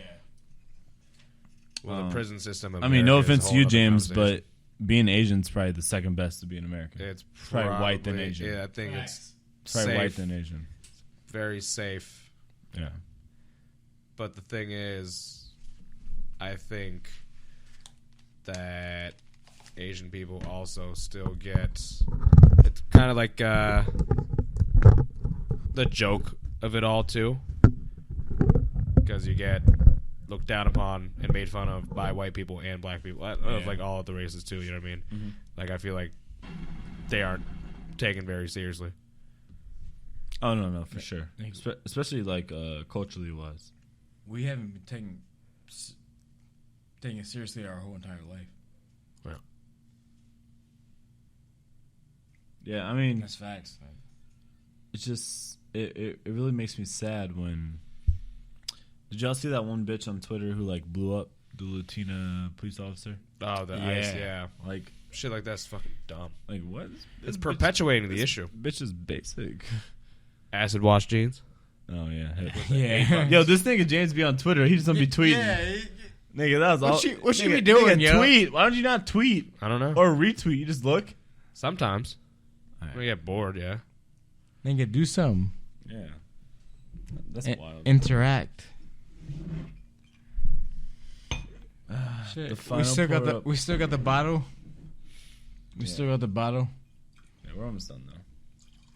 Well, the prison system. I mean, no America is a offense to whole you, other James, conversation. but being Asian's probably the second best to be in America. It's probably white than probably- Asian. Yeah, I think Facts. it's Probably safe, white than Asian. very safe. Yeah. But the thing is, I think that Asian people also still get. It's kind of like the joke of it all too, because you get looked down upon and made fun of by white people and black people, of like all of the races too. You know what I mean? Mm-hmm. Like I feel like they aren't taken very seriously. Oh, no, for sure. Especially, like, culturally wise. We haven't been taking it seriously our whole entire life. Yeah, I mean, That's facts. it's just, it really makes me sad when... Did y'all see that one bitch on Twitter who, like, blew up the Latina police officer? Oh, the ICE, yeah. Like, Shit like that's fucking dumb. like what? It's perpetuating the issue. Bitch is basic. Acid wash jeans. Oh, yeah. Yeah. Yo, this nigga James be on Twitter. He just don't be tweeting. Yeah. Nigga, that was all. What she nigga, be doing, nigga, yo? tweet. Why don't you not tweet I don't know. or retweet? You just look. Sometimes. Alright. We get bored, yeah. Nigga, do something. Yeah. That's wild. Interact. The We final still got pour the up. we still got the bottle. We Yeah. still got the bottle. Yeah, we're almost done though.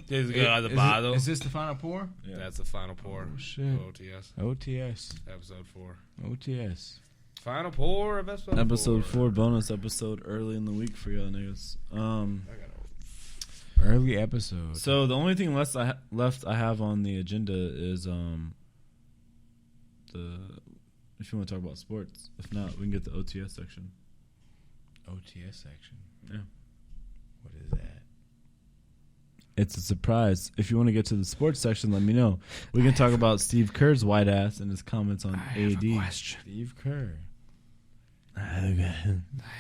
Is Is this the final pour? Yeah. That's the final pour. Oh, shit. OTS. OTS. Episode 4. OTS. Final pour of episode 4. Episode 4 bonus episode early in the week for y'all niggas. Early episode. So the only thing left I have on the agenda is the if you want to talk about sports. If not, we can get the OTS section. OTS section. Yeah. What is that? It's a surprise. If you want to get to the sports section, let me know. We can talk about Steve Kerr's white ass and his comments on AD. Steve Kerr. Okay.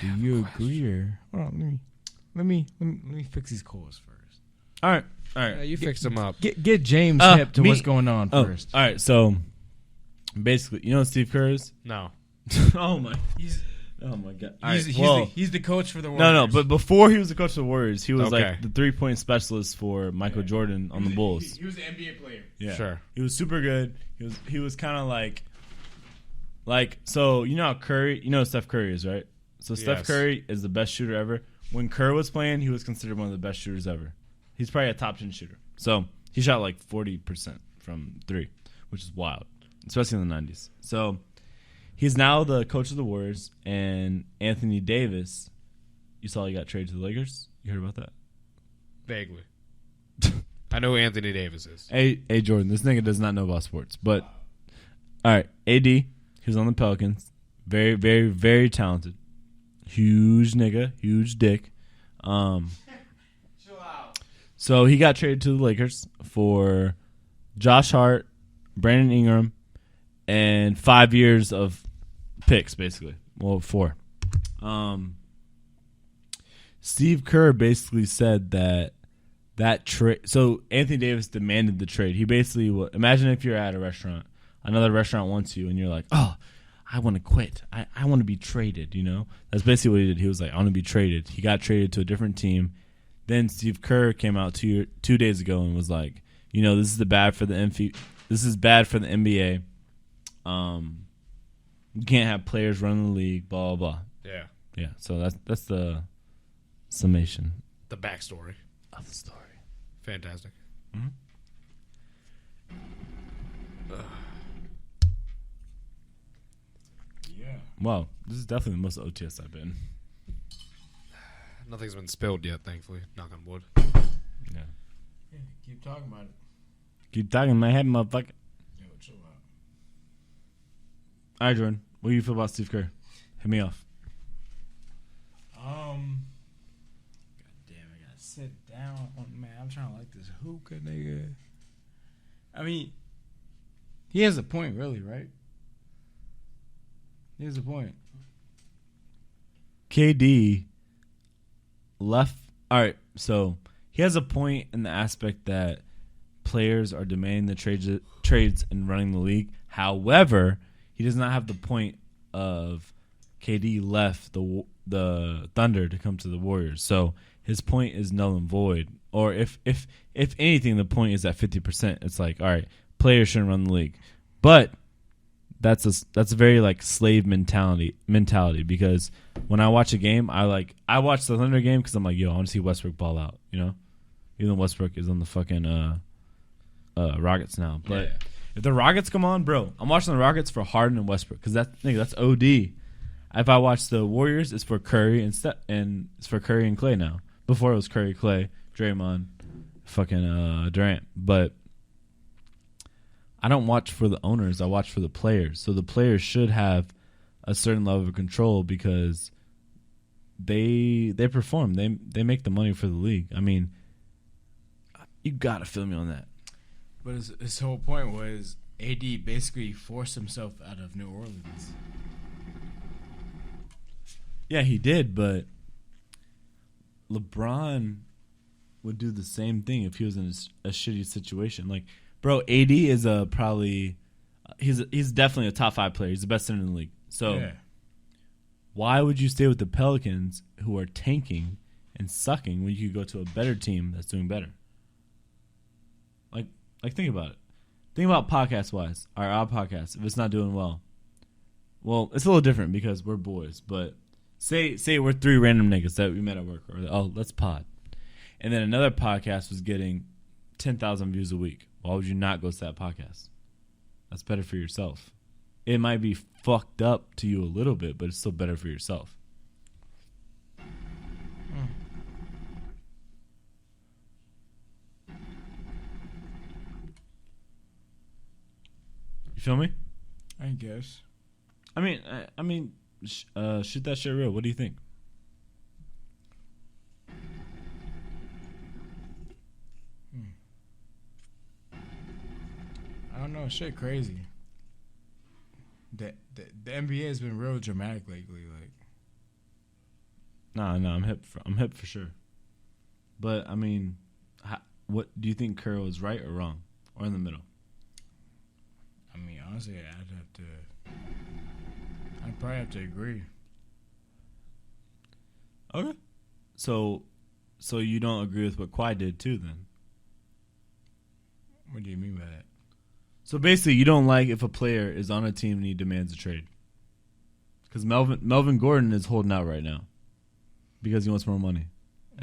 Do you agree or hold on, let me fix these calls first. All right. Yeah, you fixed them up. Get James hip to me- what's going on Oh, first. all right. So basically, you know what Steve Kerr is? No. Oh my god. All right, He's the coach for the Warriors. no, but before he was the coach of the Warriors, he was Okay. like the 3-point specialist for Michael Jordan on the Bulls. He was an NBA player. Yeah. Sure. He was super good. He was kind of like so you know how Curry, you know who Steph Curry is, right? So Steph Yes. Curry is the best shooter ever. When Kerr was playing, he was considered one of the best shooters ever. He's probably a top 10 shooter. So he shot like 40% from 3, which is wild, especially in the 90s. So he's now the coach of the Warriors, and Anthony Davis, you saw he got traded to the Lakers? You heard about that? Vaguely. I know who Anthony Davis is. Hey, Jordan, this nigga does not know about sports. But, all right, AD, he was on the Pelicans. Very, very, very talented. Huge nigga, huge dick. So he got traded to the Lakers for Josh Hart, Brandon Ingram, and 5 years of picks, basically. Well, 4. Steve Kerr basically said that trade. So Anthony Davis demanded the trade. He basically imagine if you're at a restaurant, another restaurant wants you, and you're like, oh, I want to quit. I want to be traded. You know, that's basically what he did. He was like, I want to be traded. He got traded to a different team. Then Steve Kerr came out 2 days ago and was like, you know, this is bad for the NBA. You can't have players running the league. Blah blah blah. Yeah. Yeah. So that's the summation The backstory. of the story. Fantastic. Yeah. Wow, this is definitely the most OTS I've been. Nothing's been spilled yet, thankfully. Knock on wood. Yeah. Yeah, keep talking about it. Keep talking in my head, motherfucker. Yo, chill out. All right, Jordan. What do you feel about Steve Kerr? Hit me off. God damn, I gotta sit down. Man, I'm trying to like this hookah, nigga. I mean, he has a point, really, right? He has a point. KD left. All right, so he has a point in the aspect that players are demanding the trades and running the league. However, he does not have the point of KD left the Thunder to come to the Warriors. So his point is null and void. Or if anything, the point is at 50%. It's like, all right, players shouldn't run the league, but that's a very like slave mentality because when I watch a game, I watch the Thunder game because I'm like, yo, I want to see Westbrook ball out, you know, even though Westbrook is on the fucking Rockets now. But if the Rockets come on, bro, I'm watching the Rockets for Harden and Westbrook because that's OD. If I watch the Warriors, it's for Curry and it's for Curry and Clay now. Before it was Curry, Clay, Draymond, fucking Durant, but I don't watch for the owners. I watch for the players. So the players should have a certain level of control because they perform. They make the money for the league. I mean, you got to feel me on that. But his whole point was AD basically forced himself out of New Orleans. Yeah, he did, but LeBron would do the same thing if he was in a shitty situation. Like, bro, AD is he's definitely a top 5 player. He's the best center in the league. So why would you stay with the Pelicans who are tanking and sucking when you could go to a better team that's doing better? Like think about it. Think about podcast-wise. Our podcast, if it's not doing well. Well, it's a little different because we're boys, but say we're 3 random niggas that we met at work, or let's pod. And then another podcast was getting 10,000 views a week. Why would you not go to that podcast? That's better for yourself. It might be fucked up to you a little bit, but it's still better for yourself. You feel me? I guess. I mean, shoot that shit real. What do you think? I don't know. Shit crazy. The NBA has been real dramatic lately. Like, No, I'm hip for sure. But I mean, what do you think Curl is right or wrong, or in the middle? I mean, honestly, I'd probably have to agree. Okay. So you don't agree with what Kawhi did too, then? What do you mean by that? So basically, you don't like if a player is on a team and he demands a trade. Because Melvin Gordon is holding out right now because he wants more money.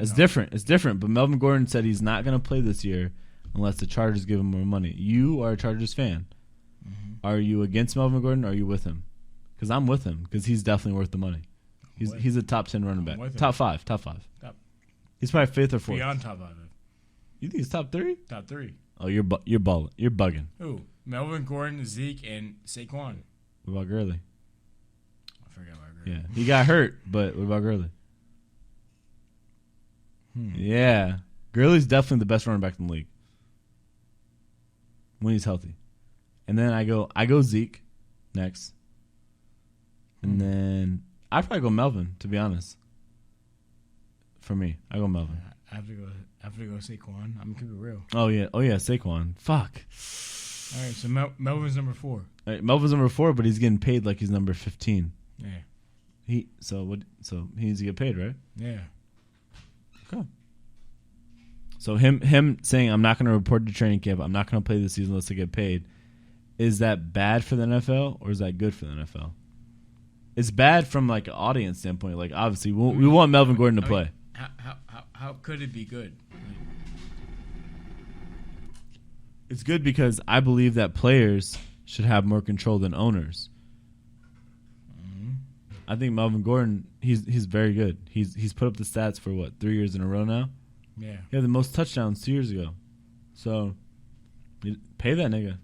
It's different. But Melvin Gordon said he's not going to play this year unless the Chargers give him more money. You are a Chargers fan. Mm-hmm. Are you against Melvin Gordon or are you with him? Because I'm with him because he's definitely worth the money. He's a top 10 running back. Top five. He's probably 5th or 4th. Beyond top 5. You think he's top 3? Top 3. Oh, you're balling. You're bugging. Who? Melvin Gordon, Zeke, and Saquon. What about Gurley? I forgot about Gurley. Yeah, he got hurt, but what about Gurley? Yeah, Gurley's definitely the best running back in the league when he's healthy. And then I go Zeke next, and then I'd probably go Melvin. To be honest, for me, I go Melvin. I have to go Saquon. I'm gonna keep it real. Oh yeah, Saquon. Fuck. All right, so Melvin's number 4. All right, Melvin's number 4, but he's getting paid like he's number 15. Yeah. So he needs to get paid, right? Yeah. Okay. So him saying I'm not going to report to training camp, I'm not going to play this season unless I get paid. Is that bad for the NFL or is that good for the NFL? It's bad from like an audience standpoint. Like obviously we want Melvin Gordon to play. How could it be good? It's good because I believe that players should have more control than owners. Mm-hmm. I think Melvin Gordon, he's very good. He's put up the stats for 3 years in a row now. Yeah, he had the most touchdowns 2 years ago. So pay that nigga.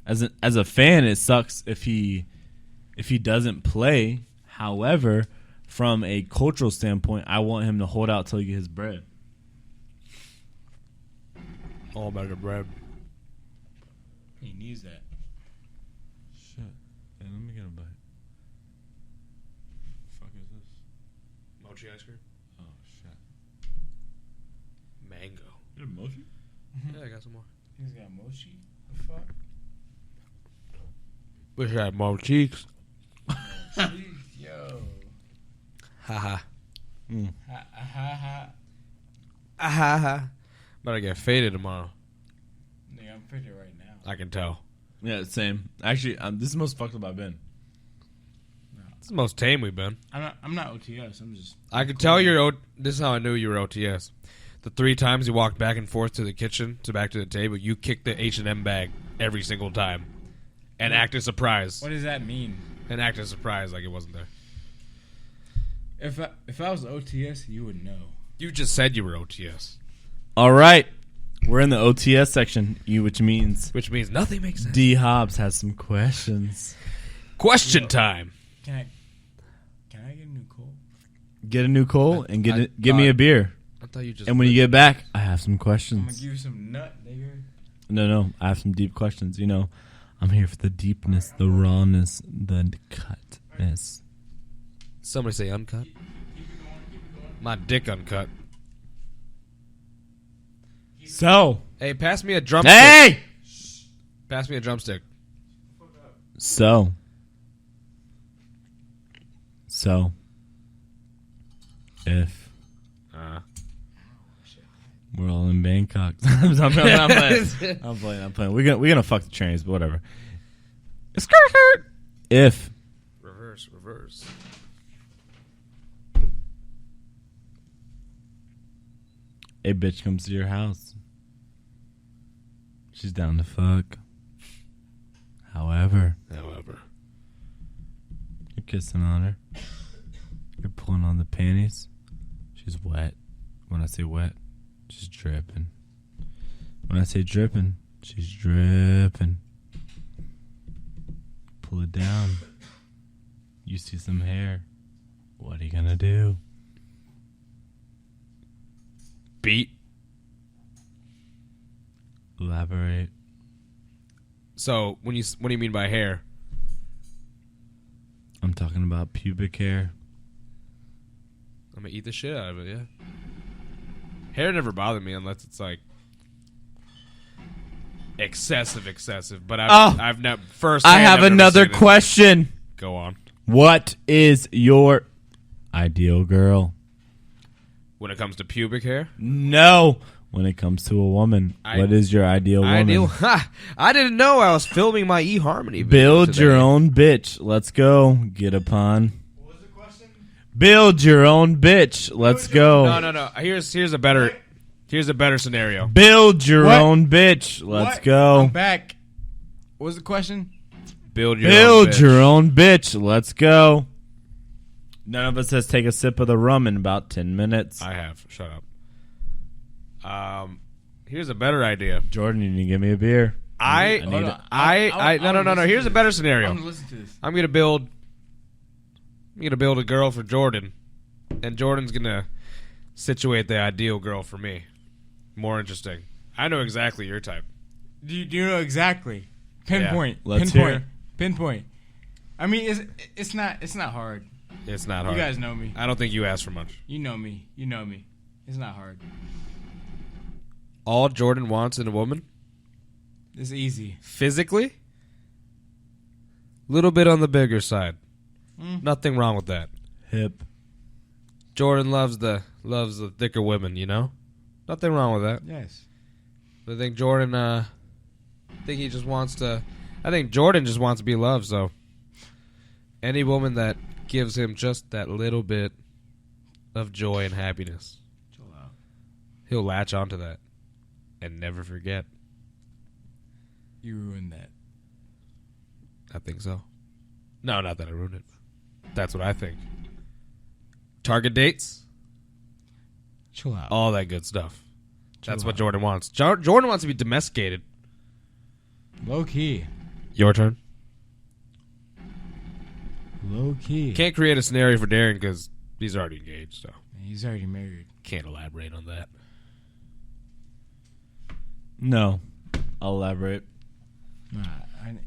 As a fan, it sucks if he if he doesn't play. However, from a cultural standpoint, I want him to hold out till he gets his bread. All about the bread. He needs that. Shit. Hey, let me get a bite. Fuck is this? Mochi ice cream? Oh shit. Mango. You have mochi? Yeah, I got some more. He's got mochi. The fuck? Wish I had more cheeks. Jeez, yo. Haha. Ha ha ha. Ha. Better get faded tomorrow. Nigga, I'm pretty right now. I can tell. Yeah, same. Actually, this is the most fucked up I've been. This is the most tame we've been. I'm not OTS. I'm just. I could tell you're. This is how I knew you were OTS. The 3 times you walked back and forth to the kitchen to back to the table, you kicked the H&M bag every single time, and acted surprised. What does that mean? And acted surprised like it wasn't there. If I was OTS, you would know. You just said you were OTS, All right, we're in the OTS section, which means which means nothing makes sense. D Hobbs has some questions. Question time. Can I get a new coal? Get a new coal and give thought- me a beer. I thought you just. And when you get back, I have some I'm gonna questions. give you some nut, nigga. No, I have some deep questions. You know, I'm here for the deepness, the rawness, the cutness. Somebody say uncut. My dick uncut. So, Hey, pass me a drumstick. hey! Pass me a drumstick. So, if we're all in Bangkok, I'm playing. I'm playing. We're gonna fuck the trains, but whatever. If Reverse. a bitch comes to your house, she's down to fuck. However, you're kissing on her. You're pulling on the panties. She's wet. When I say wet, she's dripping. When I say dripping, she's dripping. Pull it down. You see some hair. What are you gonna do? Beat. Elaborate. So what do you mean by hair? I'm talking about pubic hair. I'm gonna eat the shit out of it. Yeah. Hair never bothered me unless it's like excessive. But I've never first. I have another question. Go on. What is your ideal girl? When it comes to pubic hair, No. When it comes to a woman, what is your ideal woman? I didn't know I was filming my eHarmony. Build your own bitch. Let's go. Get upon. What was the question? Build your own bitch. Let's go. No. Here's a better scenario. Build your What? own bitch. Let's What? go. I'm back. What was the question? Build your own bitch. Let's go. None of us has take a sip of the rum in about 10 minutes. I have. Shut up. Here's a better idea. Jordan, you need to give me a beer. I need it. No. Here's a better scenario. I'm gonna listen to this. I'm gonna build a girl for Jordan, and Jordan's gonna situate the ideal girl for me. More interesting. I know exactly your type. Do you know exactly? Pinpoint. Yeah. Let's Pinpoint. hear. Pinpoint. I mean, it's not hard. It's not You hard. guys know me. I don't think you asked for much. You know me. It's not hard. All Jordan wants in a woman, It's easy. physically, little bit on the bigger side. Mm. Nothing wrong with that. Hip. Jordan loves the thicker women, you know? Nothing wrong with that. Yes. But I think Jordan I think Jordan just wants to be loved, so any woman that gives him just that little bit of joy and happiness, Chill out. he'll latch onto that and never forget. You ruined that. I think so. No, not that I ruined it. That's what I think. Target dates, Chill out. all that good stuff. That's Chill what out. Jordan wants. Jordan wants to be domesticated. Low key. Your turn. Low key. Can't create a scenario for Darren because he's already engaged, so He's already married. can't elaborate on that. No. I'll elaborate. Nah,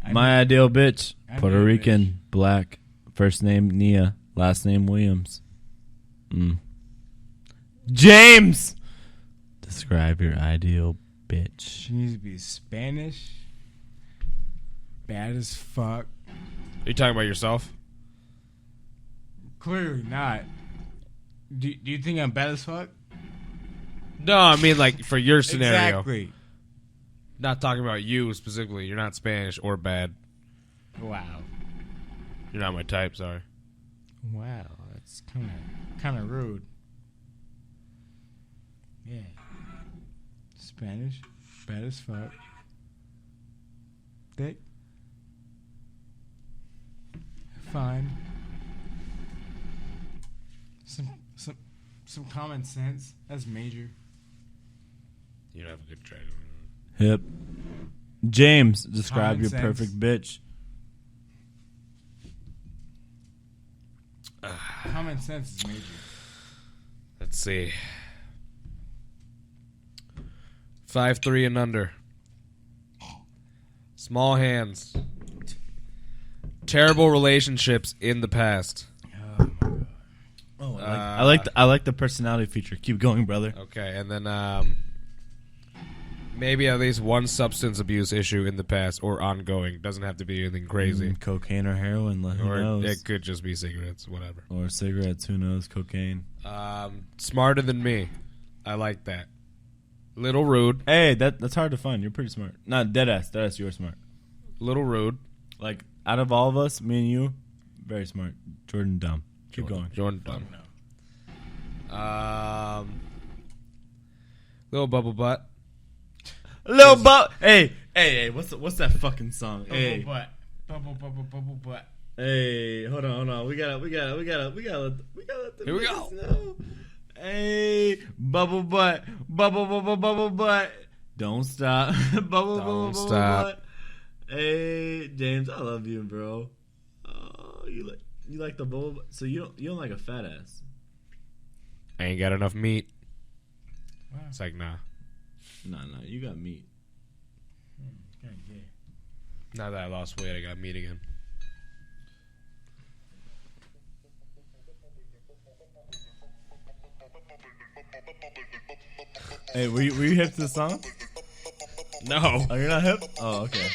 I My ideal bitch. I Puerto need a Rican. Black. First name Nia. Last name Williams. James! Describe your ideal bitch. She needs to be Spanish. Bad as fuck. Are you talking about yourself? Clearly not. Do you think I'm bad as fuck? No, I mean like for your scenario. Exactly. Not talking about you specifically. You're not Spanish or bad. Wow. You're not my type, sorry. Wow, that's kind of rude. Yeah. Spanish, bad as fuck. Thick. Fine. Some common sense. That's major. You don't have a good track. Hip. James, describe Common your sense. perfect bitch. Common sense is major. Let's see. 5'3" and under. Small hands. Terrible relationships in the past. Oh my god. I like the personality feature. Keep going, brother. Okay, and then maybe at least one substance abuse issue in the past or ongoing. Doesn't have to be anything crazy. Cocaine or heroin, who Or knows? it could just be cigarettes, whatever. Or cigarettes, who knows? Cocaine. Smarter than me. I like that. Little rude. Hey, that's hard to find. You're pretty smart. Not deadass. You're smart. Little rude. Like, out of all of us, me and you, very smart. Jordan, dumb. Keep going. Jordan dumb. Little bubble butt. Little butt. Hey, what's that fucking song? Hey, Bubble butt. hey, hold on. We gotta let the Here we bitches go. know. Hey, bubble butt. Bubble butt. Don't stop. Bubble stop. butt. Hey, James, I love you, bro. Oh, you like the bubble butt? So you don't like a fat ass? I ain't got enough meat. Wow. It's like, nah. No, you got meat. Now that I lost weight, I got meat again. Hey, were you hip to the song? No. Oh, you're not hip? Oh, okay.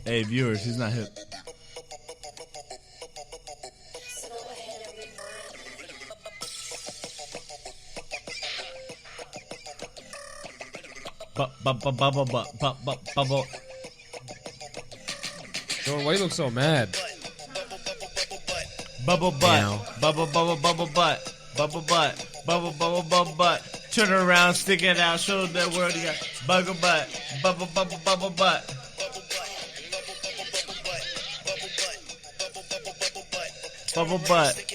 Hey, viewers, he's not hip. Bubble. Jordan, why you look so mad? Bubble butt. Bubble butt. Bubble butt. Turn around, stick it out, show the world you got. Bubble butt. Bubble butt. Bubble butt.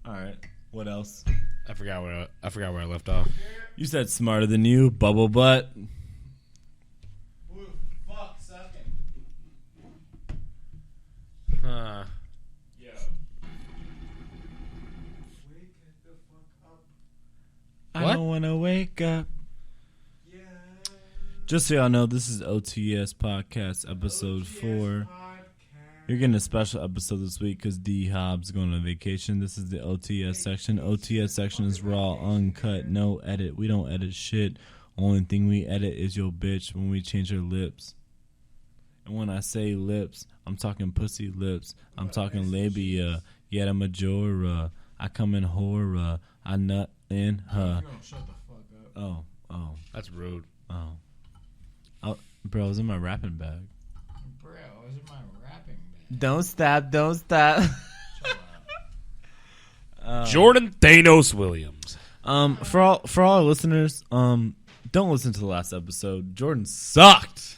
All right. What else? I forgot where I left off. You said smarter than you, bubble butt. Fuck, sucking. Huh. Yo. Wake the fuck up. I What? don't want to wake up. Yeah. Just so y'all know, this is OTS Podcast Episode 4. You're getting a special episode this week because D Hobbs going on vacation. This is the OTS section. OTS section is raw, uncut, no edit. We don't edit shit. Only thing we edit is your bitch when we change her lips. And when I say lips, I'm talking pussy lips. I'm talking labia, yet majora. I come in horror. I nut in her. You don't shut the fuck up. Oh. That's rude. Bro, I was in my rapping bag. Bro, is it my rapping bag? Don't stop. Jordan Thanos Williams. For all our listeners, don't listen to the last episode. Jordan sucked.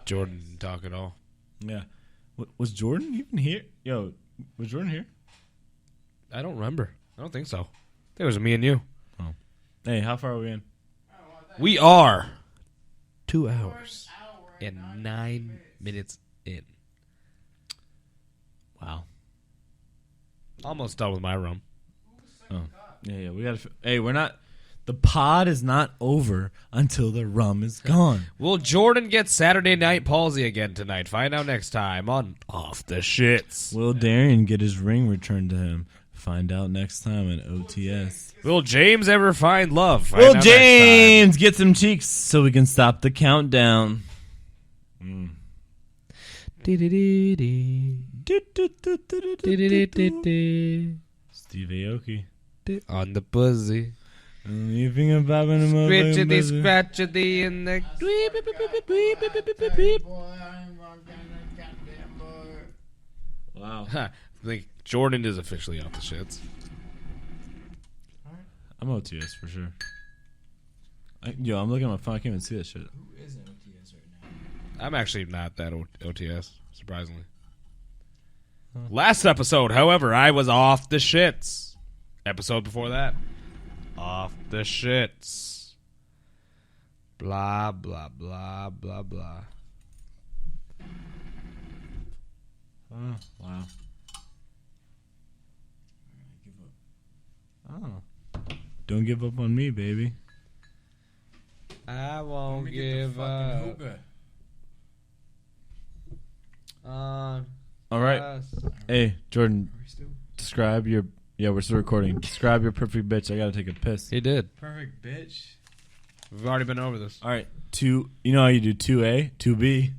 Jordan didn't talk at all. Yeah. Was Jordan even here? Yo, was Jordan here? I don't remember. I don't think so. I think it was me and you. Hey, how far are we in? We are 2 hours and 9 minutes in. Wow. Almost done with my rum. Oh. Yeah, we gotta. Hey, we're not. The pod is not over until the rum is gone. Will Jordan get Saturday night palsy again tonight? Find out next time on Off the Shits. Will Darrian get his ring returned to him? Find out next time in OTS. Will James ever find love? Find Will out next time. James get some cheeks so we can stop the countdown? Steve Aoki. On the pussy. Anything about when I'm Scratchity, scratchity in the... Wow. I think Jordan is officially off the shits. I'm OTS for sure. I'm looking at my phone. I can't even see that shit. Who is an OTS right now? I'm actually not that OTS, surprisingly. Last episode, however, I was off the shits. Episode before that, off the shits. Blah, blah, blah, blah, blah. Oh, wow. Oh. Don't give up on me, baby. I won't give up. Hookah. On All right. us. Hey, Jordan, Are we still? describe your... Yeah, we're still recording. Describe your perfect bitch. I gotta take a piss. He did. Perfect bitch. We've already been over this. All right. You know how you do 2A, 2B?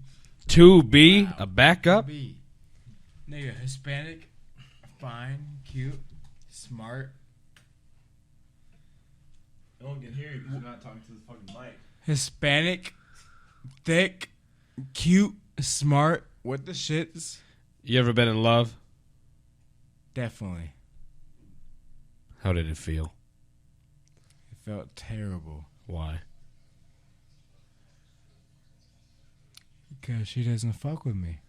2B, a backup. B. Nigga, Hispanic, fine, cute, smart. No one can hear you because you're not talking to the fucking mic. Hispanic, thick, cute, smart, with the shits. You ever been in love? Definitely. How did it feel? It felt terrible. Why? Because she doesn't fuck with me.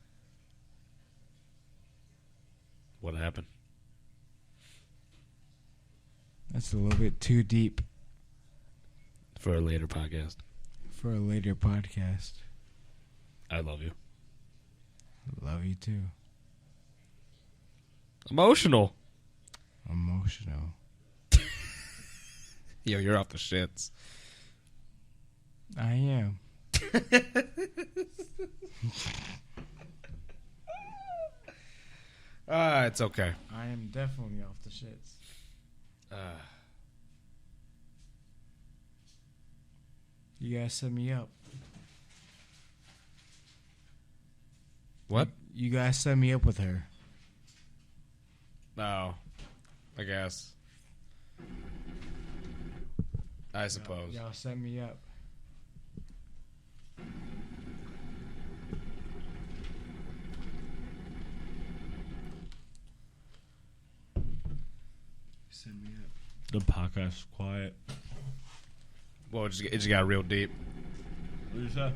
What happened? That's a little bit too deep For a later podcast. for a later podcast. I love you. Love you too. Emotional. Emotional. Yo, you're off the shits. I am. It's okay. I am definitely off the shits. You guys set me up. What? You guys set me up with her. No. I guess. I suppose. Y'all set me up. Set me up. The podcast is quiet. Well, it just got real deep. What did you say?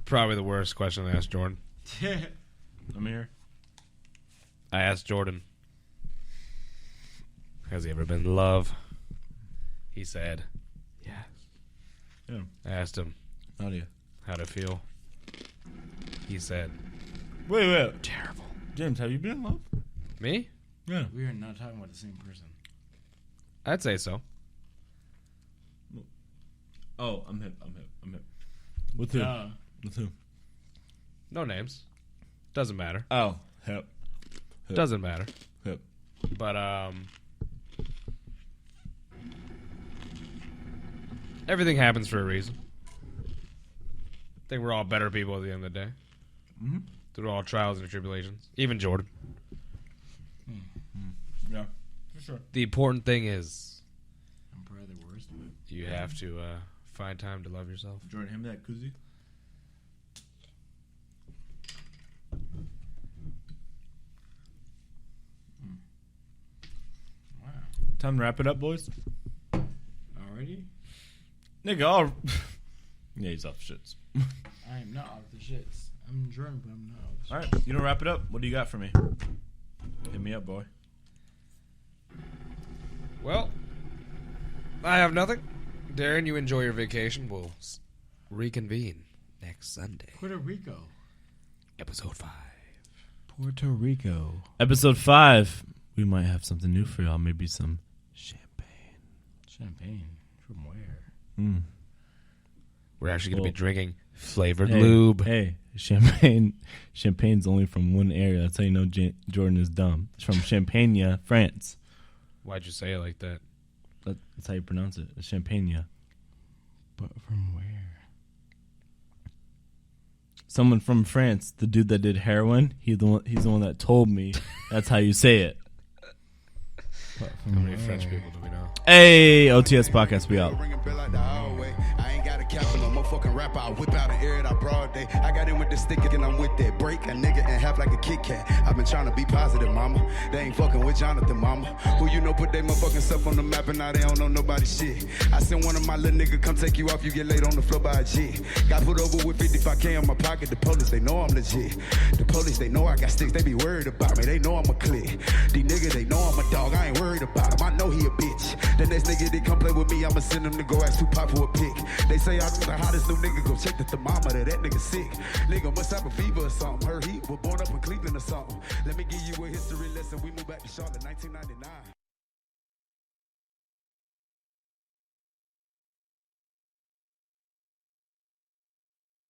Probably the worst question I asked Jordan. I'm here. I asked Jordan, has he ever been in love? He said, yes. Yeah. I asked him, How do you? how'd it feel? He said, Wait. terrible. James, have you been in love? Me? Yeah. We are not talking about the same person. I'd say so. Oh, I'm hip. With who? Duh. With who? No names. Doesn't matter. Oh, hip. Doesn't matter. Hip. But, everything happens for a reason. I think we're all better people at the end of the day. Mm-hmm. Through all trials and tribulations. Even Jordan. Yeah, for sure. The important thing is I'm probably the worst, but you have to find time to love yourself. Jordan, hand me that koozie. wow. Time to wrap it up, boys. Already? Nigga, all... Yeah, he's off shits. I am not off the shits. I'm drunk, but I'm not off the shits. All right, you don't wrap it up. What do you got for me? Hit me up, boy. Well, I have nothing. Darren, you enjoy your vacation. We'll reconvene next Sunday. Puerto Rico. Episode 5. Puerto Rico. Episode 5. We might have something new for y'all. Maybe some champagne. Champagne? From where? Mm. We're actually going to be drinking flavored Hey, lube. Hey, champagne's only from one area. That's how you know Jordan is dumb. It's from Champagne, France. Why'd you say it like that? That's how you pronounce it. It's Champagne. But from where? Someone from France, the dude that did heroin, he's the one that told me that's how you say it. But How from many where? French people do we know? Hey, OTS Podcast, we out. Ringing bell like the hallway. I ain't got a cap for no motherfucking rapper. I whip out and air it out broad day. I got in with the stick and I'm with that. Break a nigga in half like a Kit Kat. I've been trying to be positive, mama. They ain't fucking with Jonathan, mama. Who you know put they motherfucking stuff on the map and now they don't know nobody shit. I sent one of my little niggas come take you off. You get laid on the floor by a G. Got put over with 55K in my pocket. The police, they know I'm legit. The police, they know I got sticks. They be worried about me. They know I'm a click. These niggas, they know I'm a dog. I ain't worried about him. I know he a bitch. The next nigga that come play with me, I'ma send him to go ask Tupac for a pic. They say I'm the hottest new nigga, go check the thermometer, that nigga sick. Nigga must have a fever or something. Heard he was born up in Cleveland or something. Let me give you a history lesson. We moved back to Charlotte, 1999.